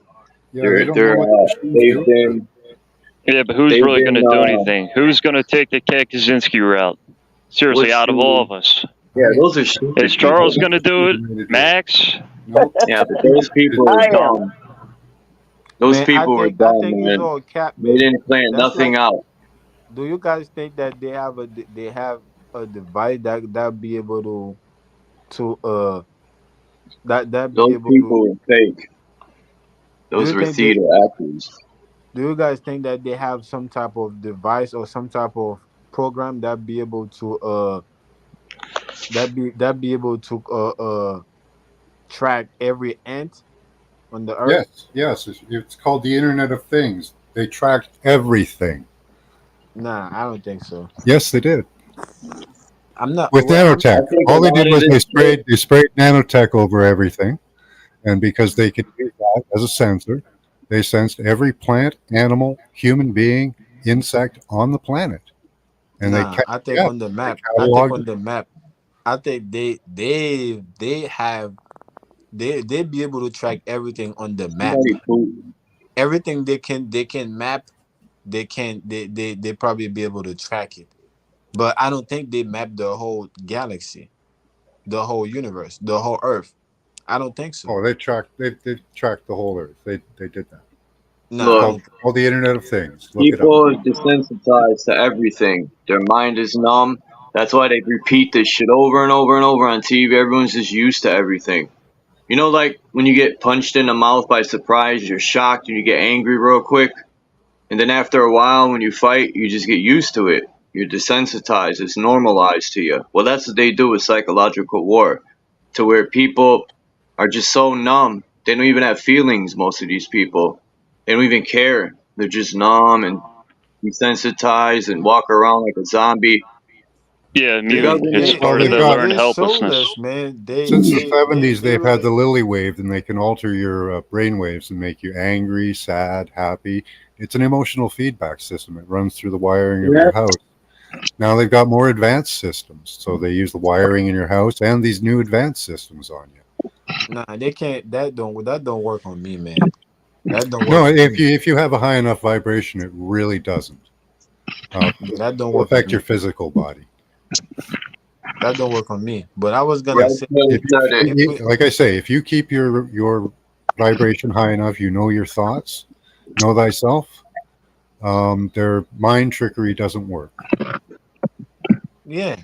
Yeah, they don't know what the machines They've do with it. been Yeah, but who's they've really going been to do anything? Who's going to take the Kek Kaczynski route? Seriously, what's out of all the of us. yeah, those are Is stupid Charles people. going to do it? Max? Nope. Yeah, but those people are I am. dumb. Those Man, people were I dumb, think it's man. all cap, They man. didn't plan That's nothing like, out. do you guys think that they have a device that be able to that be Those able to? people were fake. Do Those you were think they? theater actors. Do you guys think that they have some type of device or some type of program that be able to that be able to track every ant on the earth? Yes. It's called the Internet of Things. They tracked everything. Nah, I don't think so. Yes, they did. I'm not. With Well, I'm. I nanotech. think a All they lot did of was this shit. they sprayed nanotech over everything, And because they could use that as a sensor, they sensed every plant, animal, human being, insect on the planet. And Nah, I think on the they map. I think cataloged on it. the map. I think they be able to track everything on the map. Somebody poop. Everything they can map. They probably be able to track it. But I don't think they map the whole galaxy, the whole universe, the whole Earth. I don't think so. Oh, they tracked the whole Earth. They did that. It's Nah, I Look, called don't. the Internet of Things. Look it up. people are desensitized to everything. Their mind is numb. That's why they repeat this shit over and over and over on TV. Everyone's just used to everything. You know, like when you get punched in the mouth by surprise, you're shocked and you get angry real quick. And then after a while, when you fight, you just get used to it. You're desensitized. It's normalized to you. Well, that's what they do with psychological war, to where people are just so numb. They don't even have feelings, most of these people. They don't even care. They're just numb and desensitized and walk around like a zombie. Yeah, The mute is government, Well, part of they've the got learned they helplessness. soulless, man. since the 70s, They they've had really. the lily wave, and they can alter your brain waves and make you angry, sad, happy. It's an emotional feedback system. It runs through the wiring of your house. Now they've got more advanced systems, so they use the wiring in your house and these new advanced systems on you. Nah, they can't. That don't work on me, man. That don't work No, on me. if you have a high enough vibration, it really doesn't. That don't It'll work on affect me. your physical body. That don't work on me. But I was yeah, gonna say, really If you, said it. if we, like I say, if you keep your vibration high enough, you know your thoughts, know thyself. Their mind trickery doesn't work. yeah.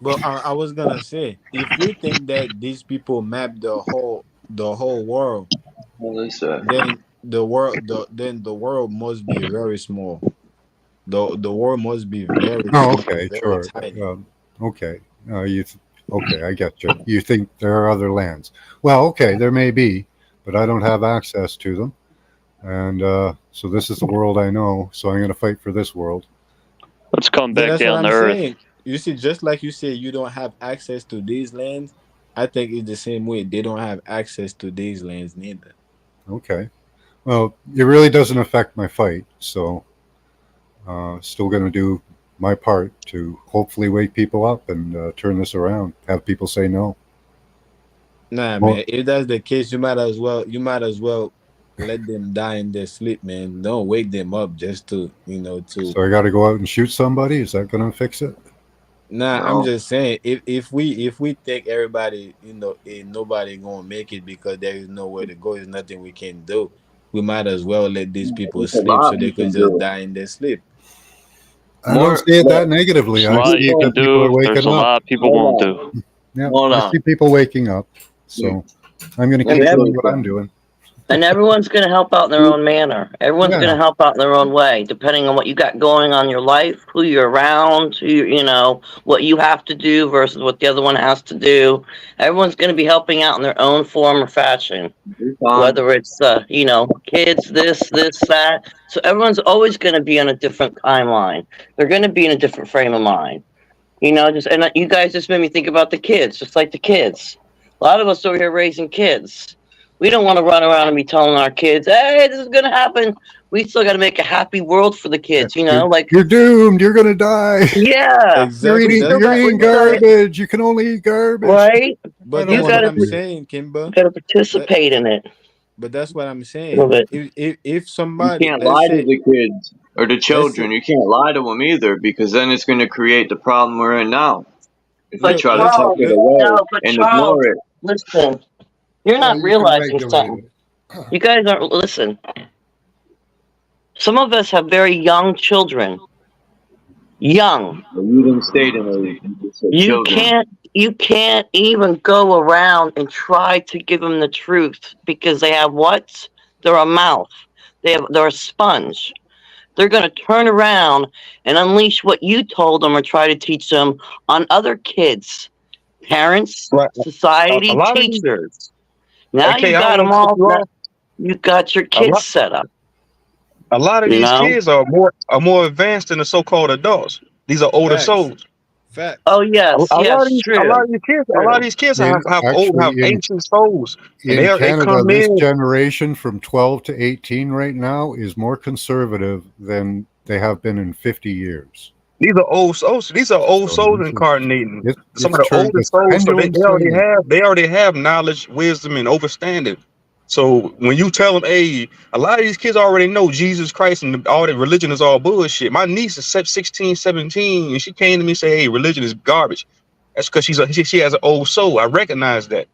But I was gonna say, if we think that these people map the whole world, What is that? then the world must be very small. The world must be very Oh, small, okay, very sure. tiny. Okay, okay, I get you. You think there are other lands? Well, okay, there may be, but I don't have access to them, and so this is the world I know. So I'm going to fight for this world. Let's come Yeah, back that's what down to I'm Earth. saying. You see, just like you say, you don't have access to these lands. I think it's the same way. They don't have access to these lands neither. Okay. Well, it really doesn't affect my fight, so still going to do my part to hopefully wake people up and turn this around. Have people say no. Nah, Well, man. If that's the case, you might as well let them die in their sleep, man. Don't wake them up just to. so I got to go out and shoot somebody. Is that going to fix it? Nah, I'm No. just saying, if we think everybody, nobody gonna make it because there is nowhere to go, there's nothing we can do. We might as well let these people There's a sleep lot so we they could can just do. die in their sleep. I don't More, see it that look, negatively. There's a I lot see you that can people are do. There's waking a up. lot people hold won't on. do. Yeah, Hold I on. see people waking up. So I'm going to Let And, keep me tell ev- doing you what I'm something. doing. and everyone's going to help out in their own manner. Everyone's going Yeah. to help out in their own way, depending on what you got going on in your life, who you're around, what you have to do versus what the other one has to do. Everyone's going to be helping out in their own form or fashion, You're fine. whether it's, kids, this, that. So everyone's always going to be on a different timeline. They're going to be in a different frame of mind. You guys just made me think about the kids, just like the kids. A lot of us over here raising kids. We don't want to run around and be telling our kids, "Hey, this is gonna happen." We still got to make a happy world for the Yeah. kids. Like You're doomed. You're going to die. yeah, You're we Exactly. eating. still That's You're got that's we eating what. still garbage. You can only eat garbage. right. I But don't You that's want what to gotta I'm hear it. saying, Kimber. gotta That, participate in it but that's what I'm a little saying. bit. If You somebody, can't let's lie to say, the kids or the let's say, children. You can't lie to them either because then it's going to create the problem we're in now. If they But look, try to let's tuck Charles, it let away no, but and Charles, ignore it. listen. You're Well, not you can realizing regulate something. it. You guys aren't listen. Some of us have very young children. Young. You didn't state anything. You said You children. can't you can't even go around and try to give them the truth because they have what? They're a mouth. They're a sponge. They're going to turn around and unleash what you told them or try to teach them on other kids, parents, Right. A society, lot of these, teachers. Now okay, you I don't got want them to cut all. you Now off. you got your A kids lot, set up. a lot of You these know. kids are more advanced than the so-called adults. These are older facts, souls. Facts. Oh yes, A lot yes, of these, a lot true, of these kids, a lot of true. these kids In have actually ancient souls, and in they Canada, come this in. generation from 12 to 18 right now is more conservative than they have been in 50 years. These are old souls. These are old So souls this is incarnating. Some it's of the turned oldest the souls, so pendulum swinging. they already have knowledge, wisdom, and understanding. So when you tell them, hey, a lot of these kids already know Jesus Christ and all that religion is all bullshit. My niece is 16, 17, and she came to me and said, hey, religion is garbage. That's because she has an old soul. I recognize that.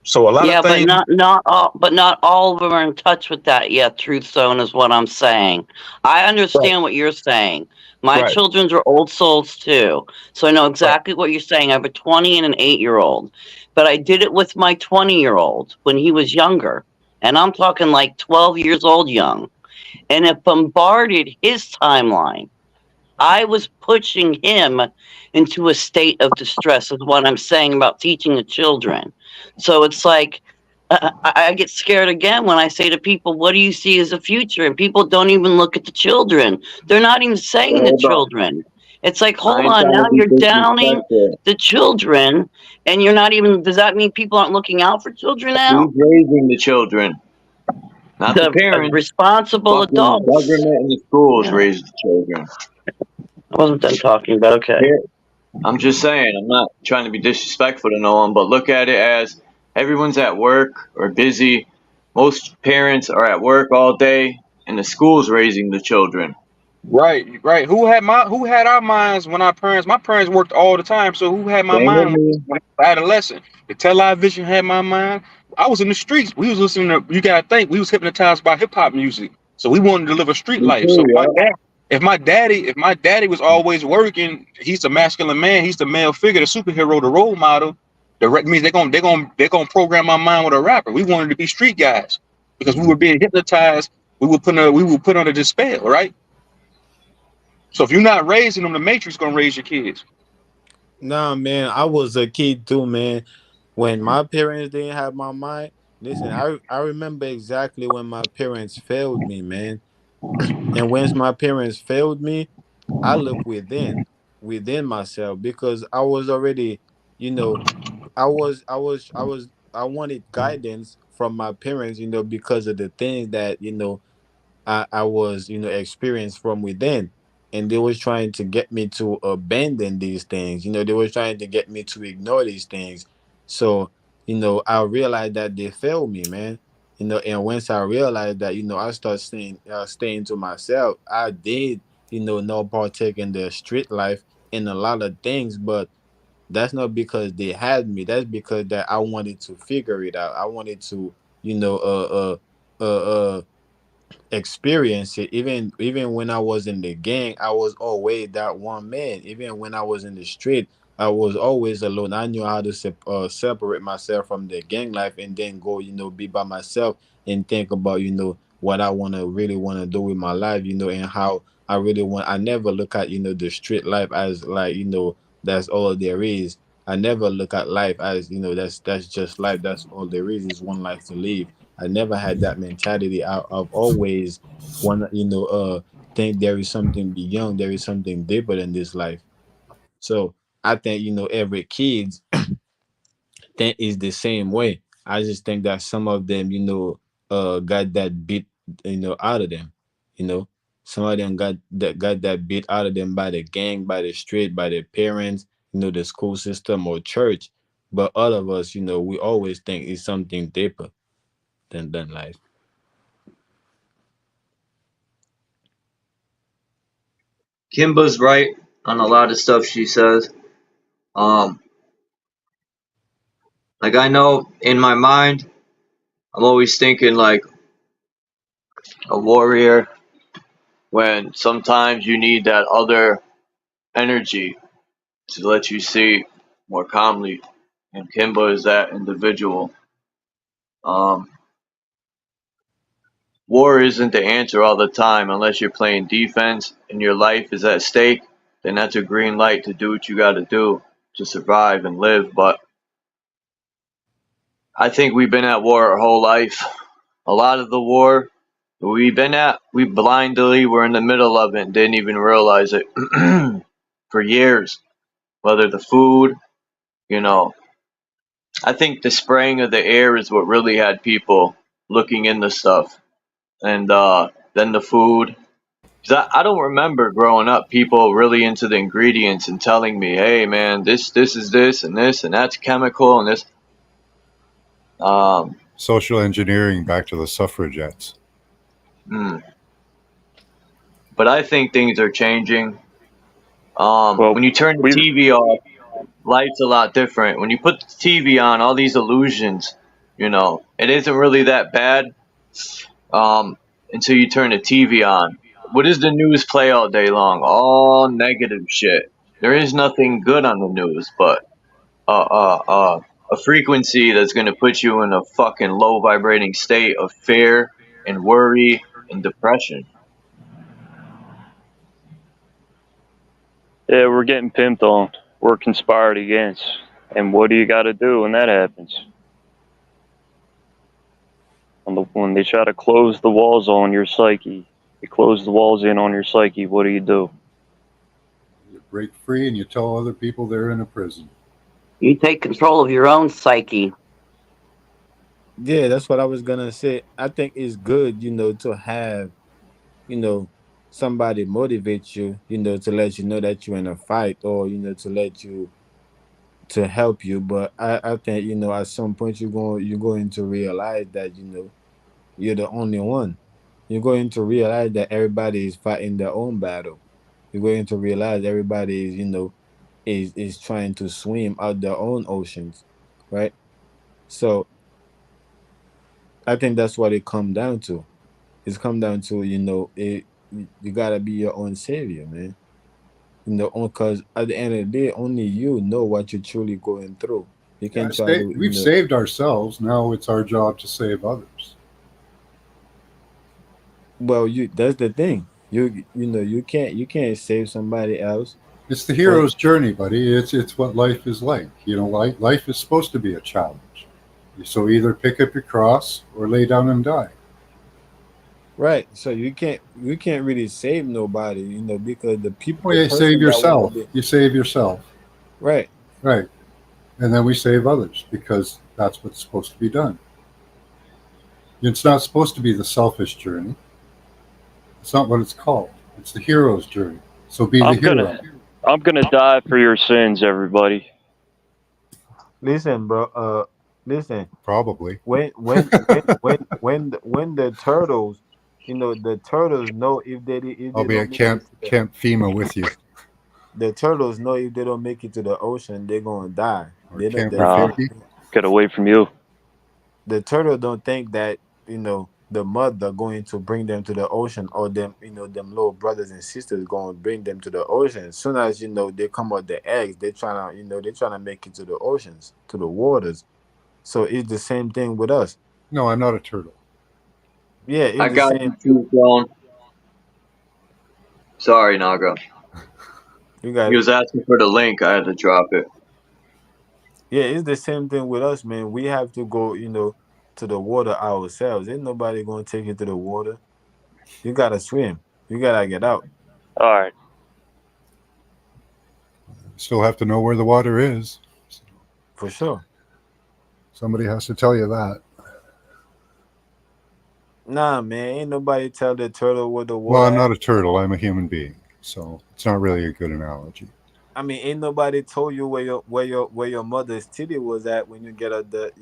So a lot of Yeah, but things, not all of them are in touch with that yet. Truth zone is what I'm saying. I right, understand what you're saying. My right, children's are old souls too, so I know right. exactly what you're saying. I have a 20 and an 8-year-old, but I did it with my 20-year-old when he was younger, and I'm talking like 12 years old young, and it bombarded his timeline. I was pushing him into a state of distress, is what I'm saying about teaching the children. So it's like, I get scared again when I say to people, what do you see as a future? And people don't even look at the children. They're not even saying the Hold on. children. It's like, I hold ain't on, trying now to be you're downing disrespectful. the children, and you're not even, does that mean people aren't looking out for children now? Who's raising the children? Not the The parents. responsible Fucking adults. government and the schools Yeah, raise the children. I wasn't done talking, but okay. Here, I'm just saying, I'm not trying to be disrespectful to no one, but look at it as everyone's at work or busy. Most parents are at work all day, and the school's raising the children. Right, right. Who had our minds when my parents worked all the time. So who had my Same with mind me. when I was adolescent? The television had my mind. I was in the streets. We was listening to, you gotta think, we was hypnotized by hip hop music. So we wanted to live a street Me life. too, So yeah. if my daddy was always working, he's the masculine man, he's the male figure, the superhero, the role model. The means they're gonna program my mind with a rapper. We wanted to be street guys because we were being hypnotized. We were put under this spell, right? So if you're not raising them, the matrix gonna raise your kids. Nah, man, I was a kid too, man. When my parents didn't have my mind, listen, I remember exactly when my parents failed me, man. And once my parents failed me, I look within myself because I was already, you know, I wanted guidance from my parents, because of the things that, I was, experienced from within. And they was trying to get me to abandon these things. They were trying to get me to ignore these things. So, I realized that they failed me, man. And once I realized that, I started staying to myself, I did, not partake in the street life in a lot of things, but that's not because they had me. That's because that I wanted to figure it out. I wanted to, you know, experience it. Even when I was in the gang, I was always that one man. Even when I was in the street, I was always alone. I knew how to separate myself from the gang life and then go, be by myself and think about, what I really want to do with my life, and how I really want. I never look at, the street life as like, that's all there is. I never look at life as, that's just life. That's all there is one life to live. I never had that mentality. I've always want think there is something beyond, there is something deeper than this life. So I think, every kid think is the same way. I just think that some of them, got that bit, out of them. You know, some of them got that bit out of them by the gang, by the street, by their parents, the school system or church. But all of us, we always think it's something deeper than life. Kimba's right on a lot of stuff she says. Um, like I know in my mind, I'm always thinking like a warrior when sometimes you need that other energy to let you see more calmly. And Kimba is that individual. Um, War isn't the answer all the time unless you're playing defense and your life is at stake. Then that's a green light to do what you got to do to survive and live. But I think we've been at war our whole life. A lot of the war we've been at, we blindly were in the middle of it and didn't even realize it for years. whether the food, you know, I think the spraying of the air is what really had people looking into stuff. And then the food. 'Cause I don't remember growing up people really into the ingredients and telling me, hey man, this is this and that's chemical and this. Social engineering back to the suffragettes. But I think things are changing. Well, When you turn the TV off, life's a lot different. When you put the TV on, all these illusions, it isn't really that bad until you turn the TV on. What does the news play all day long? All negative shit. There is nothing good on the news, but a frequency that's going to put you in a fucking low vibrating state of fear and worry and depression. Yeah, we're getting pimped on. We're conspired against. And what do you got to do when that happens? When they try to close the walls on your psyche, they close the walls in on your psyche, what do? You break free and you tell other people they're in a prison. You take control of your own psyche. Yeah, that's what I was gonna say. I think it's good, to have, somebody motivate you, to let you know that you're in a fight, or to help you. But I think, at some point you're going to realize that, you're the only one. You're going to realize that everybody is fighting their own battle. You're going to realize everybody is, is trying to swim out their own oceans, right? So I think that's what it come down to. It's come down to, you gotta be your own savior, man. Because at the end of the day, only you know what you're truly going through. You Yeah, can try to, we've saved ourselves. Now it's our job to save others. well, that's the thing. You can't save somebody else. It's the hero's journey, buddy. It's what life is like. Life is supposed to be a challenge. So either pick up your cross or lay down and die. Right. So you can't really save nobody, because the people, Well, the you save person that want to yourself. be You save yourself. right. Right. And then we save others because that's what's supposed to be done. It's not supposed to be the selfish journey. It's not what it's called. It's the hero's journey. So be the hero. I'm gonna die for your sins, everybody. Listen, bro. Listen. Probably. When the turtles, the turtles know if I'll be at Camp FEMA with you. the turtles know if they don't make it to the ocean, they're gonna die. Or They Camp don't, Rafiki. Get away from you. the turtle don't think that the mother going to bring them to the ocean, or them them little brothers and sisters going to bring them to the ocean. As soon as they come out the eggs, they trying to make it to the oceans, to the waters. So it's the same thing with us. No, I'm not a turtle. Yeah, it's I the got same. you, John. Sorry, Naga. You got He was asking for the link. I had to drop it. Yeah, it's the same thing with us, man. We have to go, to the water ourselves. Ain't nobody gonna take you to the water. You gotta swim. You gotta get out. All right. Still have to know where the water is. For sure. Somebody has to tell you that. Nah, man, ain't nobody tell the turtle where the water. Well, I'm not a turtle. I'm a human being, so it's not really a good analogy. I mean, ain't nobody told you where your mother's titty was at when you get out your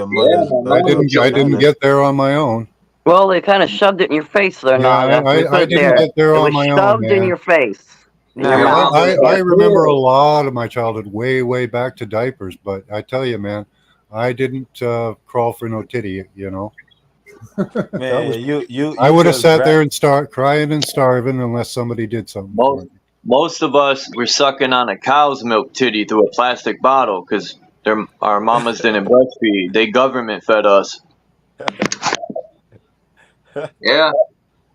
mother's. I didn't get there on my own. Well, they kind of shoved it in your face there, Yeah, Naga. I didn't get there it on was my own, shoved in man. your face. Nah, Your mouth. I remember a lot of my childhood way, way back to diapers, but I tell you, man, I didn't crawl for no titty, Man, I would have sat there and start crying and starving unless somebody did something for me. Most of us were sucking on a cow's milk titty through a plastic bottle because our mamas didn't breastfeed. They government fed us. Yeah,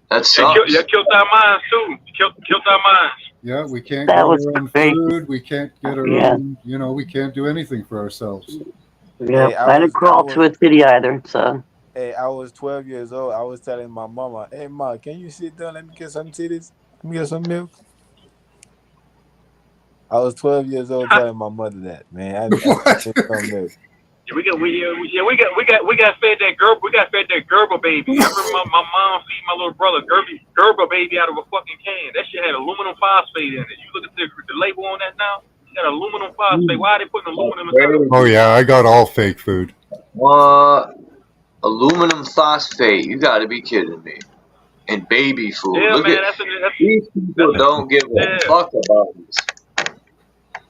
that sucks. You killed our minds too. Killed our minds. Yeah, we can't get our own food. We can't get our own. We can't do anything for ourselves. Yeah, I didn't crawl to a titty either. So. Hey, I was 12 years old. I was telling my mama, "Hey, ma, can you sit down? Let me get some titties. Let me get some milk." I was 12 years old telling my mother that, man. I think something else. Yeah, we got fed that Gerber baby. I remember my mom feed my little brother Gerber baby out of a fucking can. That shit had aluminum phosphate in it. You look at the label on that now. It got aluminum phosphate. Why are they putting aluminum inside of it? Oh yeah, I got all fake food. What? Aluminum phosphate? You got to be kidding me. And baby food. Yeah, Look man, at these people. Don't give a fuck about this.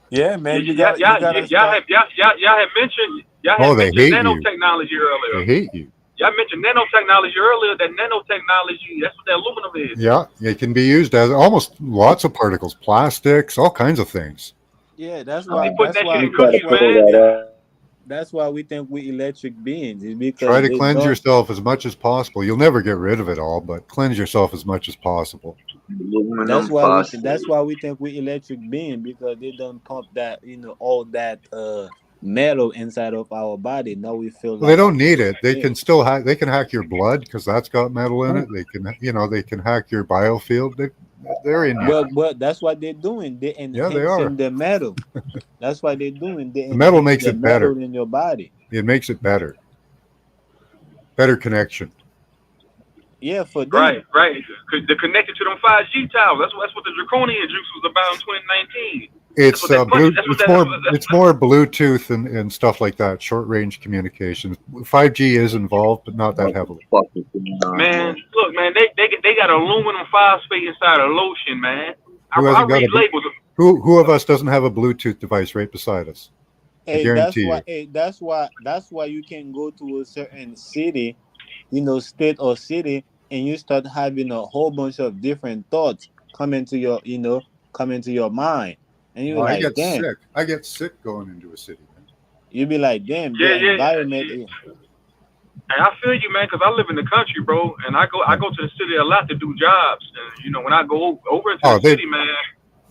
Yeah, man. Y'all had mentioned They hate you. nanotechnology earlier. They hate you. Y'all mentioned nanotechnology earlier. That nanotechnology, that's what that aluminum is. Yeah, it can be used as almost lots of particles, plastics, all kinds of things. Yeah, that's They why. put that shit in cookies, man. That's why we think we electric beings. Is because Try to cleanse yourself as much as possible. You'll never get rid of it all, but cleanse yourself as much as possible. That's why we think we electric being, because they don't pump that, all that metal inside of our body. Now we feel Well, they don't need it. They can still they can hack your blood because that's got metal in it. They can they can hack your biofield. They're in you. Well, that's what they're doing. They're enhancing they are. the metal. That's what they're doing. The metal makes it better in your body. It makes it better. Better connection. Yeah, for them. Right. Because they're connected to them 5G towers. That's what the draconian juice was about in 2019. It's it's more Bluetooth and stuff like that, short range communications. 5G is involved, but not that heavily. Man, look, man, they got aluminum phosphate inside of lotion, man. I read labels. Who of us doesn't have a Bluetooth device right beside us? I guarantee you. That's why you can go to a certain city, state or city, and you start having a whole bunch of different thoughts come into your mind. And you're like, damn. Sick. I get sick going into a city, man. You'd be like, damn, the environment. Hey, I feel you, man, because I live in the country, bro, and I go to the city a lot to do jobs. And when I go over into the city, man,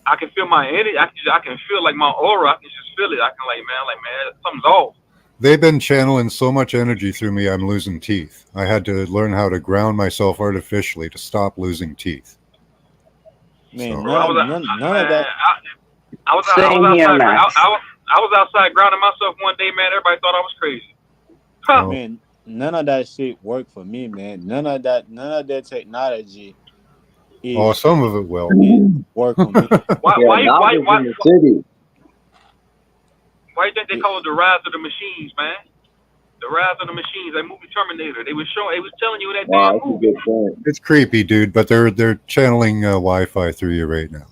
I can feel my energy. I can feel like my aura. I can just feel it. I can man, something's off. They've been channeling so much energy through me, I'm losing teeth. I had to learn how to ground myself artificially to stop losing teeth. Man, so, none of that. I was outside grounding myself one day, man. Everybody thought I was crazy. Huh. Man, none of that shit worked for me, man. None of that technology. Some of it will work on me. Why you think they call it the rise of the machines, man? The rise of the machines. That movie Terminator. They was telling you that damn movie. It's creepy, dude. But they're channeling Wi-Fi through you right now.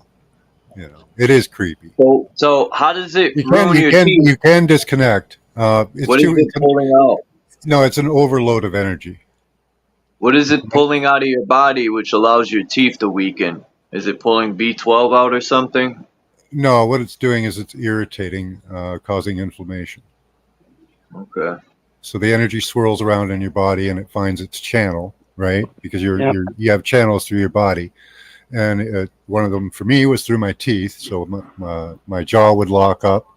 It is creepy. So how does it you can disconnect. What is it pulling out? No, it's an overload of energy. What is it pulling out of your body which allows your teeth to weaken? Is it pulling B12 out or something? No, what it's doing is it's irritating, causing inflammation. Okay. So the energy swirls around in your body and it finds its channel, right? Because you have channels through your body. And one of them for me was through my teeth. So my jaw would lock up,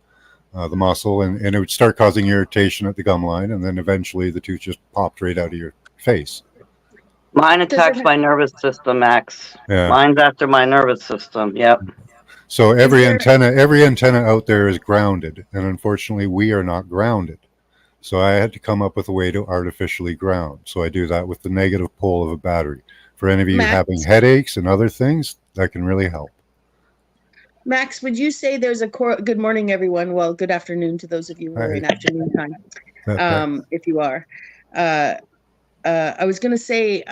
the muscle, and it would start causing irritation at the gum line. And then eventually the tooth just popped right out of your face. Mine attacks my nervous system, Max. Yeah. Mine's after my nervous system. Yep. So every antenna out there is grounded. And unfortunately, we are not grounded. So I had to come up with a way to artificially ground. So I do that with the negative pole of a battery. For any of you having headaches and other things, that can really help. Max, would you say there's a good morning, everyone? Well, good afternoon to those of you who are in afternoon time, if you are. I was going to say,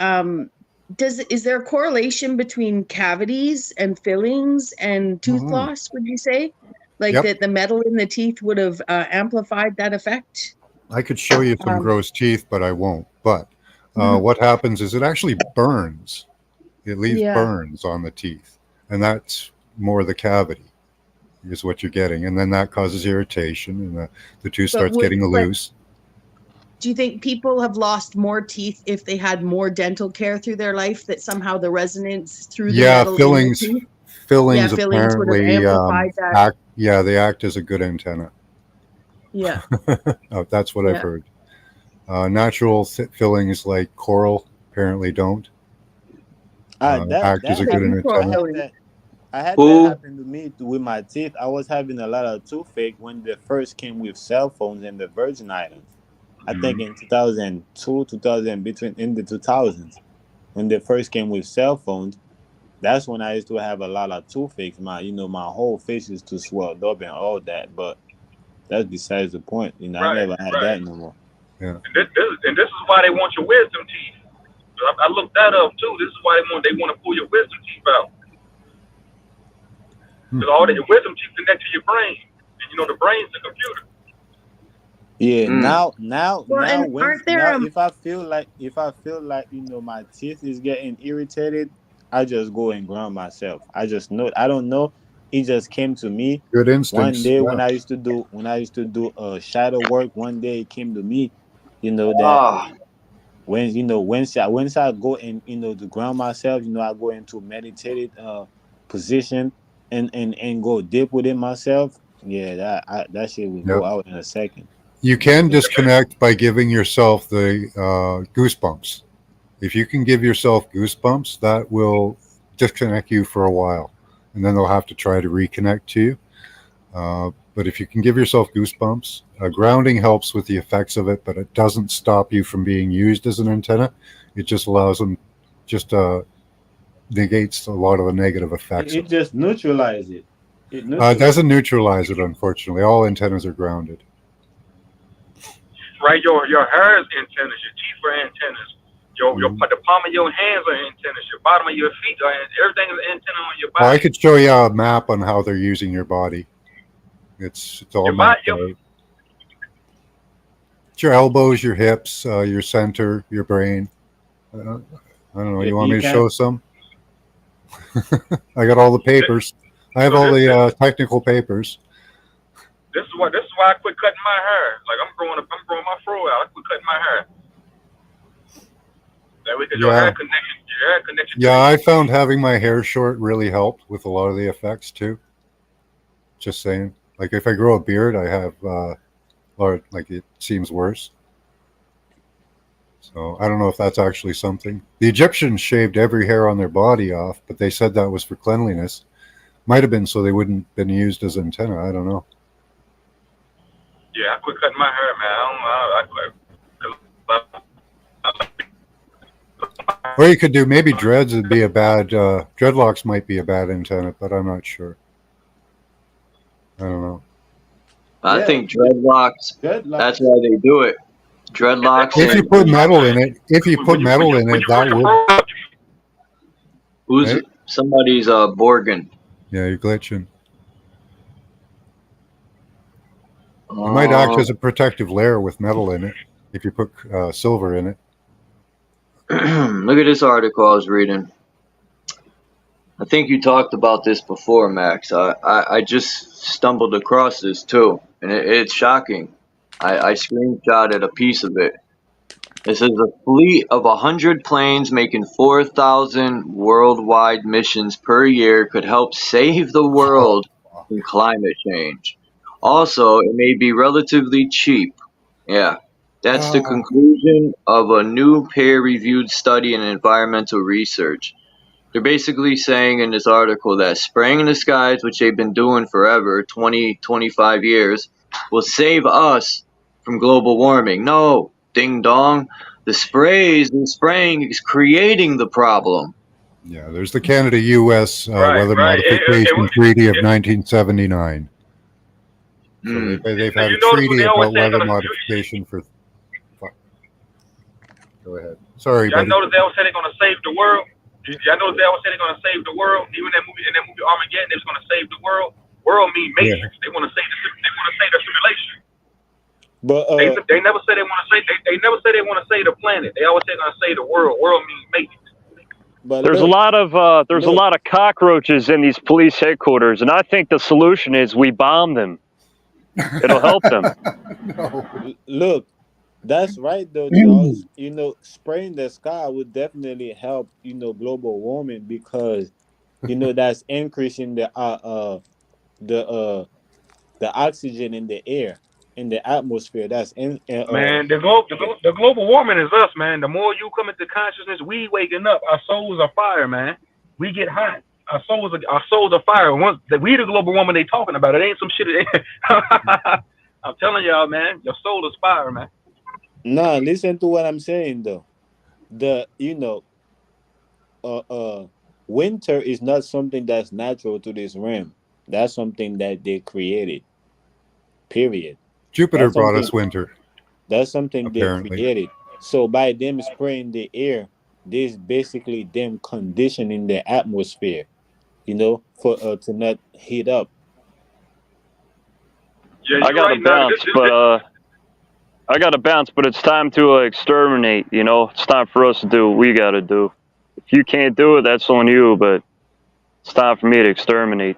is there a correlation between cavities and fillings and tooth loss, would you say? Like that the metal in the teeth would have amplified that effect? I could show you some gross teeth, but I won't. But what happens is it actually burns. It leaves burns on the teeth. And that's more the cavity is what you're getting. And then that causes irritation and the tooth starts getting loose. Do you think people have lost more teeth if they had more dental care through their life, that somehow the resonance through the metal fillings in the teeth? Fillings apparently would have amplified that. They act as a good antenna. Yeah. That's what I've heard. Natural fillings like coral apparently don't act as a good antenna. I had that Who? happen to me with my teeth. I was having a lot of toothache when they first came with cell phones in the Virgin Islands. I think in 2002, 2000, between in the 2000s, when they first came with cell phones. That's when I used to have a lot of toothaches. My whole face used to swell up and all that. But that's besides the point. I Right, never had right. that no more. Yeah. And this is why they want your wisdom teeth. I looked that up too. This is why they want to pull your wisdom teeth out. Because all the wisdom teeth connect to your brain, and the brain's the computer. Yeah, now Well, and aren't there if I feel like my teeth is getting irritated, I just go and ground myself. I just know I don't know. It just came to me Good one instincts. day Yeah. when I used to do shadow work. One day it came to me, that Ah, once I go and to ground myself, I go into meditated position and go deep within myself. Yeah, that shit will Yep. go out in a second. You can disconnect by giving yourself the goosebumps. If you can give yourself goosebumps, that will disconnect you for a while, and then they'll have to try to reconnect to you. But if you can give yourself goosebumps, grounding helps with the effects of it, but it doesn't stop you from being used as an antenna. It just allows them, just negates a lot of the negative effects It of it. just neutralize it. It It neutralizes. doesn't neutralize it, unfortunately. All antennas are grounded. Right, your hair is antennas, your teeth are antennas, your Mhm. the palm of your hands are antennas, your bottom of your feet are everything is an antenna on your Well, I body. could show you a map on how they're using your body. It's all Your body, mapped out. It's your elbows, your hips, your center, your brain. I don't know. You want You me to can. show some? I got all the papers. I have so all this the this technical papers. this is why I quit cutting my hair. Like I'm growing my fro out. I quit cutting my hair. That way, because Yeah. your hair connection to Yeah, the I found having my hair short really helped with a lot of the effects too. Just saying. Like if I grow a beard, I have, or like it seems worse. So I don't know if that's actually something. The Egyptians shaved every hair on their body off, but they said that was for cleanliness. Might have been so they wouldn't been used as antenna. I don't know. Yeah, I quit cutting my hair, man. I quit. Or you could do maybe dreads would be a bad dreadlocks might be a bad antenna, but I'm not sure. I don't know. I Yeah, think dreadlocks. That's dreadlocks. why they do it. Dreadlocks If you and put metal in it, that When you would. grow up, who's Hey, somebody's Borgin. yeah, you're glitching. It might act as a protective layer with metal in it if you put silver in it. Look at this article I was reading. I think you talked about this before, Max. I just stumbled across this too, and it's shocking. I screenshotted a piece of it. It says a fleet of 100 planes making 4,000 worldwide missions per year could help save the world from climate change. Also, it may be relatively cheap. Yeah, that's the conclusion of a new peer-reviewed study in environmental research. They're basically saying in this article that spraying the skies, which they've been doing forever, 20, 25 years, will save us from global warming. No, ding dong. The spraying is creating the problem. Yeah, there's the Canada-U.S. right, Weather right. Modification Treaty of 1979. So they've And had a you notice what treaty they always about say weather gonna. modification for. Fuck. Go ahead. Sorry, Y'all buddy. notice they always say they're gonna save the world. Y'all notice they always say they're gonna save the world. Even in that movie Armageddon, they was gonna save the world. World mean Yeah. matrix. They want to save the simulation. But They never say they want to save. They never say they want to save the planet. They always say they're gonna save the world. World means matrix. but There's a look, lot of cockroaches in these police headquarters, and I think the solution is we bomb them. It'll help them. No. look. That's right, though, Charles. Spraying the sky would definitely help. Global warming because that's increasing the the oxygen in the air in the atmosphere. That's in Man, the global warming is us, man. The more you come into consciousness, we waking up. Our souls are fire, man. We get hot. Our souls are fire. Once that we the global woman they talking about. It ain't some shit. I'm telling y'all, man, your soul is fire, man. Nah, listen to what I'm saying though. Winter is not something that's natural to this realm. That's something that they created. Period. Jupiter That's brought something. us winter, That's something they apparently. created. So by them spraying the air, this basically them conditioning the atmosphere. For to not heat up. Yeah, I you're gotta right. Now, bounce, but it's time to exterminate. It's time for us to do what we gotta do. If you can't do it, that's on you. But it's time for me to exterminate.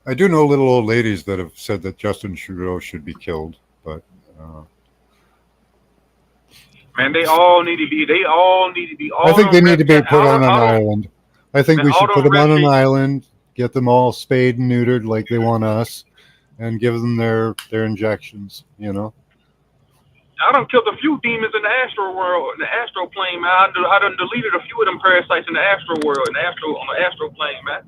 I do know little old ladies that have said that Justin Trudeau should be killed, but man, they all need to be. I All think they them need to be put on an all them, island. I think man, we all should put them them on an reptiles. island, get them all spayed and neutered like they want us, and give them their injections. I done killed a few demons in the astral world, in the astral plane, man. I done deleted a few of them parasites in the astral world, on the astral plane, man.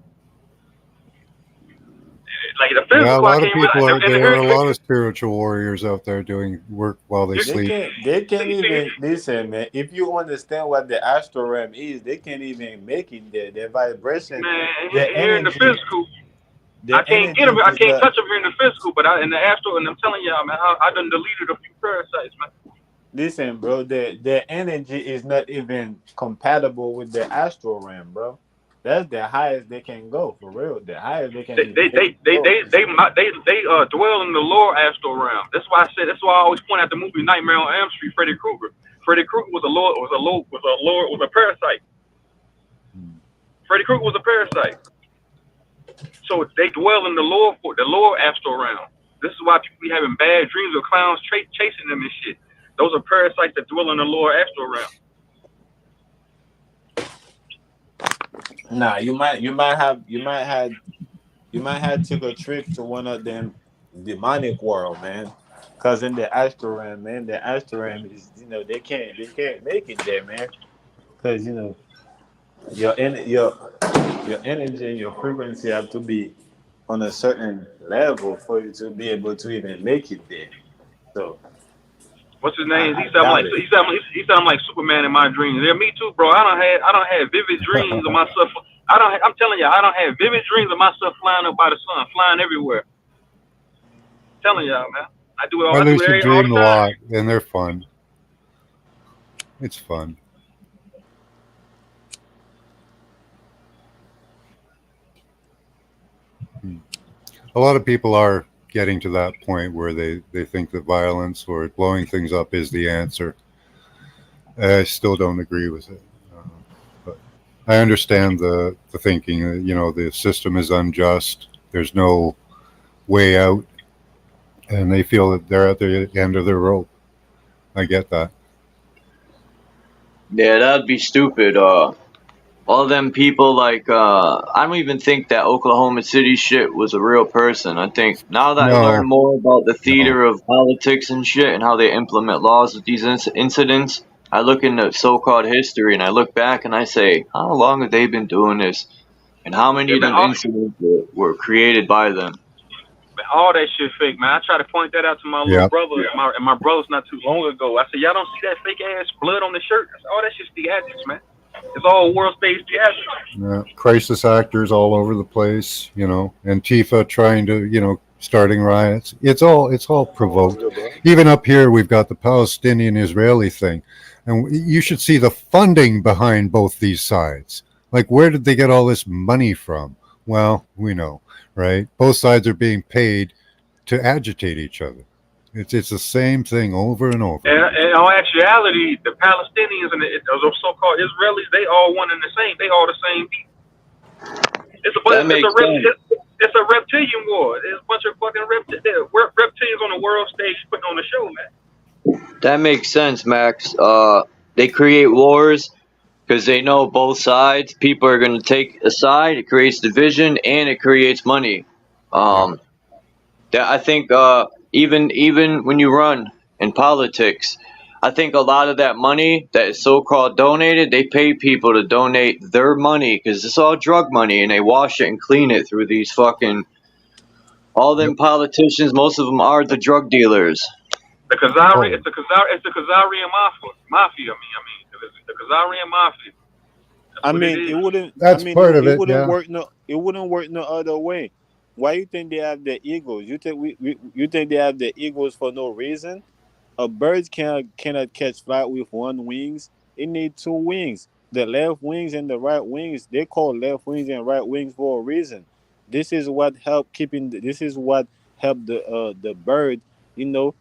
Like the Yeah, a physical, I lot of can't people really. are. There are a lot of spiritual warriors out there doing work while they They sleep. can't even listen, man. If you understand what the astral realm is, they can't even make it there. Their vibration, Man, their here in the energy, physical, I their can't get them. energy I is can't not. touch them here in the physical, but in the astral, and I'm telling y'all, man, I done deleted a few parasites, man. Listen, bro. Their energy is not even compatible with the astral realm, bro. That's the highest they can go, for real. The highest they can They go. dwell in the lower astral realm. That's why I always point out the movie Nightmare on Elm Street. Freddy Krueger. Freddy Krueger was a parasite. Freddy Krueger was a parasite. So they dwell in the lower astral realm. This is why people be having bad dreams of clowns chasing them and shit. Those are parasites that dwell in the lower astral realm. Nah, you might have took a trip to one of them demonic world, man. Cause in the astral realm, man, the astral realm is they can't make it there, man. Cause your energy and your frequency have to be on a certain level for you to be able to even make it there. So What's his name? I He said I'm doubt like it. he said I'm like Superman in my dreams. Yeah, me too, bro. I don't have vivid dreams of myself. I'm telling you, I don't have vivid dreams of myself flying up by the sun, flying everywhere. I'm telling y'all, man. I do it I all lucid the dream a time. lot, and they're fun. It's fun. A lot of people are getting to that point where they think that violence or blowing things up is the answer. I still don't agree with it. But I understand the thinking. The system is unjust. There's no way out. And they feel that they're at the end of their rope. I get that. Yeah, that'd be stupid. All them people I don't even think that Oklahoma City shit was a real person. I think now that I learn No, more about the no. theater of politics and shit and how they implement laws with these incidents, I look into so-called history and I look back and I say, how long have they been doing this? And how many Yeah, of man, them incidents were created by them? all that shit fake, man. I try to point that out to my little Yep. brother and my brothers not too long ago. I said, y'all don't see that fake ass blood on the shirt? I said, all that shit's theatrics, man. It's all world stage theatrics. Crisis actors all over the place, Antifa trying to, starting riots. It's all provoked. Even up here, we've got the Palestinian-Israeli thing. And you should see the funding behind both these sides. Like, where did they get all this money from? Well, we know, right? Both sides are being paid to agitate each other. It's the same thing over and over. And in all actuality, the Palestinians and the so-called Israelis, they all one and the same. They all the same people. It's a reptilian war. There's a bunch of fucking reptilians on the world stage putting on the show, man. That makes sense, Max. They create wars because they know both sides. People are going to take a side. It creates division and it creates money. I think even when you run in politics, I think a lot of that money that is so-called donated, they pay people to donate their money because it's all drug money, and they wash it and clean it through these fucking all them politicians. Most of them are the drug dealers. The Khazari, it's the Khazarian mafia. It's the Khazarian mafia. That's I what mean, it it is. wouldn't. That's part of It it. wouldn't Yeah. work. No, it wouldn't work no other way. Why you think they have the eagles? You think you think they have the eagles for no reason? A bird cannot catch flight with one wings. It needs two wings. The left wings and the right wings. They call left wings and right wings for a reason. This is what help keeping. This is what help the bird. You know,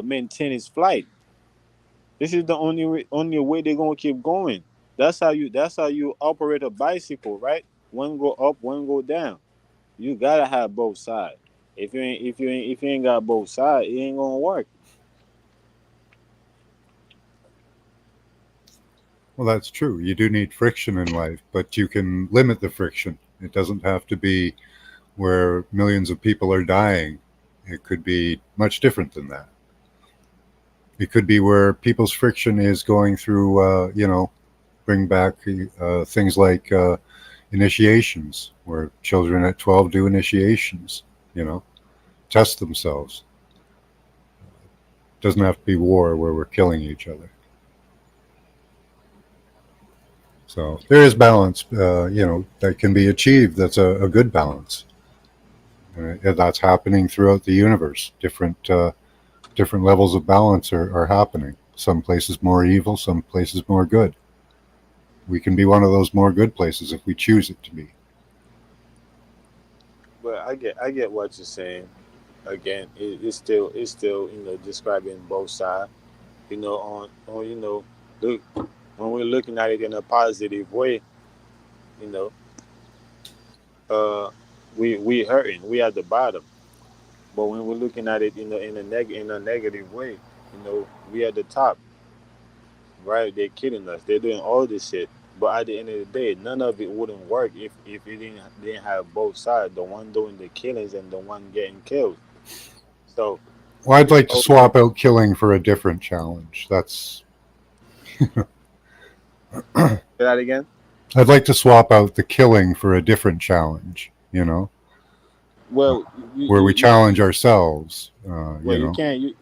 maintain its flight. This is the only way they're gonna keep going. That's how you operate a bicycle, right? One go up, one go down. You gotta have both sides. If you ain't got both sides, it ain't gonna work. Well, that's true. You do need friction in life, but you can limit the friction. It doesn't have to be where millions of people are dying. It could be much different than that. It could be where people's friction is going through, bring back things like initiations, where children at 12 do initiations, test themselves. It doesn't have to be war where we're killing each other. So there is balance, that can be achieved. That's a good balance. That's happening throughout the universe. Different levels of balance are happening. Some places more evil, some places more good. We can be one of those more good places if we choose it to be. But I get what you're saying. Again, it's still describing both sides. On look, when we're looking at it in a positive way, you know, uh, we hurting, we at the bottom. But when we're looking at it in a negative way, we at the top, right? They're killing us. They're doing all this shit. But at the end of the day, none of it wouldn't work if you didn't have both sides, the one doing the killings and the one getting killed. So Well, I'd like to swap out killing for a different challenge. That's. Say that again. I'd like to swap out the killing for a different challenge. Well, where we challenge ourselves. Well, you can't.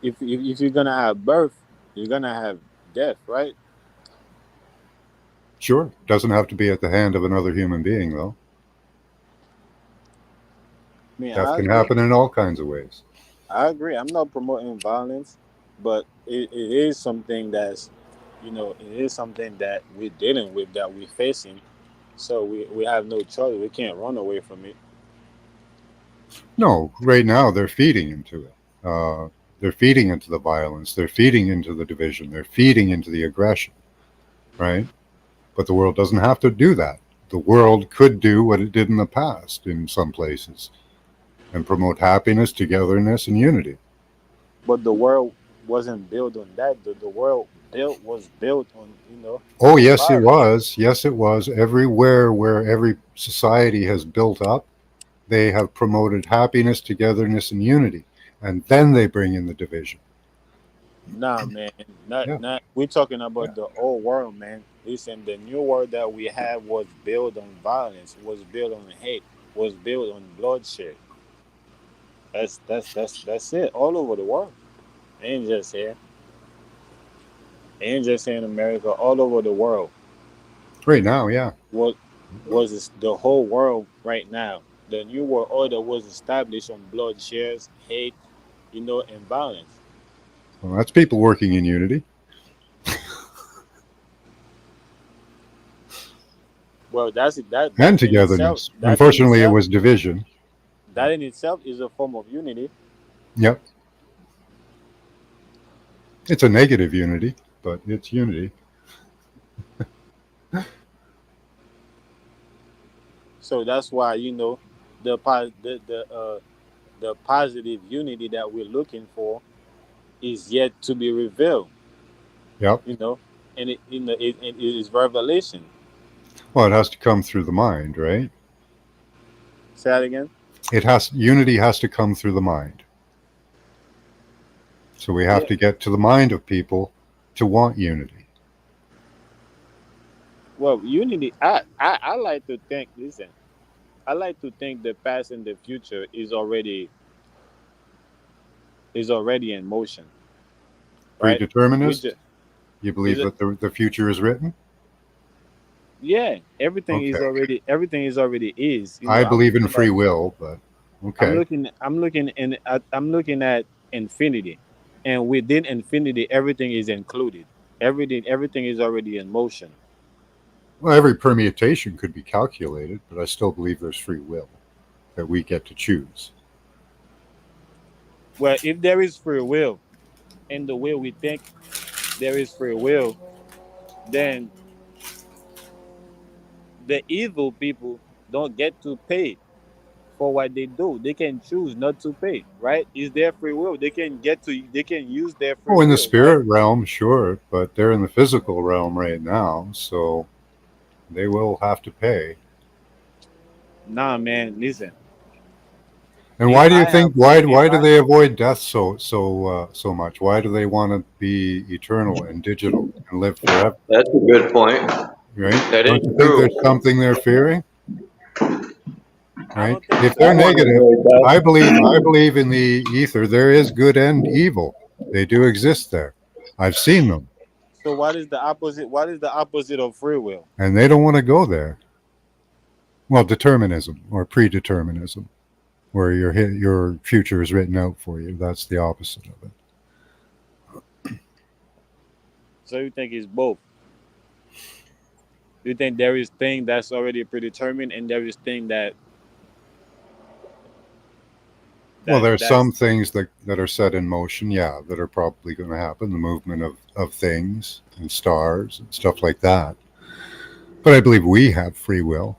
If you're gonna have birth, you're gonna have death, right? Sure, doesn't have to be at the hand of another human being, though. I mean, Death can happen in all kinds of ways. I agree. I'm not promoting violence, but it is something that's, it is something that we're dealing with, that we're facing. So we have no choice. We can't run away from it. No, right now they're feeding into it. They're feeding into the violence. They're feeding into the division. They're feeding into the aggression, right? But the world doesn't have to do that. The world could do what it did in the past in some places and promote happiness, togetherness, and unity. But the world wasn't built on that. The world was built on, Oh, yes, it was. Yes, it was. Everywhere where every society has built up, they have promoted happiness, togetherness, and unity. And then they bring in the division. Nah, man. Not we're talking about the old world, man. Listen, the new world that we have was built on violence, was built on hate, was built on bloodshed. That's it. All over the world. Ain't just here. Ain't just in America, all over the world. Right now, yeah. What was the whole world right now? The new world order was established on bloodshed, hate, and violence. Well, that's people working in unity. Well, that's and togetherness. Unfortunately, it was division. That in itself is a form of unity. Yep. It's a negative unity, but it's unity. So that's why the positive unity that we're looking for is yet to be revealed. Yep. And it is revelation. Well, it has to come through the mind, right? Say that again. Unity has to come through the mind. So we have to get to the mind of people to want unity. Well, unity. I like to think. Listen, I like to think the past and the future is already in motion, right? We Predeterminist? just You is believe it? that the future is written? Yeah, everything is Okay. already is. I believe in free will, but okay. I'm looking at infinity, and within infinity, everything is included. Everything is already in motion. Well, every permutation could be calculated, but I still believe there's free will that we get to choose. Well, if there is free will in the way we think there is free will, then the evil people don't get to pay for what they do. They can choose not to pay, right? Is their free will. They can use their free Oh, in the will, right? spirit realm, sure, but they're in the physical realm right now, so they will have to pay. Nah, man, listen. And If why do you I think have free, if why do I they avoid death so much? Why do they want to be eternal and digital and live forever? That's a good point. Right? That is Don't you think true. there's something they're fearing? I Right? don't think If so. they're I want to negative, avoid I that. believe in the ether. There is good and evil. They do exist there. I've seen them, So what is the opposite? What is the opposite of free will? and they don't want to go there. Well, determinism or predeterminism, where your future is written out for you. That's the opposite of it. So you think it's both? You think there is thing that's already predetermined, and there is thing Well, there are that's some things that are set in motion, yeah, that are probably going to happen. The movement of things and stars and stuff like that. But I believe we have free will.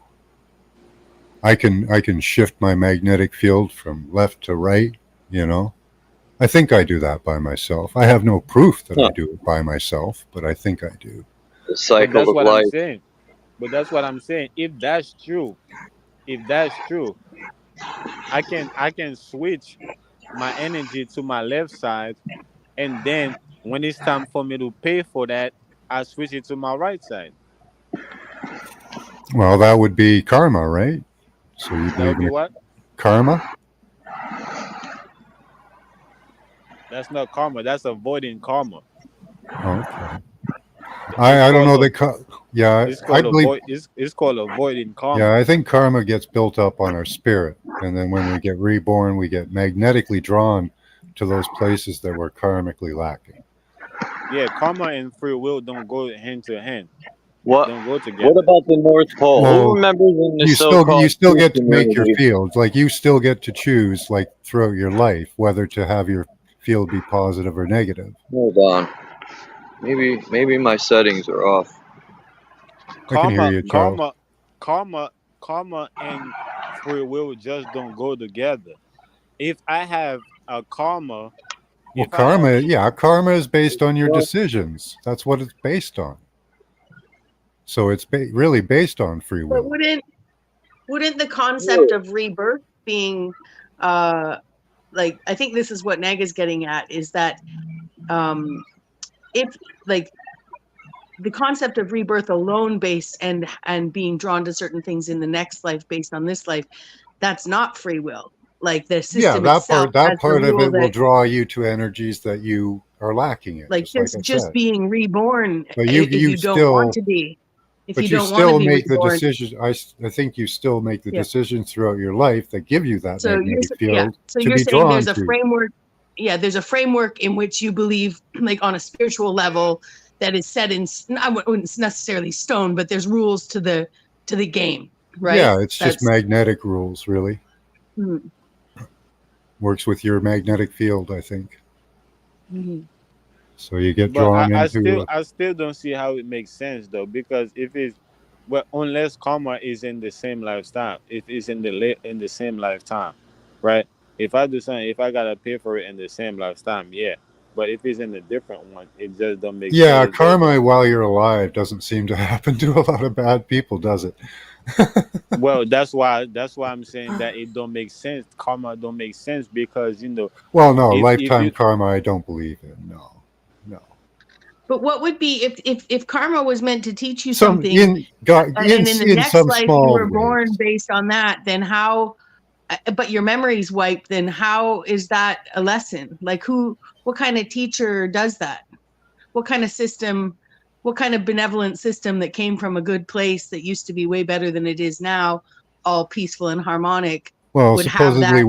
I can shift my magnetic field from left to right. You know, I think I do that by myself. I have no proof that I Huh. do it by myself, but I think I do. The but cycle that's of what I'm life. saying. But that's what I'm saying. If that's true, I can switch my energy to my left side, and then when it's time for me to pay for that, I switch it to my right side. Well, that would be karma, right? So you That would believe be in what? karma? That's not karma. That's avoiding karma. Okay. It's I don't called know a that. Yeah, it's I called believe. avoid. It's called avoiding Yeah, karma. I think karma gets built up on our spirit. And then when we get reborn, we get magnetically drawn to those places that we're karmically lacking. Yeah, karma and free will don't go hand to hand. What Don't go What together. about the North Pole? Who Well, remembers in the you so-called still truth get to make your community? fields. Like you still get to choose, like throughout your life, whether to have your field be positive or negative. Hold on. Maybe my settings are off. I can hear Karma, you, Charles. karma, karma, karma, and free will just don't go together. If I have a karma, Well, if I have karma is based on your decisions. That's what it's based on. So it's really based on free But will. wouldn't the concept of rebirth being like, I think this is what Nag is getting at, is that if like the concept of rebirth alone based and being drawn to certain things in the next life based on this life, that's not free will. Like the Yeah, system itself that has the part of rule it will that draw you to energies that you are lacking in, like just like I just said. being reborn, But if you don't want to be, if you you don't want to still be make the reborn. decisions. I think you still make the Yeah. decisions throughout your life that give you that So magnetic field so to you're be saying drawn there's a to. framework. Yeah, there's a framework in which you believe, like on a spiritual level, that is set in. I wouldn't necessarily stone, but there's rules to the game, right? Yeah, it's just That's magnetic rules, really. mm-hmm. Works with your magnetic field, I think. Mm-hmm. So you get but drawn into. I still don't see how it makes sense though, because if it's well, unless karma is in the same lifetime, if it's in the same lifetime, right? If I do something, if I gotta pay for it in the same lifetime, yeah. But if it's in a different one, it just don't make sense. Yeah, It just karma while you're alive doesn't seem to happen to a lot of bad people, does it? well, that's why I'm saying that it don't make sense. Karma don't make sense because Well, no, if lifetime you karma I don't believe in. No. But what would be if karma was meant to teach you Some something, and then in the in next some life you small were born ways. based on that, then how? But your memory's wiped. Then how is that a lesson? Like who? What kind of teacher does that? What kind of system? What kind of benevolent system that came from a good place that used to be way better than it is now, all peaceful and harmonic, Well, would have that supposedly as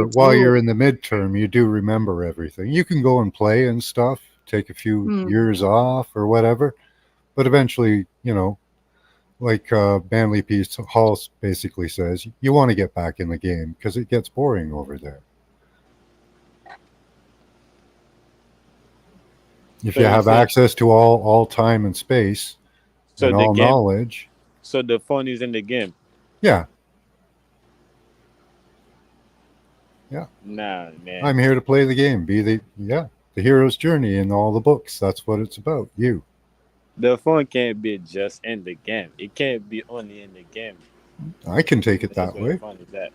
its while you're rule? in the midterm, you do remember everything. You can go and play and stuff, take a few Hmm. years off or whatever, but eventually, like Manly Peace Hall basically says, you want to get back in the game because it gets boring over there. If so you you have saying access to all time and space so and the all game, knowledge, so the fun is in the game. yeah, yeah. Nah, man. I'm here to play the game, the hero's journey in all the books. That's what it's about. You. The fun can't be just in the game. It can't be only in the game. I can take it That's that where the way. fun is at.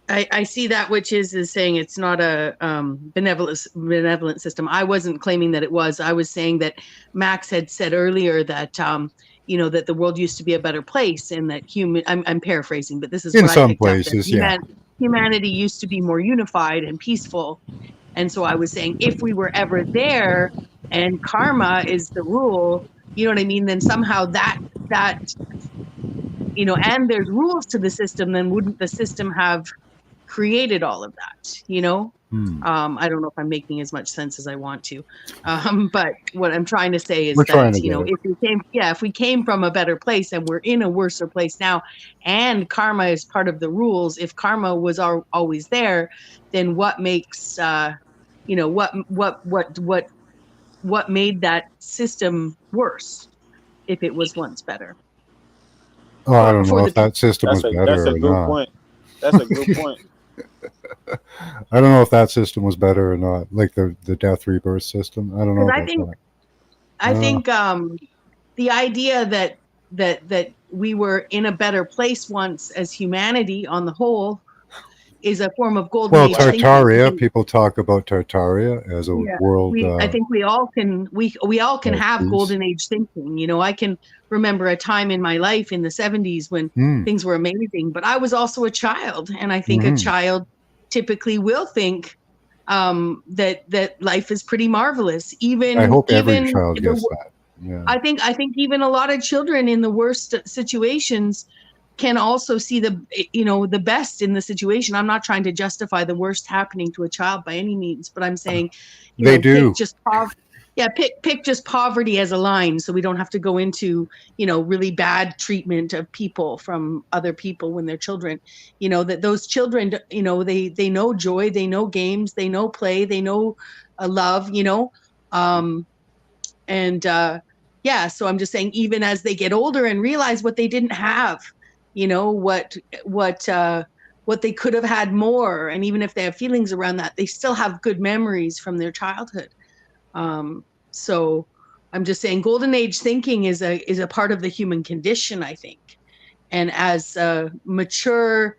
I see that, which is saying it's not a benevolent system. I wasn't claiming that it was. I was saying that Max had said earlier that that the world used to be a better place, and that I'm paraphrasing, but this is In what I some picked up, that places, yeah. humanity used to be more unified and peaceful. And so I was saying, if we were ever there and karma is the rule, you know what I mean, then somehow that and there's rules to the system, then wouldn't the system have created all of that? I don't know if I'm making as much sense as I want to, but what I'm trying to say is We're that trying to get it. if we came from a better place and we're in a worser place now, and karma is part of the rules, if karma was always there, then what makes what made that system worse if it was once better Oh, I don't for know the if that system was That's better a or good not. point. That's a good point. I don't know if that system was better or not, like the death rebirth system. I don't know Because about that. I think the idea that we were in a better place once as humanity on the whole is a form of golden Well, age thinking. Tartaria, people talk about Tartaria as a Yeah, world. I think we all can have peace. golden age thinking. I can remember a time in my life in the 70s when things were amazing, but I was also a child, and I think a child typically will think that life is pretty marvelous. I hope every child gets that. Yeah. I think even a lot of children in the worst situations can also see the best in the situation. I'm not trying to justify the worst happening to a child by any means, but I'm saying, They do. pick just poverty as a line, so we don't have to go into really bad treatment of people from other people when they're children. That those children, they know joy, they know games, they know play, they know love. So I'm just saying, even as they get older and realize what they didn't have, what they could have had more, and even if they have feelings around that, they still have good memories from their childhood. So I'm just saying, golden age thinking is a part of the human condition, I think. And as mature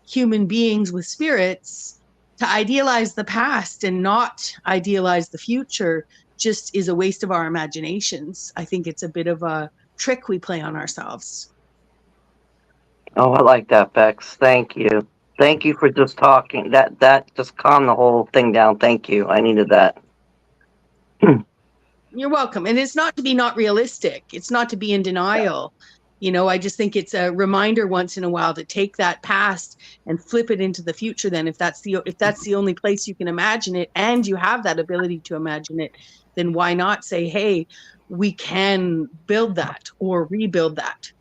human beings with spirits, to idealize the past and not idealize the future just is a waste of our imaginations. I think it's a bit of a trick we play on ourselves. Oh, I like that, Bex. Thank you. Thank you for just talking. That just calmed the whole thing down. Thank you. I needed that. You're welcome. And it's not to be not realistic. It's not to be in denial. I just think it's a reminder once in a while to take that past and flip it into the future. Then if that's the only place you can imagine it, and you have that ability to imagine it, then why not say, hey, we can build that or rebuild that,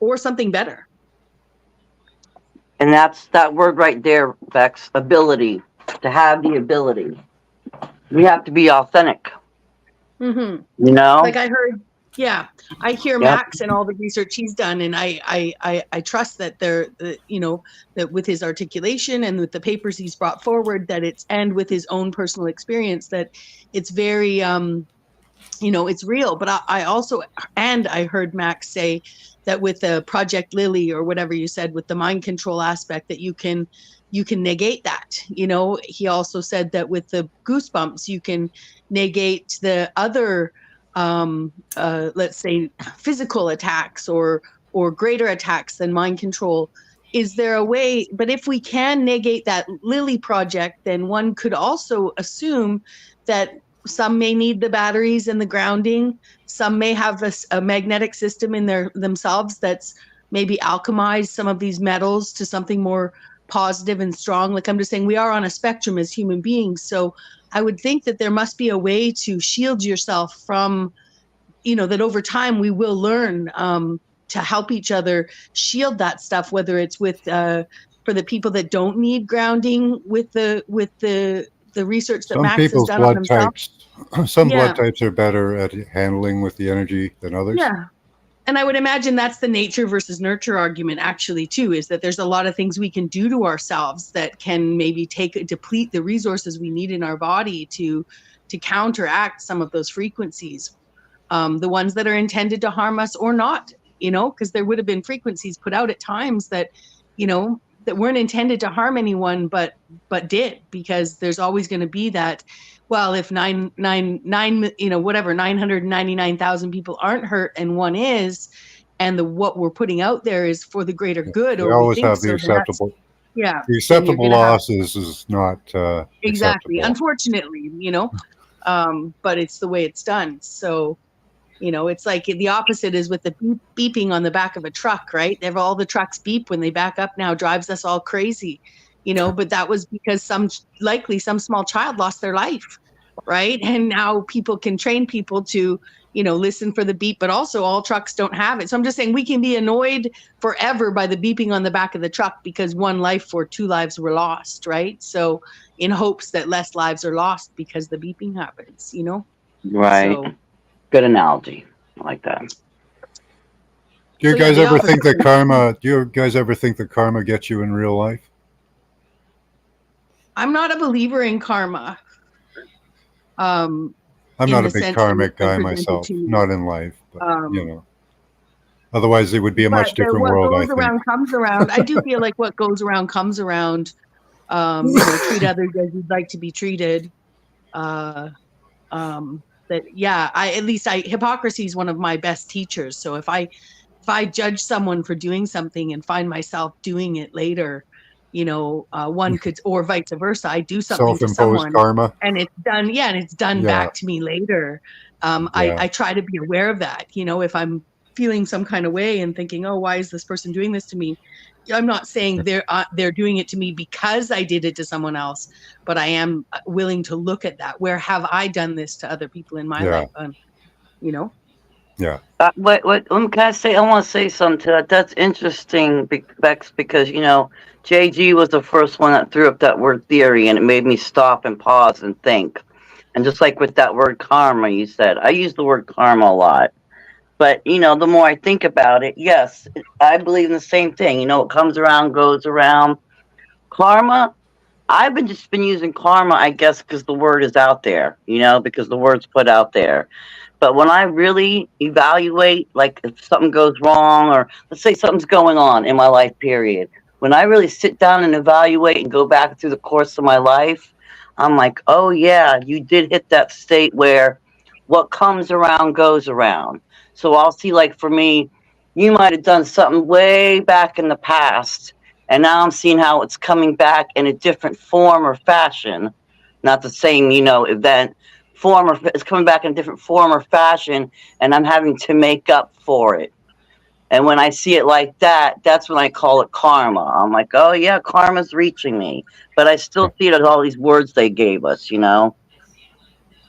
or something better. And that's that word right there, Bex. Ability. To have the ability. We have to be authentic. Mm-hmm. You know? Like I heard Yeah, I hear Yep. Max and all the research he's done, and I trust that that with his articulation and with the papers he's brought forward, that it's, and with his own personal experience, that it's very it's real. But I also, and I heard Max say that with the Project Lily, or whatever you said, with the mind control aspect, that you can negate that. He also said that with the goosebumps, you can negate the other let's say physical attacks or greater attacks than mind control. Is there a way? But if we can negate that Lily project, then one could also assume that some may need the batteries and the grounding. Some may have a magnetic system in themselves that's maybe alchemized some of these metals to something more positive and strong. Like, I'm just saying, we are on a spectrum as human beings. So I would think that there must be a way to shield yourself from, that over time we will learn to help each other shield that stuff, whether it's with for the people that don't need grounding with the research that Some Max has people's done on blood himself. types, some Yeah. blood types are better at handling with the energy than others. Yeah. And I would imagine that's the nature versus nurture argument, actually, too, is that there's a lot of things we can do to ourselves that can maybe deplete the resources we need in our body to counteract some of those frequencies, the ones that are intended to harm us or not, because there would have been frequencies put out at times that, that weren't intended to harm anyone, but did, because there's always going to be that. Well, if 999,000 people aren't hurt and one is, and what we're putting out there is for the greater good, They or we always think have the so, then that's, acceptable. yeah, The then you're acceptable going to have, loss is not exactly, acceptable. unfortunately, but it's the way it's done. So, it's like the opposite is with the beeping on the back of a truck, right? All the trucks beep when they back up now, drives us all crazy, but that was because likely some small child lost their life, right? And now people can train people to, listen for the beep, but also all trucks don't have it. So I'm just saying, we can be annoyed forever by the beeping on the back of the truck because one life or two lives were lost, right? So in hopes that less lives are lost because the beeping happens, Right. So, Good analogy. I like that. Do you So, yeah, guys the ever think opposite. that karma? Do you guys ever think that karma gets you in real life? I'm not a believer in karma. I'm in not the a big sense that karmic it's been guy presented myself, to me. not in life, but Um, Otherwise, it would be a much but different what world, I goes think. around comes around. I do feel like what goes around comes around. Treat others as you'd like to be treated. Hypocrisy is one of my best teachers. So if I judge someone for doing something and find myself doing it later, one could, or vice versa, I do something to Self-imposed someone karma. and it's done. Yeah. And it's done Yeah. back to me later. I try to be aware of that. If I'm feeling some kind of way and thinking, oh, why is this person doing this to me? I'm not saying they're doing it to me because I did it to someone else, but I am willing to look at that. Where have I done this to other people in my life? Yeah. Wait, can I say? I want to say something to that. That's interesting, Bex, because JG was the first one that threw up that word theory, and it made me stop and pause and think. And just like with that word karma, you said, I use the word karma a lot. But, the more I think about it, yes, I believe in the same thing. It comes around, goes around. Karma, I've just been using karma, I guess, because the word is out there, because the word's put out there. But when I really evaluate, like if something goes wrong, or let's say something's going on in my life period, when I really sit down and evaluate and go back through the course of my life, I'm like, oh yeah, you did hit that state where what comes around goes around. So I'll see, like for me, you might have done something way back in the past, and now I'm seeing how it's coming back in a different form or fashion, not the same, event. It's coming back in a different form or fashion, and I'm having to make up for it. And when I see it like that, that's when I call it karma. I'm like, oh yeah, karma's reaching me, but I still see it as all these words they gave us, Yeah,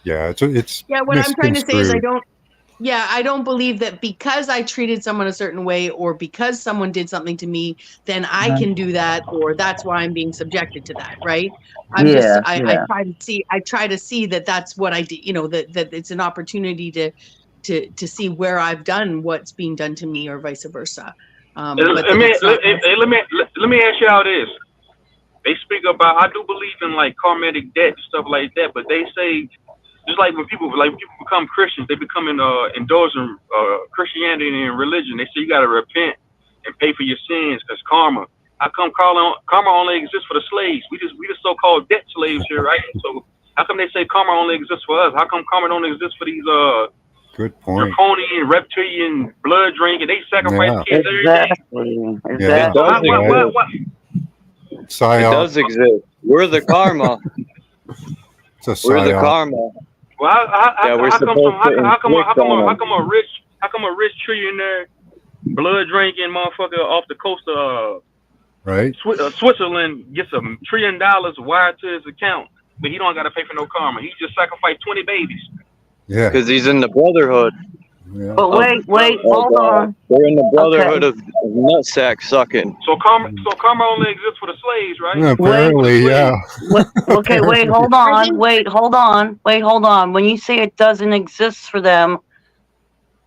it's Yeah, what I'm trying to say is misconstrued. I don't believe that because I treated someone a certain way or because someone did something to me, then I can do that, or that's why I'm being subjected to that, right? I try to see that that's what I did, that it's an opportunity to see where I've done what's being done to me or vice versa. Let me ask you how this. They speak about, I do believe in like karmatic debt and stuff like that, but they say just like when people become Christians, they become endorsing Christianity and religion. They say you got to repent and pay for your sins because karma. How come karma only exists for the slaves? We just so-called debt slaves here, right? So how come they say karma only exists for us? How come karma don't exist for these good point, draconian, reptilian, blood drinking? They sacrifice kids every day. It does exist. We're the karma. We're the karma. Well, we're how come a rich trillionaire, blood drinking motherfucker off the coast of Switzerland gets $1 trillion wired to his account, but he don't got to pay for no karma. He just sacrificed 20 babies. Yeah, because he's in the brotherhood. Yeah. But wait, hold on. They're in the brotherhood of nutsack sucking. So karma only exists for the slaves, right? Yeah, apparently, yeah. Okay, wait, hold on. Wait, hold on. When you say it doesn't exist for them,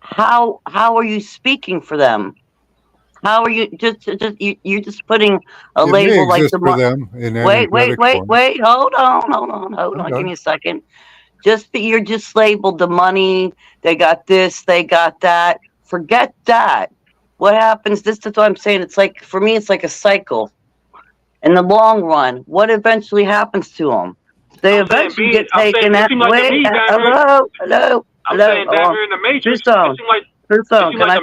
how are you speaking for them? How are you you're just putting a label like the for them in wait, hold on. Give me a second. You're just labeled the money, they got this, they got that. Forget that. What happens, this is what I'm saying, it's like, for me, it's like a cycle. In the long run, what eventually happens to them? They eventually get taken out. Wait, hello. I'm saying down here in the Matrix, it seems like the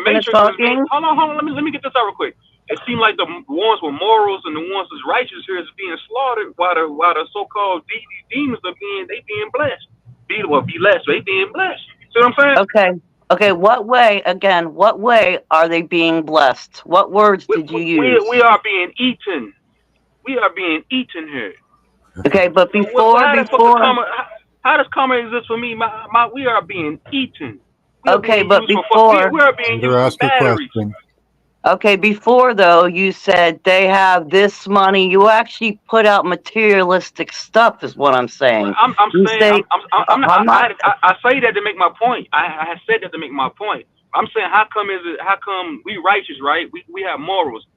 Matrix talking? Hold on, let me get this out real quick. It seems like the ones with morals and the ones that's righteous here is being slaughtered while the so-called demons are being blessed. Be less, they being blessed. See what I'm saying? Okay, what way are they being blessed? What words did you use? We are being eaten. We are being eaten here. Okay, but how does karma exist for me? We are being eaten. We are being used for batteries. Okay, before though, you said they have this money. You actually put out materialistic stuff, is what I'm saying. I say that to make my point. I said that to make my point. I'm saying, how come we righteous, right? We have morals.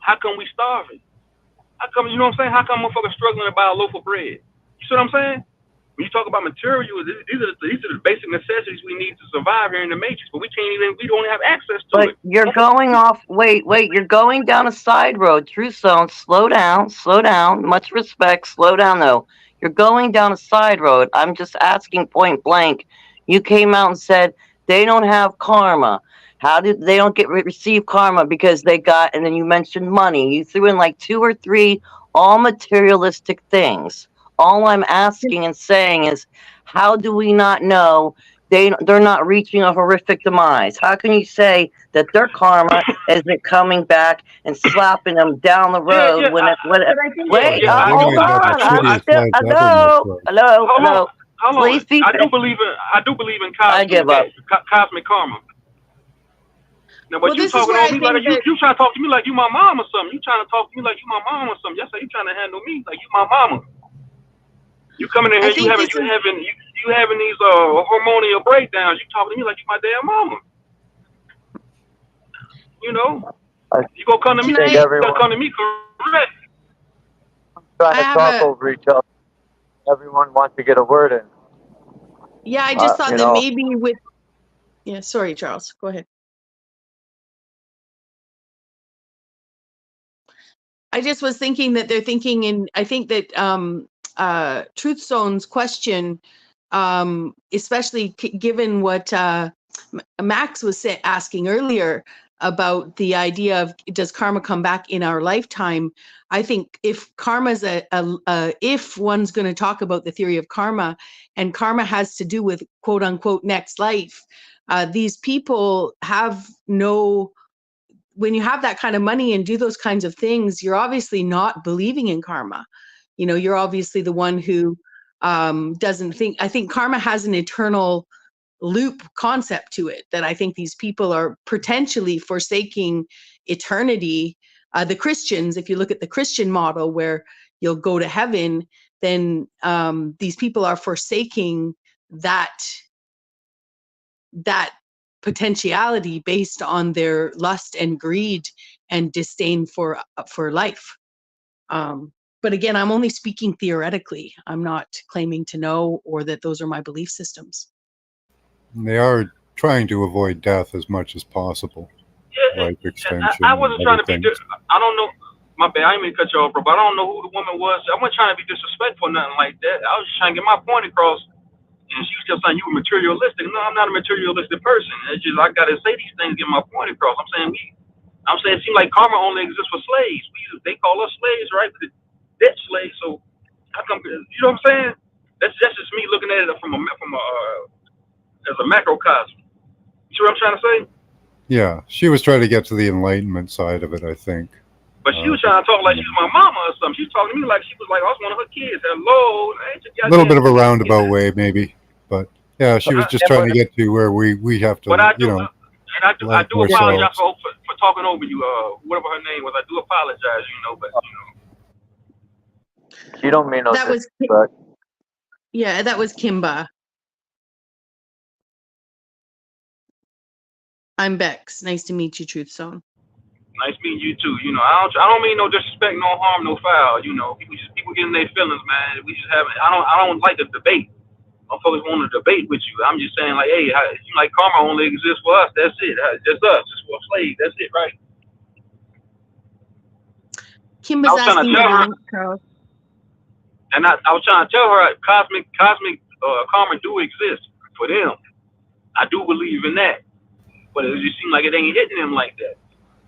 How come we starving? How come, you know what I'm saying? How come motherfuckers struggling to buy a loaf of bread? You see what I'm saying? When you talk about material, these are the basic necessities we need to survive here in the Matrix, but we don't have access to it. You're going off, wait, you're going down a side road. True Zone, slow down. Much respect, slow down though. You're going down a side road. I'm just asking point blank. You came out and said they don't have karma. How did they don't receive karma because they got, and then you mentioned money. You threw in like 2 or 3 all materialistic things. All I'm asking and saying is, how do we not know they're not reaching a horrific demise? How can you say that their karma isn't coming back and slapping them down the road hold on. Hello. Please be I do believe in cosmic karma. Now, but you talking on me like you trying to talk to me like you my mom or something. You trying to talk to me like you my mom or something. Yes, you trying to handle me like you my mama. You coming in here, you having these hormonal breakdowns. You talking to me like you my damn mama. You know, you gonna come to me. You gonna come to me correct. Trying to talk over each other. Everyone wants to get a word in. Yeah, I just thought that maybe with. Yeah, sorry, Charles. Go ahead. I just was thinking that they're thinking, and I think that Truth Zone's question, especially given what Max was asking earlier about the idea of does karma come back in our lifetime? I think if karma's if one's going to talk about the theory of karma, and karma has to do with quote unquote next life, these people have no. When you have that kind of money and do those kinds of things, you're obviously not believing in karma. You know, you're obviously the one who doesn't think. I think karma has an eternal loop concept to it that I think these people are potentially forsaking eternity. The Christians, if you look at the Christian model where you'll go to heaven, then these people are forsaking that that potentiality based on their lust and greed and disdain for life. But again, I'm only speaking theoretically. I'm not claiming to know or that those are my belief systems. They are trying to avoid death as much as possible, life extension. I wasn't trying to be. things. I don't know. My bad. I didn't mean to cut you off, bro. But I don't know who the woman was. I wasn't trying to be disrespectful or nothing like that. I was just trying to get my point across. And she was just saying you were materialistic. No, I'm not a materialistic person. It's just I gotta say these things, get my point across. I'm saying it seems like karma only exists for slaves. They call us slaves, right? The debt slaves. So how come? You know what I'm saying? That's just me looking at it from a as a macrocosm. You see what I'm trying to say? Yeah, she was trying to get to the enlightenment side of it, I think. But she was trying to talk like she was my mama or something. She was talking to me like she was like I was one of her kids. Hello, A little bit of a roundabout way, maybe, but yeah, she was just trying to get to where we have to, But I do, you know. and I do apologize for talking over you. Whatever her name was, I do apologize. You know, but You don't mean no That was disrespect. Yeah, that was Kimba. I'm Bex. Nice to meet you, Truth Zone. nice meeting you too. You know, I don't mean no disrespect, no harm, no foul. You know, people getting their feelings, man. We just haven't. I don't like a debate. Motherfuckers want to debate with you. I'm just saying, like, hey, like karma only exists for us. That's it. Just us. Just for slaves. That's it, right? Kimba's asking the link, Charles. And I was trying to tell her cosmic karma do exist for them. I do believe in that, but it just seems like it ain't hitting them like that.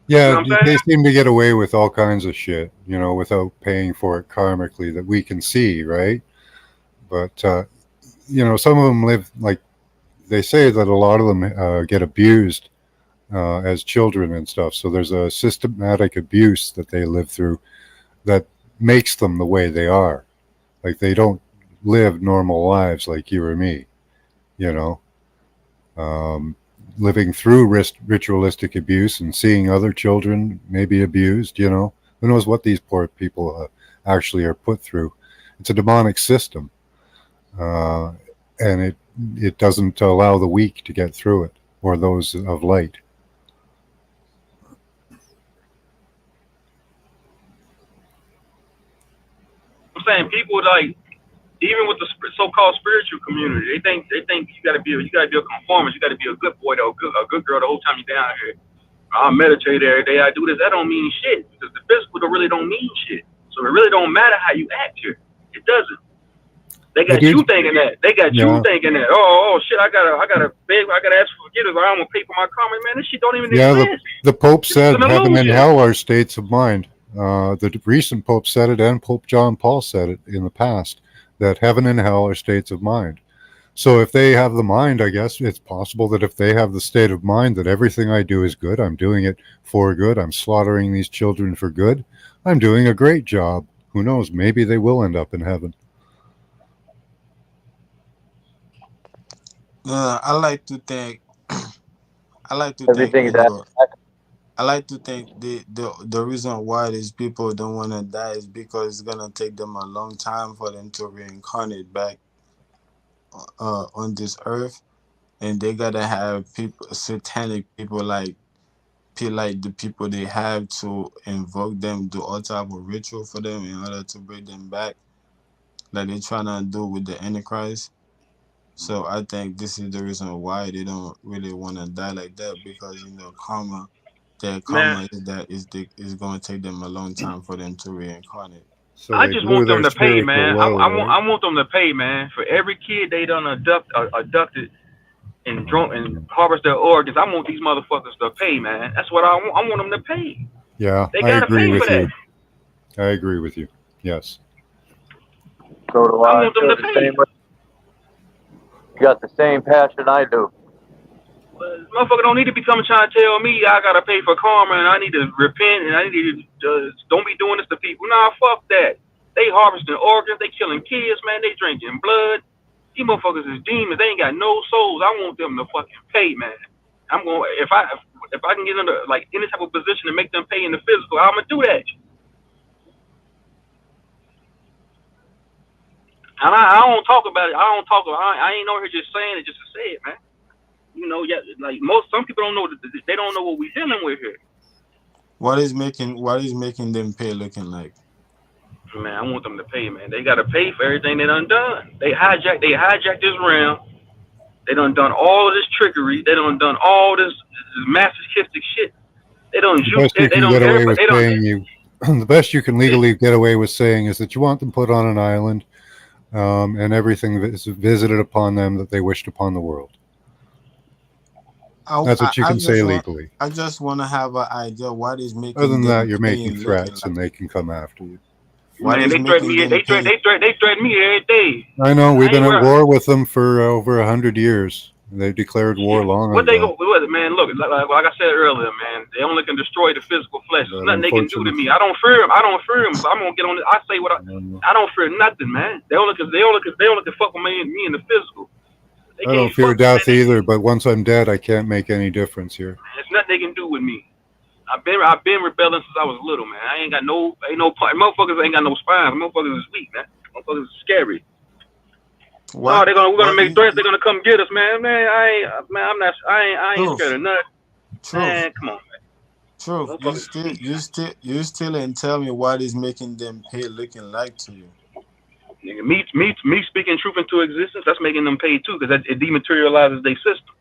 Yeah, You know what I'm they saying? seem to get away with all kinds of shit, you know, without paying for it karmically that we can see, right? But you know, some of them live like they say that a lot of them get abused as children and stuff. So there's a systematic abuse that they live through that makes them the way they are. Like they don't live normal lives like you or me, you know. Living through ritualistic abuse and seeing other children maybe abused, you know. Who knows what these poor people actually are put through. It's a demonic system. And it doesn't allow the weak to get through it or those of light. I'm saying people like even with the so-called spiritual community, they think you gotta be a conformist, you gotta be a good boy or a good girl the whole time you're down here. I meditate every day, I do this. That don't mean shit because the physical really don't mean shit. So it really don't matter how you act here. It doesn't. They got you thinking that. They got you thinking that. Oh shit! I gotta ask for forgiveness. Or I'm gonna pay for my karma. Man, this shit don't even exist. The Pope said heaven and hell are states of mind. The recent Pope said it, and Pope John Paul said it in the past, that heaven and hell are states of mind. So if they have the mind, I guess it's possible that if they have the state of mind that everything I do is good, I'm doing it for good, I'm slaughtering these children for good, I'm doing a great job. Who knows? Maybe they will end up in heaven. I like to think. Everything is that. I like to think the reason why these people don't want to die is because it's gonna take them a long time for them to reincarnate back on this earth, and they gotta have people, satanic people like the people they have to invoke them, do all type of ritual for them in order to bring them back, like they're trying to do with the Antichrist. So I think this is the reason why they don't really want to die like that, because karma. Their karma is going to take them a long time for them to reincarnate. So I just want them to pay, man. I want them to pay, man, for every kid they done abducted and drunk and harvest their organs. I want these motherfuckers to pay, man. That's what I want. I want them to pay. Yeah, They I gotta agree pay with for you. that. I agree with you. Yes. So do I. I want them to pay. You got the same passion I do. Motherfucker don't need to be coming trying to tell me I gotta pay for karma and I need to repent and I need to don't be doing this to people. Nah, fuck that. They harvesting organs, they killing kids, man. They drinking blood. These motherfuckers is demons. They ain't got no souls. I want them to fucking pay, man. I'm going if I can get into like any type of position to make them pay in the physical, I'm gonna do that. And I don't talk about it. I ain't over here just saying it just to say it, man. You know, yeah, like some people don't know that they don't know what we're dealing with here. What is making them pay looking like? Man, I want them to pay, man. They gotta pay for everything they done done. They hijacked this realm. They done all of this trickery. They done all this masochistic shit. They don't The best you can get away with saying the best you can legally get away with saying is that you want them put on an island, and everything is visited upon them that they wished upon the world. That's what you can say legally. I just want to have an idea what is making. Other than them that, you're making threats, and they can come after you. Man, they threaten me. They threaten me every day. I know. We've been at war with them for over 100 years. They've declared war long ago. Man, look, like I said earlier, man, they only can destroy the physical flesh. There's nothing they can do to me. I don't fear them. So I'm gonna get on it. I say what I don't fear nothing, man. They only can fuck with me in the physical. I don't fear death either, but once I'm dead, I can't make any difference here. There's nothing they can do with me. I've been rebelling since I was little, man. Motherfuckers ain't got no spines. Motherfuckers is weak, man. Motherfuckers is scary. What? No, we're gonna make threats. They're gonna come get us, man. I ain't scared of nothing. Truth. Man, come on, man. Truth. You still ain't tell me what is making them pay looking like to you. Nigga, me speaking truth into existence, that's making them pay too, because it dematerializes their system.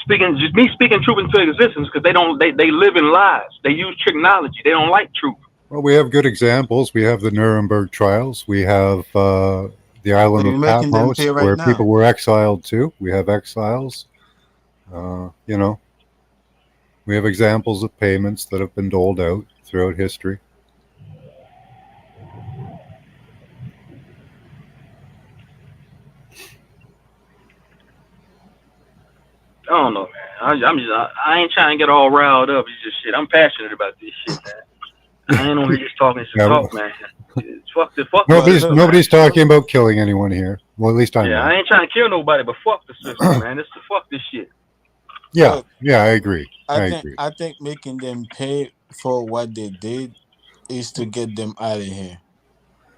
Me speaking truth into existence, because they live in lies. They use technology. They don't like truth. Well, we have good examples. We have the Nuremberg trials. We have the island of Patmos, where people were exiled to. We have exiles. You know, we have examples of payments that have been doled out throughout history. I don't know, man. I ain't trying to get all riled up. It's just shit. I'm passionate about this shit, man. I ain't on here just talking talk, man. Nobody's talking about killing anyone here. Well, at least I'm not. I ain't trying to kill nobody, but fuck the system, man. Fuck this shit. Yeah, I agree. I think making them pay for what they did is to get them out of here.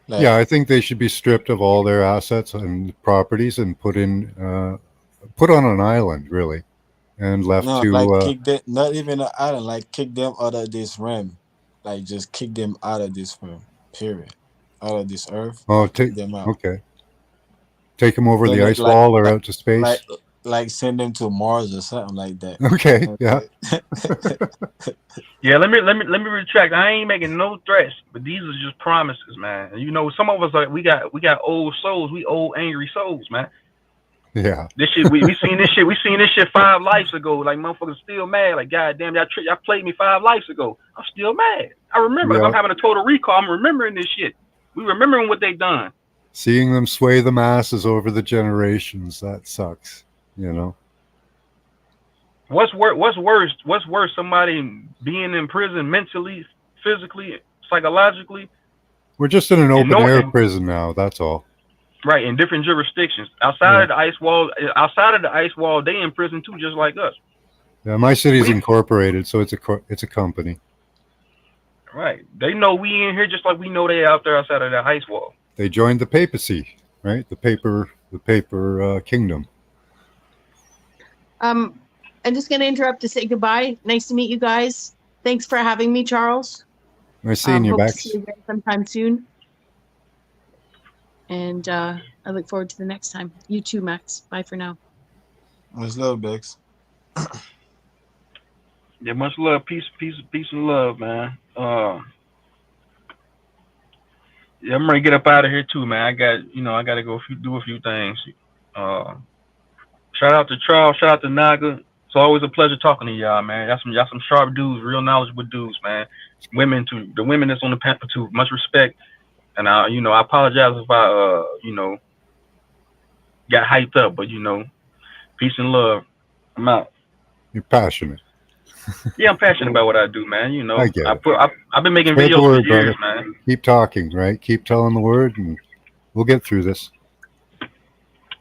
Yeah, I think they should be stripped of all their assets and properties and put on an island, really, and left not even an island. Like kick them out of this realm. Like just kick them out of this realm. Period. Out of this earth. Oh, kick them out. Okay. Take them over the ice wall or out to space. Like send them to Mars or something like that. Okay. Yeah. Yeah. Let me retract. I ain't making no threats, but these are just promises, man. You know, some of us we got old souls. We old angry souls, man. Yeah. This shit, we seen this shit. We seen this shit 5 lives ago. Like motherfuckers still mad. Like goddamn, y'all played me 5 lives ago. I'm still mad. I remember. Yeah. I'm having a total recall. I'm remembering this shit. We remembering what they done. Seeing them sway the masses over the generations, that sucks. You know. What's worse? Somebody being in prison mentally, physically, psychologically. We're just in an open air prison now. That's all. Right, in different jurisdictions. Outside of the ice wall, they in prison too, just like us. Yeah, my city's incorporated, so it's a company. Right. They know we in here just like we know they out there outside of the ice wall. They joined the papacy, right? The paper kingdom. I'm just going to interrupt to say goodbye. Nice to meet you guys. Thanks for having me, Charles. Nice seeing you, hope Bex. to see you again sometime soon. And I look forward to the next time. You too, Max. Bye for now. Much love, Bex. Yeah, much love. Peace and love, man. Yeah, I'm ready to get up out of here too, man. I got to go do a few things. Shout out to Charles. Shout out to Naga. It's always a pleasure talking to y'all, man. Y'all some sharp dudes, real knowledgeable dudes, man. Women too. The women that's on the panel too. Much respect. And I apologize if I got hyped up, but peace and love. I'm out. You're passionate. Yeah, I'm passionate about what I do, man. I get it. I've been making Spread videos the word, for years, brother. man. Keep talking, right? Keep telling the word, and we'll get through this.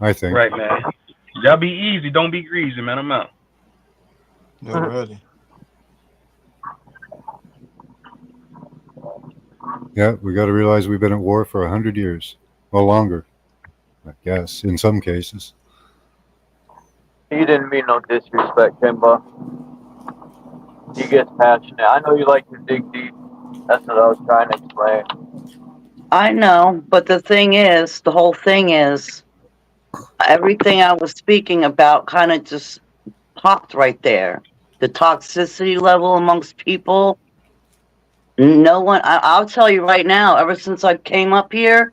I think. Right, man. Y'all be easy. Don't be greasy, man. I'm out. You're ready. Yeah, we got to realize we've been at war for 100 years, or longer, I guess, in some cases. He didn't mean no disrespect, Kimba. He gets passionate. I know you like to dig deep. That's what I was trying to explain. I know, but the whole thing is, everything I was speaking about kind of just popped right there. The toxicity level amongst people. No one, I'll tell you right now, ever since I came up here,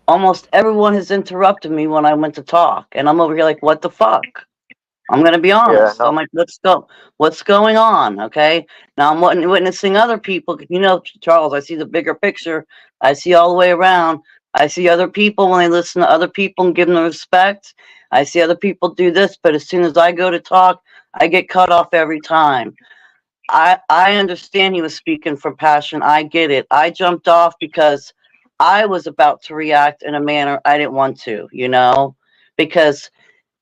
almost everyone has interrupted me when I went to talk. And I'm over here like, what the fuck? I'm gonna be honest. I'm like, what's going on? Okay. Now I'm witnessing other people. You know, Charles, I see the bigger picture. I see all the way around. I see other people when they listen to other people and give them the respect. I see other people do this, but as soon as I go to talk, I get cut off every time. I understand he was speaking from passion. I get it. I jumped off because I was about to react in a manner I didn't want to, because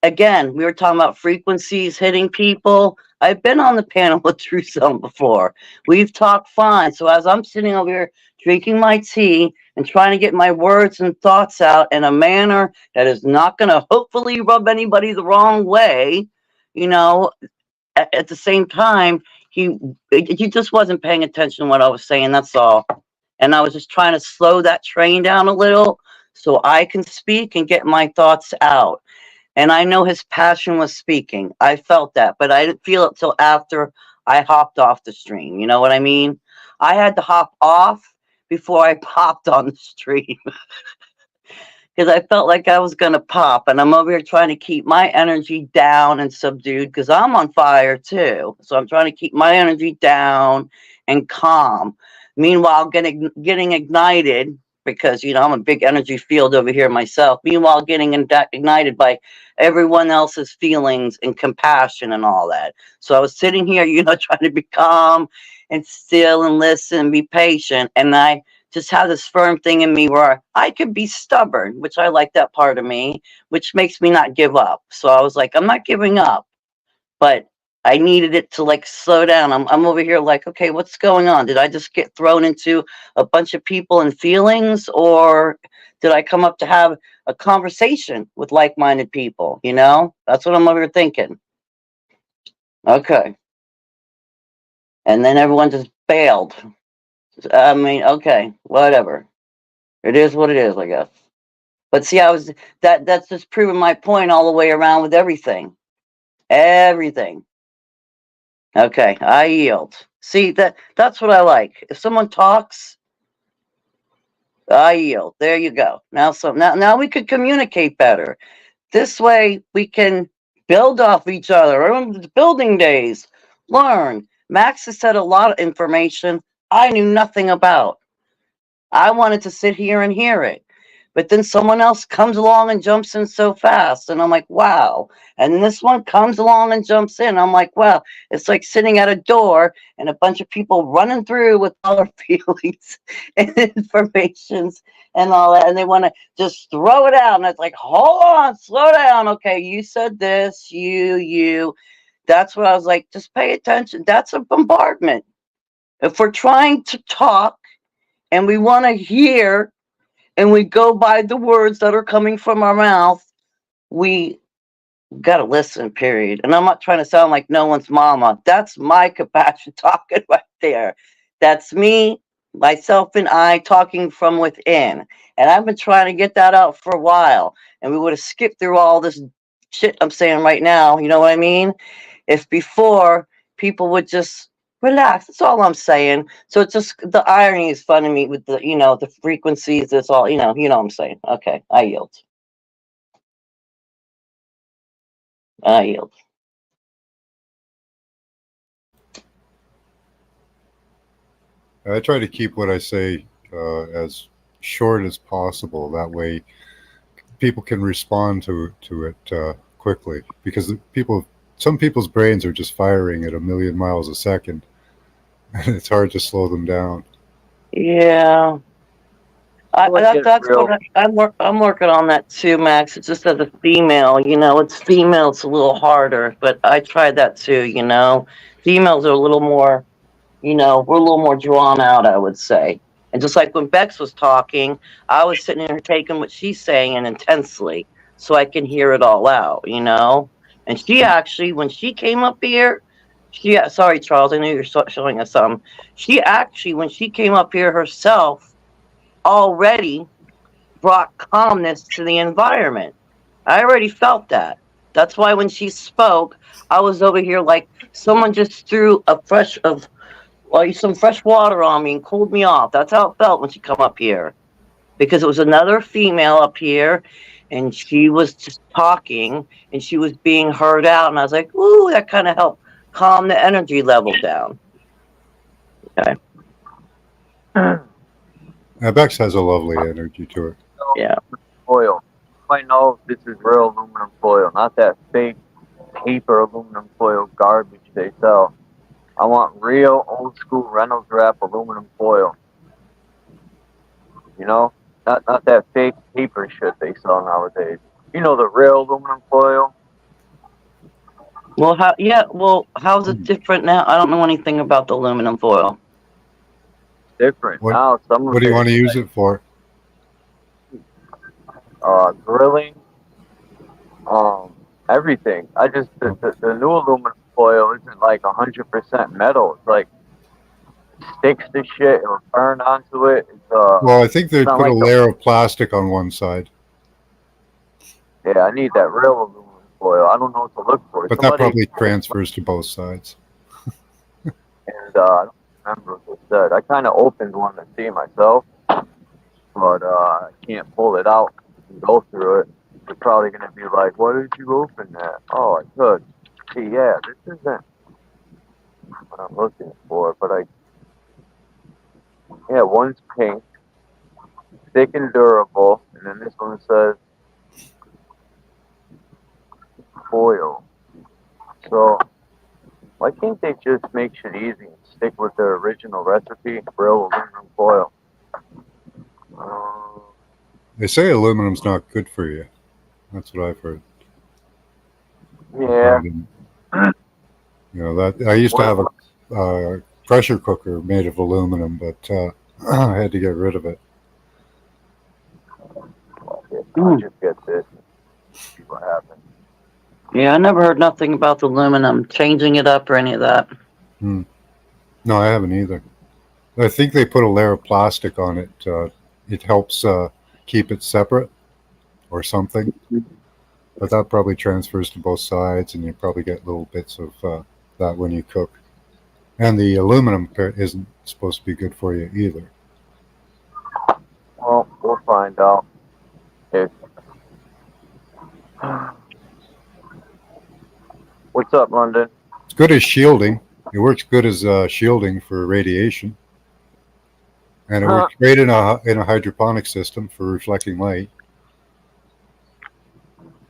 again, we were talking about frequencies hitting people. I've been on the panel with Truth Zone before. We've talked fine. So as I'm sitting over here drinking my tea and trying to get my words and thoughts out in a manner that is not going to hopefully rub anybody the wrong way, at the same time, he just wasn't paying attention to what I was saying. That's all. And I was just trying to slow that train down a little so I can speak and get my thoughts out. And I know his passion was speaking. I felt that, but I didn't feel it till after I hopped off the stream. You know what I mean? I had to hop off before I popped on the stream because I felt like I was going to pop. And I'm over here trying to keep my energy down and subdued because I'm on fire too. So I'm trying to keep my energy down and calm. Meanwhile, getting ignited because, I'm a big energy field over here myself. Meanwhile, getting ignited by everyone else's feelings and compassion and all that. So I was sitting here, trying to be calm and still and listen and be patient. And I just have this firm thing in me where I could be stubborn, which I like that part of me, which makes me not give up. So I was like, I'm not giving up, but I needed it to like slow down. I'm over here like, okay, what's going on? Did I just get thrown into a bunch of people and feelings, or did I come up to have a conversation with like-minded people? That's what I'm over here thinking. Okay. And then everyone just bailed. I mean, okay, whatever. It is what it is, I guess. But see, that's just proving my point all the way around with everything. Everything. Okay, I yield. See, that's what I like. If someone talks, I yield. There you go. Now we could communicate better. This way we can build off each other. Remember the building days. Learn. Max has said a lot of information I knew nothing about. I wanted to sit here and hear it. But then someone else comes along and jumps in so fast. And I'm like, wow. And then this one comes along and jumps in. I'm like, wow. It's like sitting at a door and a bunch of people running through with all their feelings and informations and all that. And they want to just throw it out. And it's like, hold on, slow down. Okay, you said this, you. That's what I was like, just pay attention. That's a bombardment. If we're trying to talk and we want to hear, and we go by the words that are coming from our mouth, we got to listen, period. And I'm not trying to sound like no one's mama. That's my compassion talking right there. That's me, myself, and I talking from within. And I've been trying to get that out for a while. And we would have skipped through all this shit I'm saying right now. You know what I mean? If before people would just relax. That's all I'm saying. So it's just the irony is funny me with the frequencies. It's all, you know what I'm saying. Okay, I yield. I yield. I try to keep what I say as short as possible. That way, people can respond to it quickly, because some people's brains are just firing at 1,000,000 miles a second, and it's hard to slow them down. Yeah. I'm working on that too, Max. It's just as a female, it's female, it's a little harder, but I tried that too, Females are a little more, we're a little more drawn out, I would say. And just like when Bex was talking, I was sitting there taking what she's saying and intensely so I can hear it all out, And she actually, when she came up here, sorry, Charles, I know you're showing us something. She actually, when she came up here herself, already brought calmness to the environment. I already felt that. That's why when she spoke, I was over here like someone just threw some fresh water on me and cooled me off. That's how it felt when she come up here, because it was another female up here, and she was just talking and she was being heard out, and I was like, ooh, that kind of helped calm the energy level down. Okay. Bex has a lovely energy to her. Yeah. Foil. I know this is real aluminum foil, not that fake paper aluminum foil garbage they sell. I want real old school Reynolds wrap aluminum foil. You know, not that fake paper shit they sell nowadays. You know, the real aluminum foil. Well, how's it different now? I don't know anything about the aluminum foil. Different now. What do you want to use it for? Grilling, everything. The new aluminum foil isn't like 100% metal. It's like sticks to shit. It'll burn onto it. Well, I think they put like a layer of plastic on one side. Yeah, I need that real aluminum foil. I don't know what to look for. But that probably transfers to both sides. And I don't remember what they said. I kind of opened one to see myself, but I can't pull it out and go through it. They're probably going to be like, why did you open that? Oh, I could. See, yeah, this isn't what I'm looking for, but one's pink, thick and durable, and then this one says foil. So, why can't they just make shit easy and stick with their original recipe, real aluminum foil? They say aluminum's not good for you. That's what I've heard. Yeah. You know, that I used to have a pressure cooker made of aluminum, but I had to get rid of it. I'll just get this and see what happens. Yeah, I never heard nothing about the aluminum, changing it up or any of that. No, I haven't either. I think they put a layer of plastic on it. It helps keep it separate or something. But that probably transfers to both sides, and you probably get little bits of that when you cook. And the aluminum isn't supposed to be good for you either. Well, we'll find out. What's up, London? It's good as shielding. It works good as shielding for radiation. And it works great in a hydroponic system for reflecting light.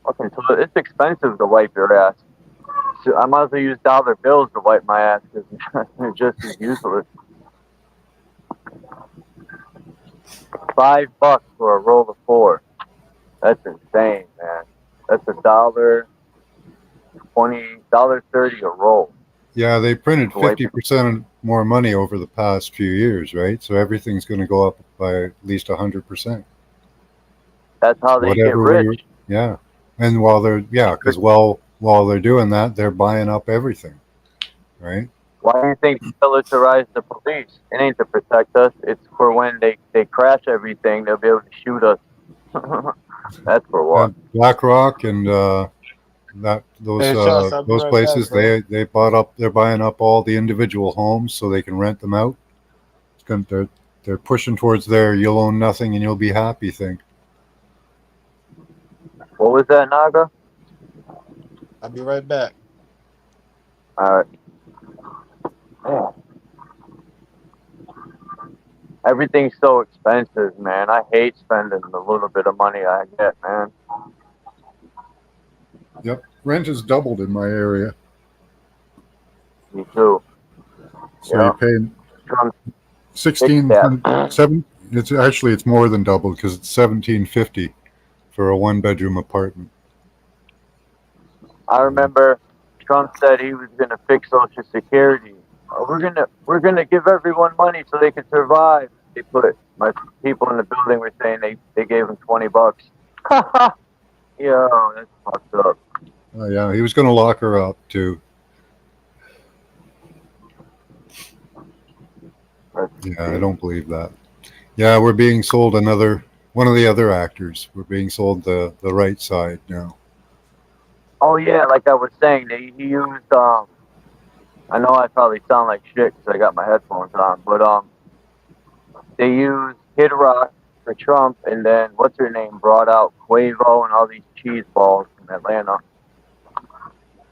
Okay, so it's expensive to wipe your ass. So I might as well use dollar bills to wipe my ass because it's just as useless. $5 for a roll of 4. That's insane, man. That's $1.20, $1.30 a roll. Yeah, they printed 50% more money over the past few years, right? So everything's going to go up by at least 100%. That's how they get rich. Yeah, and while they're while they're doing that, they're buying up everything, right? Why do you think they militarize the police? It ain't to protect us. It's for when they crash everything, they'll be able to shoot us. That's for what? BlackRock and those places, they're buying up all the individual homes so they can rent them out. They're pushing towards their "you'll own nothing and you'll be happy" thing. What was that, Naga? I'll be right back. All right. Yeah. Everything's so expensive, man. I hate spending the little bit of money I get, man. Yep, rent has doubled in my area. Me too. So you're paying 16.7. It's more than doubled because it's $17.50 for a 1-bedroom apartment. I remember Trump said he was going to fix Social Security. We're gonna give everyone money so they can survive. My people in the building were saying they gave him $20. Yo, that's fucked up. Yeah, he was going to lock her up too. Yeah, I don't believe that. Yeah, we're being sold one of the other actors. We're being sold the right side now. Oh yeah, like I was saying, he used I know I probably sound like shit because I got my headphones on, but they used Kid Rock for Trump, and then what's her name brought out Quavo and all these cheese balls from Atlanta.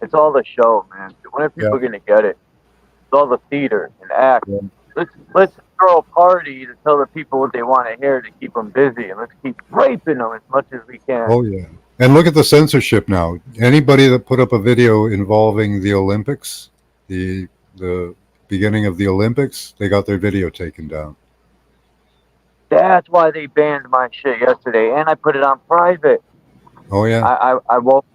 It's all the show, man. When are people gonna get it? It's all the theater and act. Yeah. Let's throw a party to tell the people what they want to hear to keep them busy, and let's keep raping them as much as we can. Oh yeah. And look at the censorship now. Anybody that put up a video involving the Olympics, the beginning of the Olympics, they got their video taken down. That's why they banned my shit yesterday, and I put it on private. Oh yeah. I woke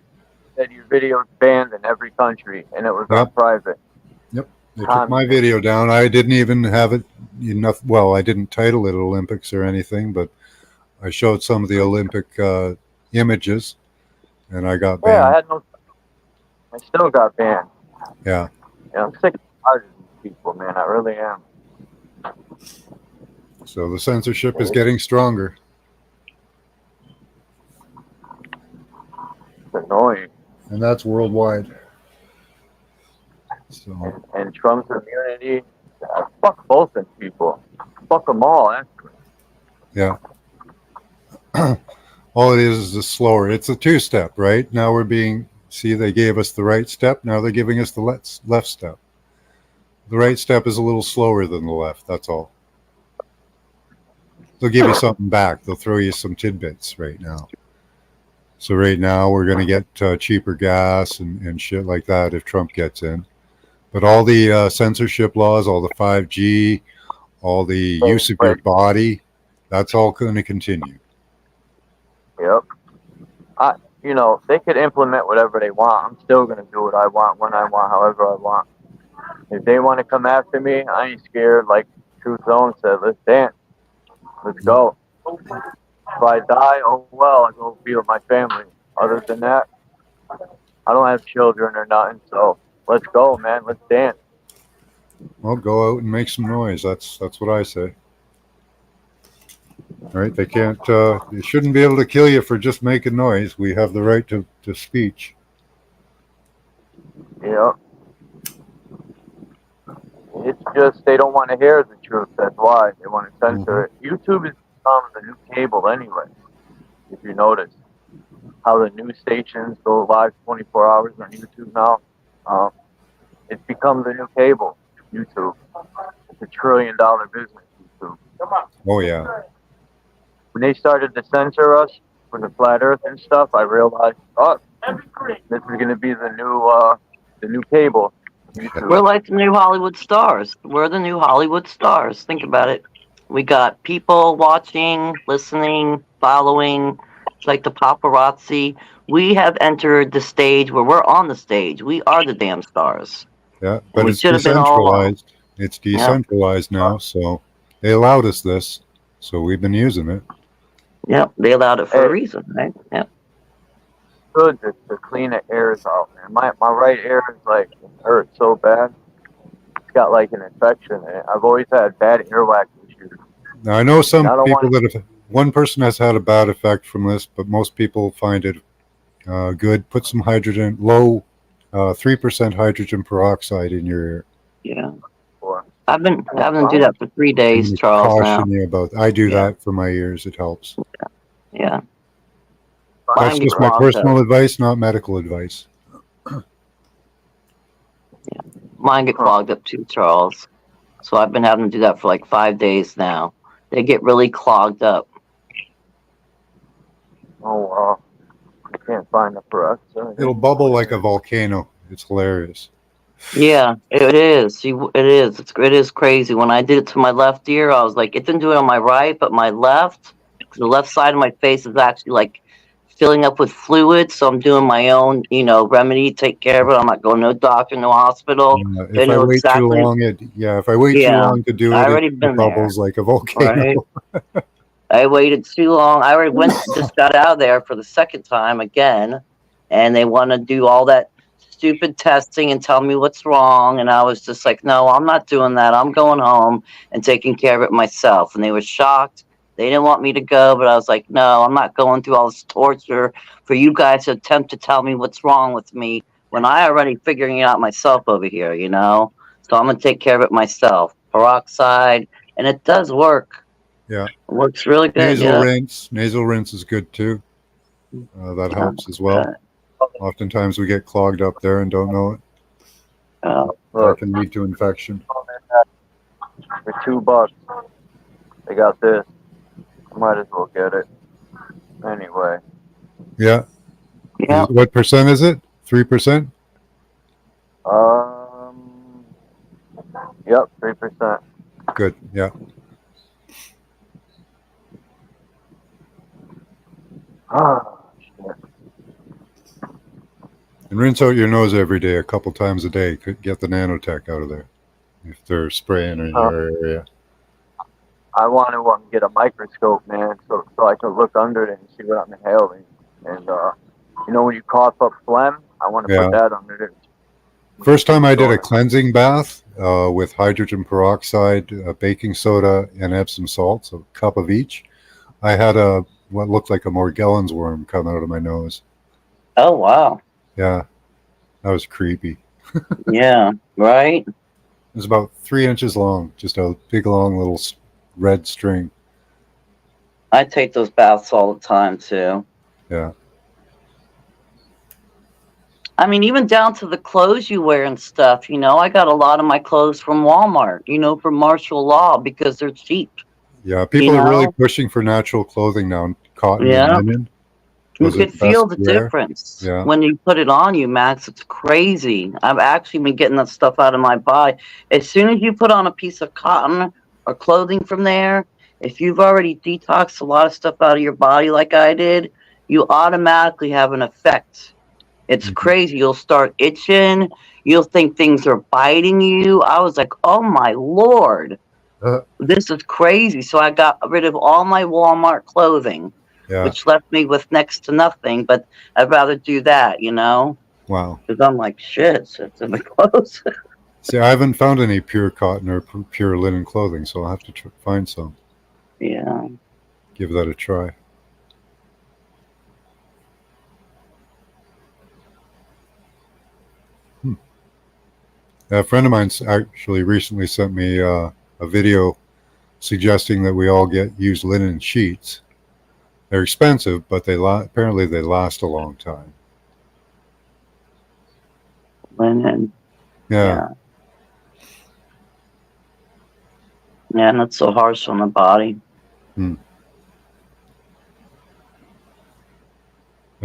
said your video's banned in every country, and it was on private. Yep. They took my video down. I didn't even have it enough. Well, I didn't title it Olympics or anything, but I showed some of the Olympic images, and I got banned. Yeah, I had no. I still got banned. Yeah. Yeah, I'm sick and tired of these people, man. I really am. So the censorship is getting stronger. It's annoying. And that's worldwide. So. And Trump's immunity, fuck both of people. Fuck them all, actually. Yeah. All it is a slower. It's a two-step, right? Now we're being, see, they gave us the right step. Now they're giving us the left step. The right step is a little slower than the left. That's all. They'll give you something back. They'll throw you some tidbits right now. So right now we're going to get cheaper gas and shit like that if Trump gets in. But all the censorship laws, all the 5G, all the use of your body, that's all going to continue. Yep. You know, they could implement whatever they want. I'm still going to do what I want, when I want, however I want. If they want to come after me, I ain't scared. Like Truth Zone said, let's dance. Let's go. If I die, oh well, I go be with my family. Other than that, I don't have children or nothing, so let's go, man. Let's dance. Well, go out and make some noise. That's what I say. All right, they can't. They shouldn't be able to kill you for just making noise. We have the right to speech. Yep. It's just they don't want to hear the truth. That's why they want to censor it. YouTube has become the new cable anyway. If you notice how the news stations go live 24 hours on YouTube now, it's become the new cable. YouTube. It's $1 trillion business. YouTube. Oh yeah. When they started to censor us for the flat Earth and stuff, I realized, oh, this is going to be the new cable. We're like the new Hollywood stars. We're the new Hollywood stars. Think about it. We got people watching, listening, following. It's like the paparazzi. We have entered the stage where we're on the stage. We are the damn stars. Yeah, but We it's should have been all along. decentralized. It's decentralized now, so they allowed us this, so we've been using it. Yep, they allowed it for a reason, right? Yep. Good to clean the airs out, man. My right ear is like it hurts so bad. It's got like an infection in it. I've always had bad earwax issues. Now I know some I don't people wanna- that have. One person has had a bad effect from this, but most people find it good. Put some hydrogen, low 3% hydrogen peroxide in your ear. Yeah. I've been having to do that for 3 days, Charles. Now. Caution you about. I do that for my ears. It helps. Yeah. That's Mine just get my clogged personal up. advice, not medical advice. Mine get clogged up too, Charles. So I've been having to do that for like 5 days now. They get really clogged up. Oh wow. I can't find the peroxide. It'll bubble like a volcano. It's hilarious. Yeah, it is. It is. It is crazy. When I did it to my left ear, I was like, it didn't do it on my right, but my left, the left side of my face is actually like filling up with fluid. So I'm doing my own, remedy, take care of it. I'm not going to no doctor, no hospital. They If I know wait exactly. too long, if I wait too long to do I it, already it been bubbles there, like a volcano. right? I waited too long. I already just got out of there for the second time again. and they want to do all that stupid testing and tell me what's wrong. And I was just like, no, I'm not doing that. I'm going home and taking care of it myself. And they were shocked. They didn't want me to go, but I was like, no, I'm not going through all this torture for you guys to attempt to tell me what's wrong with me when I already figuring it out myself over here, you know? So I'm going to take care of it myself. Peroxide, and it does work. Yeah. It works really good. Nasal rinse. Nasal rinse is good too. That helps as well. Oftentimes we get clogged up there and don't know it. That can lead to infection. For $2, they got this. Might as well get it. Anyway. Yeah. Yeah. What percent is it? 3%? Yep, 3%. Good. Yeah. Shit. And rinse out your nose every day, a couple times a day. Could get the nanotech out of there if they're spraying in your area. I want to get a microscope, man, so I can look under it and see what I'm inhaling. And you know, when you cough up phlegm, I want to put that under it. First time I did a cleansing bath with hydrogen peroxide, baking soda, and Epsom salts, a cup of each. I had what looked like a Morgellons worm come out of my nose. Oh, wow. Yeah, that was creepy. Yeah, right? It was about 3 inches long, just a big, long little red string. I take those baths all the time, too. Yeah. I mean, even down to the clothes you wear and stuff, you know, I got a lot of my clothes from Walmart, you know, from martial law because they're cheap. Yeah, people are really pushing for natural clothing now, cotton and linen. You could feel the difference when you put it on you, Max. It's crazy. I've actually been getting that stuff out of my body. As soon as you put on a piece of cotton or clothing from there, if you've already detoxed a lot of stuff out of your body like I did, you automatically have an effect. It's crazy. You'll start itching. You'll think things are biting you. I was like, oh my Lord, this is crazy. So I got rid of all my Walmart clothing, which left me with next to nothing. But I'd rather do that, you know? Wow. Because I'm like, shit, it's in the clothes. See, I haven't found any pure cotton or pure linen clothing, so I'll have to find some. Yeah. Give that a try. A friend of mine actually recently sent me a video suggesting that we all use linen sheets. They're expensive, but apparently they last a long time. Linen. Yeah. Yeah, not so harsh on the body. I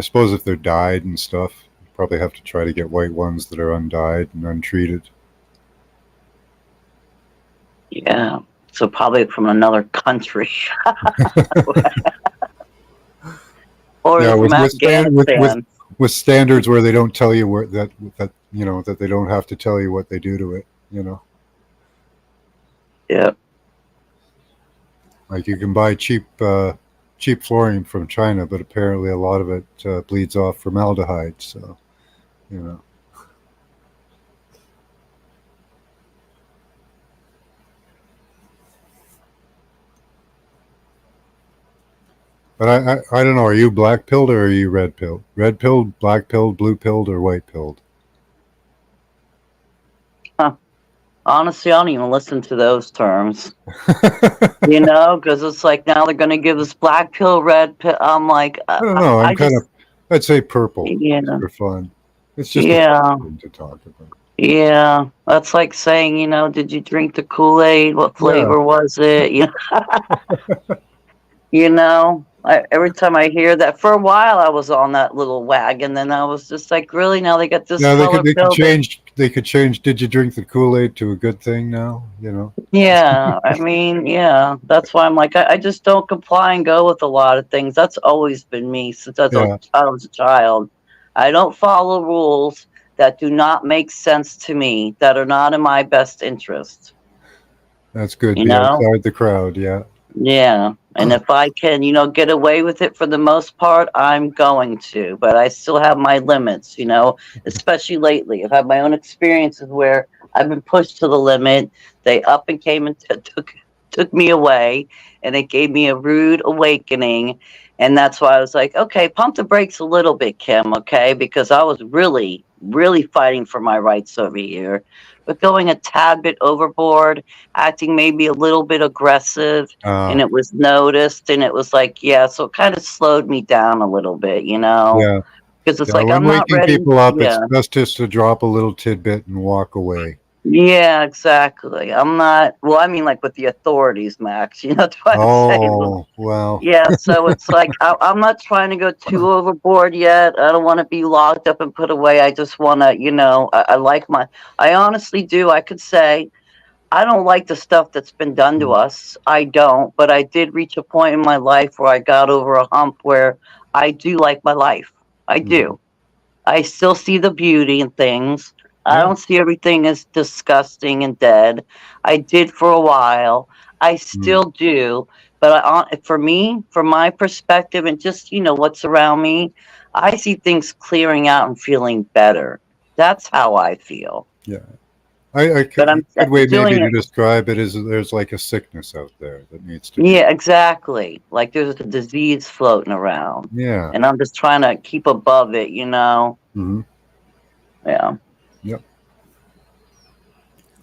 suppose if they're dyed and stuff, you probably have to try to get white ones that are undyed and untreated. Yeah, so probably from another country. Or from Afghanistan. With standards where they don't tell you that they don't have to tell you what they do to it, you know. Yeah. Like you can buy cheap fluorine from China, but apparently a lot of it bleeds off formaldehyde. So, you know. But I don't know. Are you black pilled or are you red pilled? Red pilled, black pilled, blue pilled, or white pilled? Honestly, I don't even listen to those terms. You know, because it's like now they're going to give us black pill, red pill. I'm like, I don't know. I'd say purple for fun. It's just a thing to talk about. Yeah, that's like saying, you know, did you drink the Kool-Aid? What flavor was it? You know, you know, every time I hear that, for a while I was on that little wagon, then I was just like, really? Now they got this color pill? They could change. Did you drink the Kool-Aid to a good thing now? You know. Yeah, I mean, yeah, that's why I'm like, I just don't comply and go with a lot of things. That's always been me since I was a child. I don't follow rules that do not make sense to me, that are not in my best interest. That's good. You Be know? outside the crowd, yeah. Yeah. And if I can, get away with it for the most part, I'm going to. But I still have my limits, especially lately. I've had my own experiences where I've been pushed to the limit. They up and came and took me away, and it gave me a rude awakening. And that's why I was like, okay, pump the brakes a little bit, Kim, okay? Because I was really, really fighting for my rights over here. But going a tad bit overboard, acting maybe a little bit aggressive, and it was noticed, and it was like, yeah, so it kind of slowed me down a little bit, Yeah. because it's Yeah, like, when I'm not waking ready. people up, it's Yeah. best just to drop a little tidbit and walk away. Yeah, exactly. I'm not, well, I mean, like with the authorities, Max, that's what I'm saying. Oh, well. Yeah, so it's like, I'm not trying to go too overboard yet. I don't want to be locked up and put away. I just want to, I like I honestly do. I could say, I don't like the stuff that's been done to us. I don't, but I did reach a point in my life where I got over a hump where I do like my life. I do. I still see the beauty in things. I don't see everything as disgusting and dead. I did for a while. I still do. But for me, from my perspective, and just what's around me, I see things clearing out and feeling better. That's how I feel. Yeah. A But I'm good way maybe doing to it. describe it is there's like a sickness out there that needs to be. Yeah, exactly. Like there's a disease floating around. Yeah. And I'm just trying to keep above it, Mm-hmm. Yeah. Yep.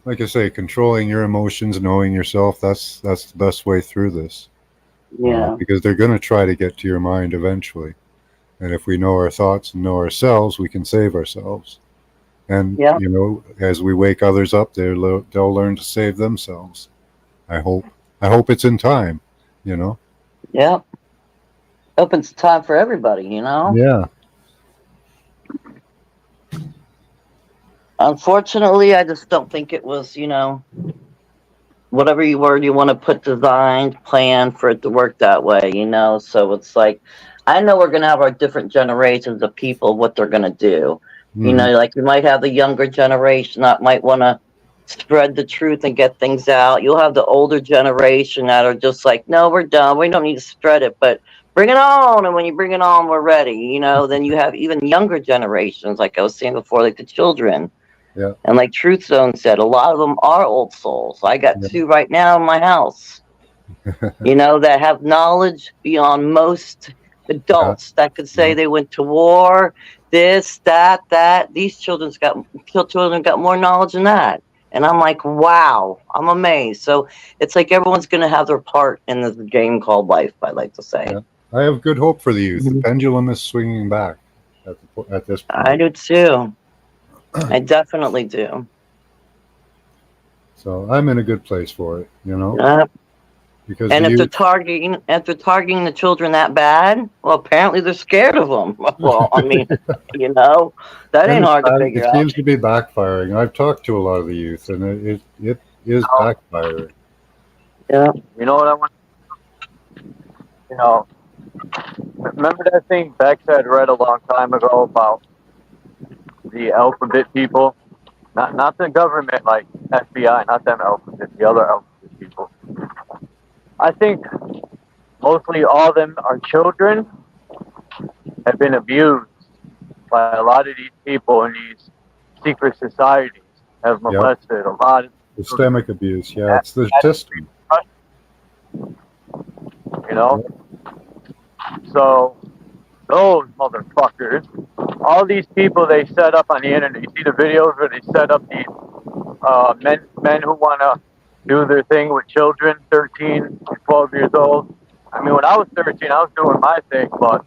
Like I say, controlling your emotions, knowing yourself, that's the best way through this. Yeah. Because they're going to try to get to your mind eventually. And if we know our thoughts and know ourselves, we can save ourselves. And, as we wake others up, they'll learn to save themselves. I hope it's in time, Yeah. Opens time for everybody, Yeah. Unfortunately, I just don't think it was, whatever word you want to put, designed, planned for it to work that way, So it's like, I know we're going to have our different generations of people, what they're going to do. Like you might have the younger generation that might want to spread the truth and get things out. You'll have the older generation that are just like, no, we're done. We don't need to spread it, but bring it on. And when you bring it on, we're ready. Then you have even younger generations, like I was saying before, like the children. Yeah. And like Truth Zone said, a lot of them are old souls. I got 2 right now in my house, that have knowledge beyond most adults that could say they went to war, this, that. These children got more knowledge than that. And I'm like, wow, I'm amazed. So it's like everyone's going to have their part in this game called life, I like to say. Yeah. I have good hope for the youth. The pendulum is swinging back at this point. I do too. I definitely do. So I'm in a good place for it, Because and if they're targeting the children that bad, well, apparently they're scared of them. Well, I mean, that ain't hard to figure out. It seems to be backfiring. I've talked to a lot of the youth, and it is backfiring. Yeah. You know what I want? Remember that thing Bex had read a long time ago about the alphabet people? Not the government, like FBI, not them alphabet, the other alphabet people. I think mostly all of them are children, have been abused by a lot of these people in these secret societies, have molested a lot of systemic abuse. Yeah, it's the system. So those motherfuckers, all these people they set up on the internet. You see the videos where they set up these men who want to do their thing with children, 13 and 12 years old. I mean, when I was 13, I was doing my thing, but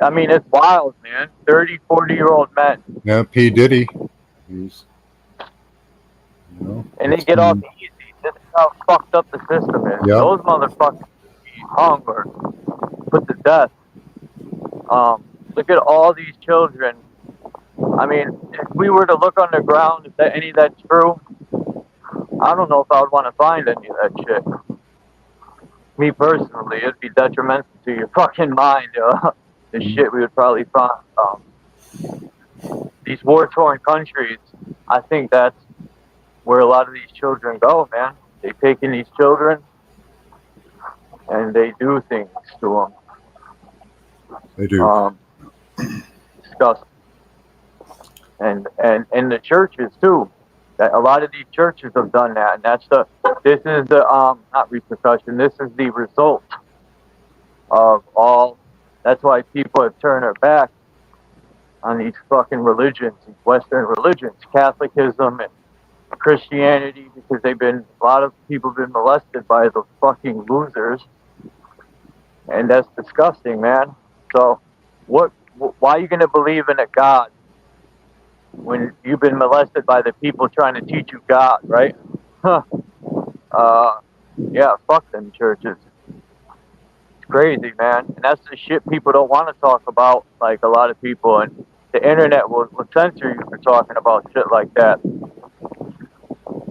I mean, it's wild, man. 30, 40-year-old men. Yeah, P. Diddy. And they get off easy. This is how fucked up the system is. Yep. Those motherfuckers be hung or put to death. Look at all these children. I mean, if we were to look underground, if any of that's true, I don't know if I would want to find any of that shit. Me personally, it'd be detrimental to your fucking mind, the shit we would probably find. These war-torn countries, I think that's where a lot of these children go, man. They take in these children and they do things to them. They do. Disgusting. And the churches too. That a lot of these churches have done that, and this is the not repercussion. This is the result of all. That's why people have turned their back on these fucking religions, these Western religions, Catholicism and Christianity, because a lot of people have been molested by those fucking losers, and that's disgusting, man. So, why are you gonna believe in a God when you've been molested by the people trying to teach you God, right? Huh. Yeah, fuck them churches. It's crazy, man. And that's the shit people don't want to talk about, like a lot of people. And the internet will censor you for talking about shit like that.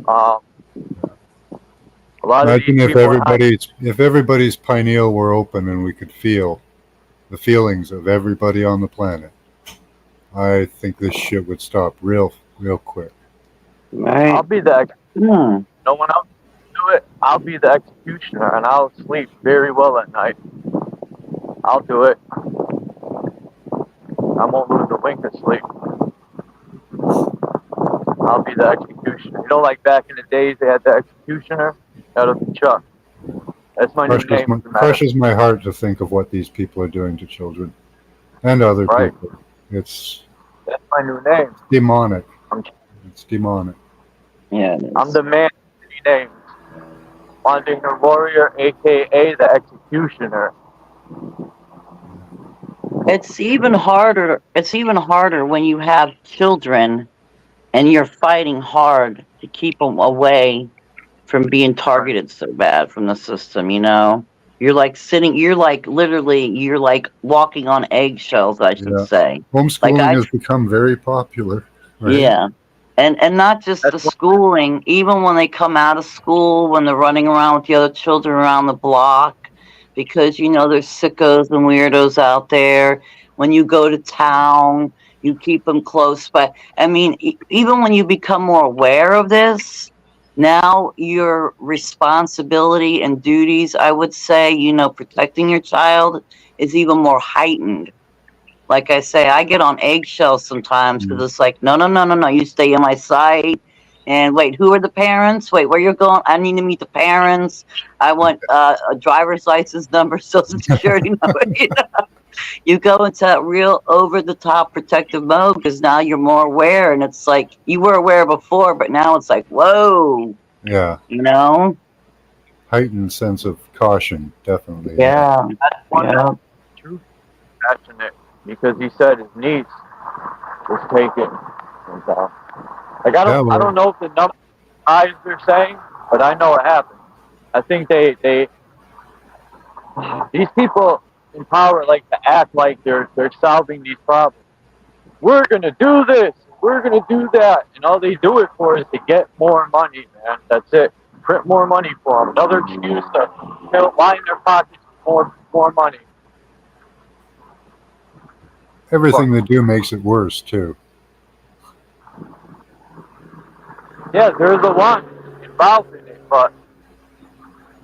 A lot of Imagine these if everybody's pineal were open and we could feel the feelings of everybody on the planet. I think this shit would stop real quick. Right. I'll be the no one else will do it. I'll be the executioner, and I'll sleep very well at night. I'll do it. I won't lose a wink of sleep. I'll be the executioner. You know, like back in the days, they had the executioner. That'll be Chuck. That's my new name. Crushes my heart to think of what these people are doing to children and other people. That's my new name. Demonic. It's demonic. Yeah, I'm the man with many names. Wanting the warrior, aka the executioner. It's even harder. It's even harder when you have children, and you're fighting hard to keep them away from being targeted so bad from the system. You know, you're like walking on eggshells, I should say. Homeschooling has become very popular. Right? Yeah. And not just the schooling, even when they come out of school, when they're running around with the other children around the block, because, you know, there's sickos and weirdos out there. When you go to town, you keep them close. But, I mean, even when you become more aware of this, now your responsibility and duties, I would say, you know, protecting your child is even more heightened. Like I say, I get on eggshells sometimes because it's like, no, you stay in my sight. And wait, who are the parents? Wait, where you're going? I need to meet the parents. I want a driver's license number, social security number. You know? You go into that real over-the-top protective mode because now you're more aware. And it's like, you were aware before, but now it's like, whoa. Yeah. You know? Heightened sense of caution, definitely. Yeah. True, passionate. Because he said his niece was taken. And, like I don't know if the number eyes they're saying, but I know it happened. I think these people in power like to act like they're solving these problems. We're gonna do this. We're gonna do that, and all they do it for is to get more money, man. That's it. Print more money for them. Another excuse to line their pockets with more money. Everything they do makes it worse, too. Yeah, they're the ones involved in it, but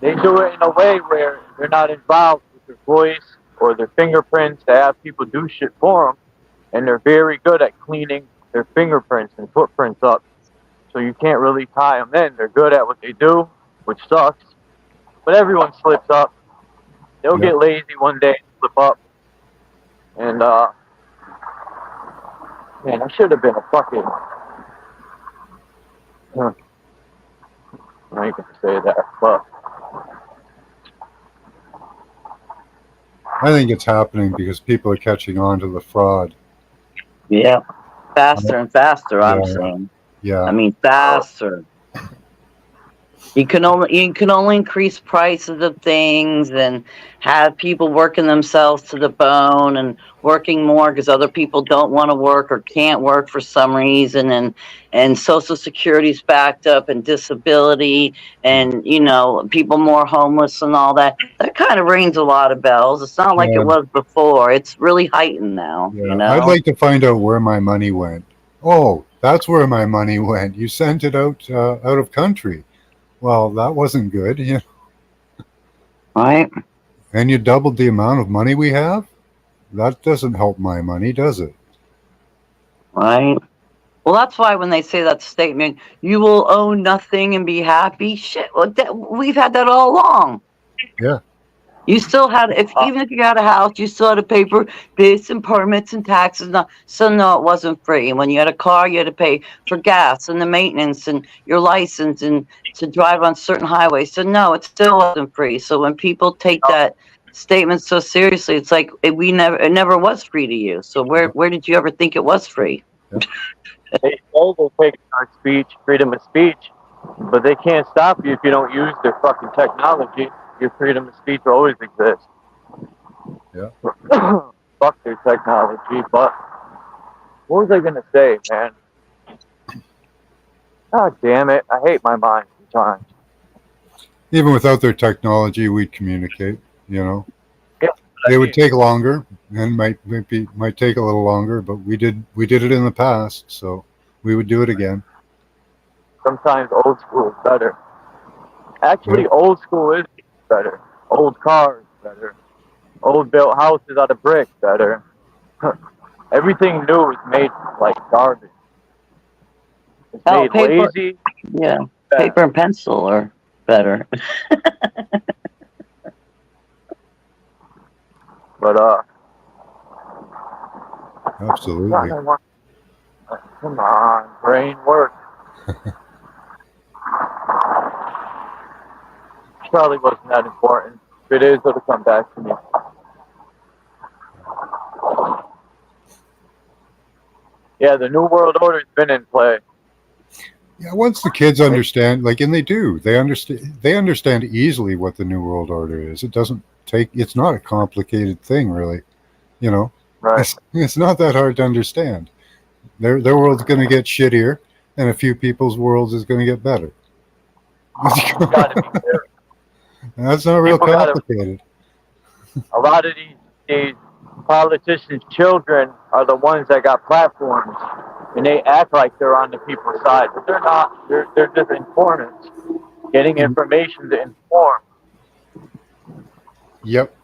they do it in a way where they're not involved with their voice or their fingerprints to have people do shit for them, and they're very good at cleaning their fingerprints and footprints up, so you can't really tie them in. They're good at what they do, which sucks, but everyone slips up. They'll get lazy one day and slip up, and man, I should have been a fucking. I ain't gonna say that, but I think it's happening because people are catching on to the fraud. Yeah, faster and faster. I'm saying. Yeah. I mean, faster. You can only increase prices of things and have people working themselves to the bone and working more because other people don't want to work or can't work for some reason, and Social Security's backed up and disability and, you know, people more homeless and all that. That kind of rings a lot of bells. It's not like it was before. It's really heightened now. Yeah. You know? I'd like to find out where my money went. Oh, That's where my money went. You sent it out of country. Well, that wasn't good. You know? Right. And you doubled the amount of money we have? That doesn't help my money, does it? Right. Well, that's why when they say that statement, you will own nothing and be happy. Shit, well, we've had that all along. Yeah. You still had, even if you got a house, you still had to pay for bits and permits and taxes. So no, it wasn't free. And when you had a car, you had to pay for gas and the maintenance and your license and to drive on certain highways. So no, it still wasn't free. So when people take that statement so seriously, it's like it never was free to you. So where did you ever think it was free? They say they're taking our speech, freedom of speech, but they can't stop you if you don't use their fucking technology. Your freedom of speech will always exist. Yeah. Fuck their technology, but what was I gonna say, man? God damn it, I hate my mind sometimes. Even without their technology, we'd communicate, you know. Yeah, it would take longer and might take a little longer, but we did it in the past, so we would do it again. Sometimes old school is better. Actually, old school is better. Old cars better. Old built houses out of brick better. Everything new is made like garbage. It's made paper, lazy. Yeah, paper and pencil are better. But absolutely. Come on, brain work. Probably wasn't that important. If it is, it'll come back to me. Yeah, the New World Order's been in play. Yeah, once the kids understand, and they understand easily what the New World Order is. It's not a complicated thing, really. You know, right? It's not that hard to understand. Their world's going to get shittier, and a few people's worlds is going to get better. That's not real complicated. A lot of these politicians' children are the ones that got platforms, and they act like they're on the people's side, but they're not. They're just informants, getting information to inform. Yep.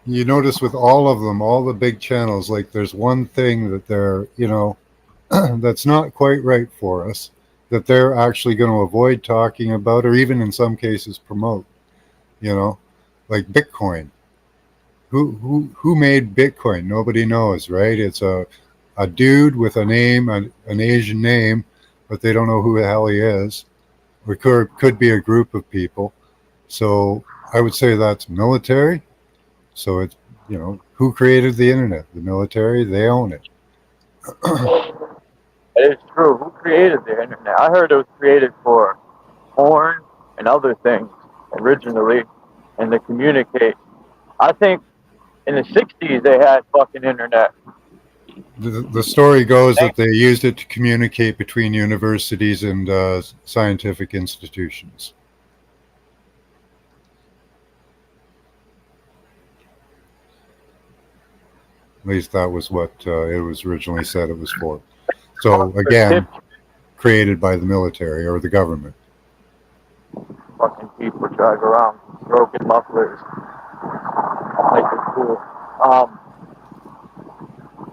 You notice with all of them, all the big channels, like there's one thing that they're, that's not quite right for us, that they're actually going to avoid talking about, or even in some cases promote, like Bitcoin. Who made Bitcoin? Nobody knows, right? It's a dude with a name, an Asian name, but they don't know who the hell he is. Or could be a group of people. So I would say that's military. So it's, who created the internet? The military, they own it. It is true. Who created the internet? I heard it was created for porn and other things originally, and to communicate. I think in the 60s they had fucking internet. The story goes that they used it to communicate between universities and scientific institutions. At least that was what it was originally said it was for. So again, created by the military or the government. Fucking people drive around broken mufflers. Like it's cool.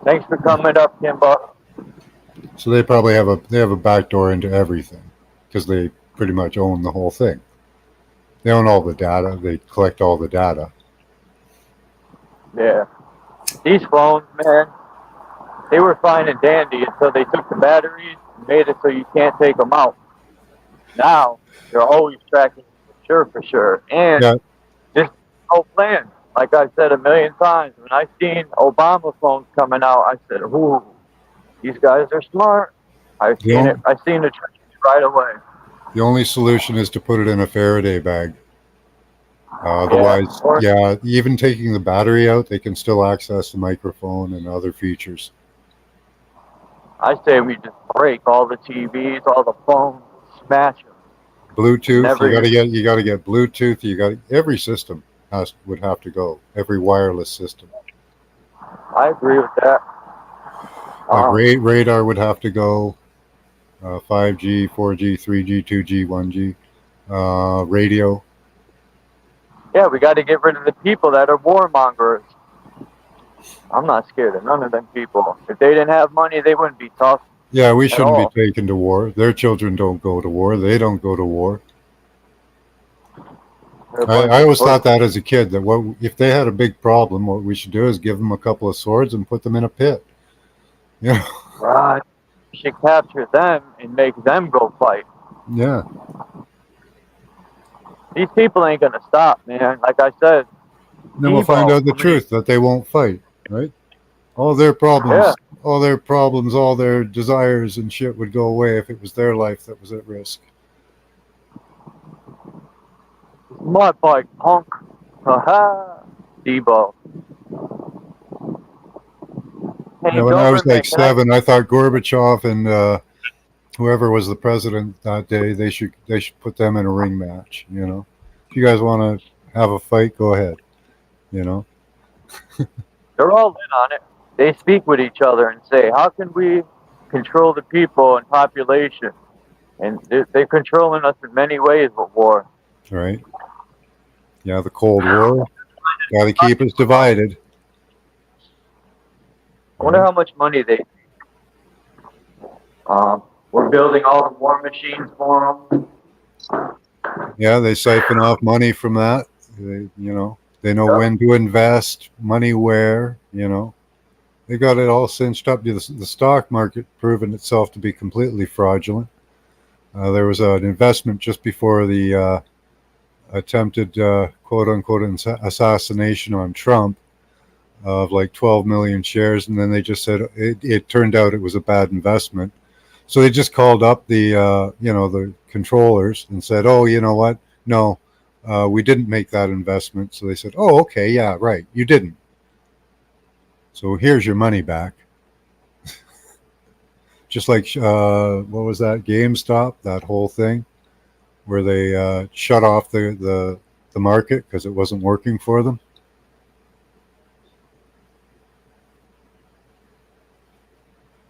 Thanks for coming up, Kimba. So they probably have a backdoor into everything because they pretty much own the whole thing. They own all the data. They collect all the data. Yeah. These phones, man, they were fine and dandy until they took the batteries and made it so you can't take them out. Now, they're always tracking for sure. And this whole plan, like I said a million times, when I seen Obama phones coming out, I said, ooh, these guys are smart. I seen the trick right away. The only solution is to put it in a Faraday bag. Otherwise, even taking the battery out, they can still access the microphone and other features. I say we just break all the TVs, all the phones, smash them. Bluetooth, you got to get Bluetooth. Every system would have to go. Every wireless system. I agree with that. Like radar would have to go. 5G, 4G, 3G, 2G, 1G, radio. Yeah, we got to get rid of the people that are warmongers. I'm not scared of none of them people. If they didn't have money, they wouldn't be tough. Yeah, we at shouldn't be all. taken to war. Their children don't go to war. They don't go to war. They're a I, bunch I of always thought pussies. that as a kid, that what if they had a big problem, what we should do is give them a couple of swords and put them in a pit. You know? Right. You should capture them and make them go fight. Yeah. These people ain't gonna stop, man. Like I said, Then we'll find Evo. out the How many? truth that they won't fight, right? All their Yeah. problems, all their desires and shit would go away if it was their life that was at risk. Mud bike, punk. Haha. Debo. Hey, Yeah, when I was like government, can I? 7, I thought Gorbachev and whoever was the president that day, they should put them in a ring match. You know, if you guys want to have a fight, go ahead. You know. They're all in on it. They speak with each other and say, how can we control the people and population? And they're controlling us in many ways with war. Right. Yeah, the Cold War. Got to keep us divided. I wonder how much money they. We're building all the war machines for them. Yeah, they siphon off money from that. They know when to invest, money where. You know, they got it all cinched up. The stock market proven itself to be completely fraudulent. There was an investment just before the attempted quote unquote assassination on Trump of like 12 million shares, and then they just said it turned out it was a bad investment. So they just called up the the controllers and said, oh, you know what? No, we didn't make that investment. So they said, oh, okay, yeah, right, you didn't. So here's your money back. Just like what was that, GameStop, that whole thing where they shut off the market because it wasn't working for them.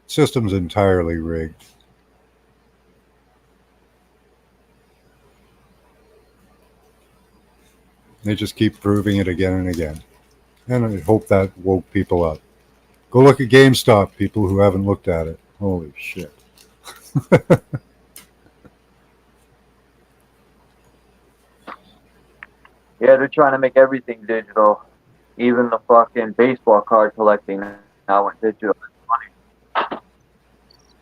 System's entirely rigged. They just keep proving it again and again. And I hope that woke people up. Go look at GameStop, people who haven't looked at it. Holy shit. Yeah, they're trying to make everything digital. Even the fucking baseball card collecting now went digital.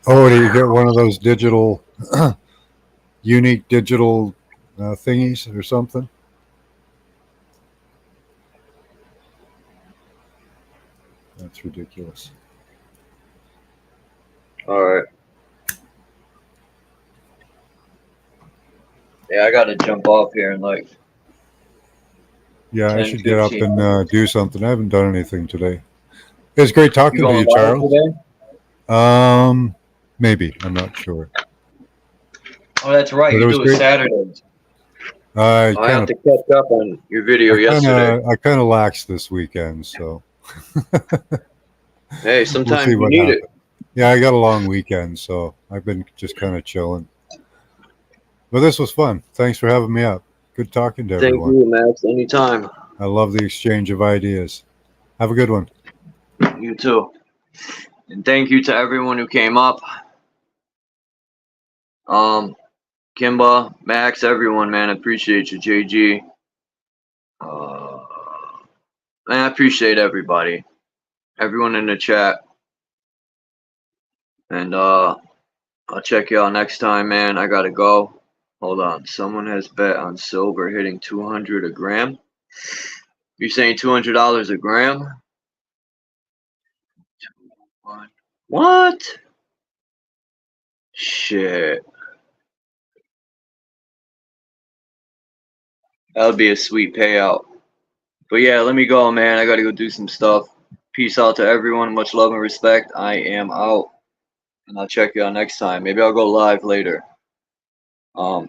Oh, do you get one of those digital, unique digital thingies or something? That's ridiculous. All right. Yeah, I gotta jump off here in like. Yeah, 10, I should get up 15 and do something. I haven't done anything today. It was great talking to going you, live Charles. today? Maybe. I'm not sure. Oh, that's right. But it You was do it great. Saturdays. I have I to catch up on your video yesterday. kind of laxed this weekend, so Hey, we'll sometimes see you what need happens. it. Yeah, I got a long weekend, so I've been just kind of chilling. But this was fun. Thanks for having me up. Good talking to Thank everyone. you, Max. Anytime. I love the exchange of ideas. Have a good one. You too. And thank you to everyone who came up. Kimba, Max, everyone, man. I appreciate you, JG. Man, I appreciate everybody. Everyone in the chat. And I'll check y'all next time, man. I gotta go. Hold on. Someone has bet on silver hitting 200 a gram. You're saying $200 a gram? What? Shit. That would be a sweet payout. But yeah, let me go, man. I gotta go do some stuff. Peace out to everyone. Much love and respect. I am out. And I'll check y'all next time. Maybe I'll go live later. I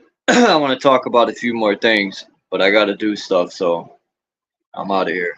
want to talk about a few more things, but I gotta do stuff, so I'm out of here.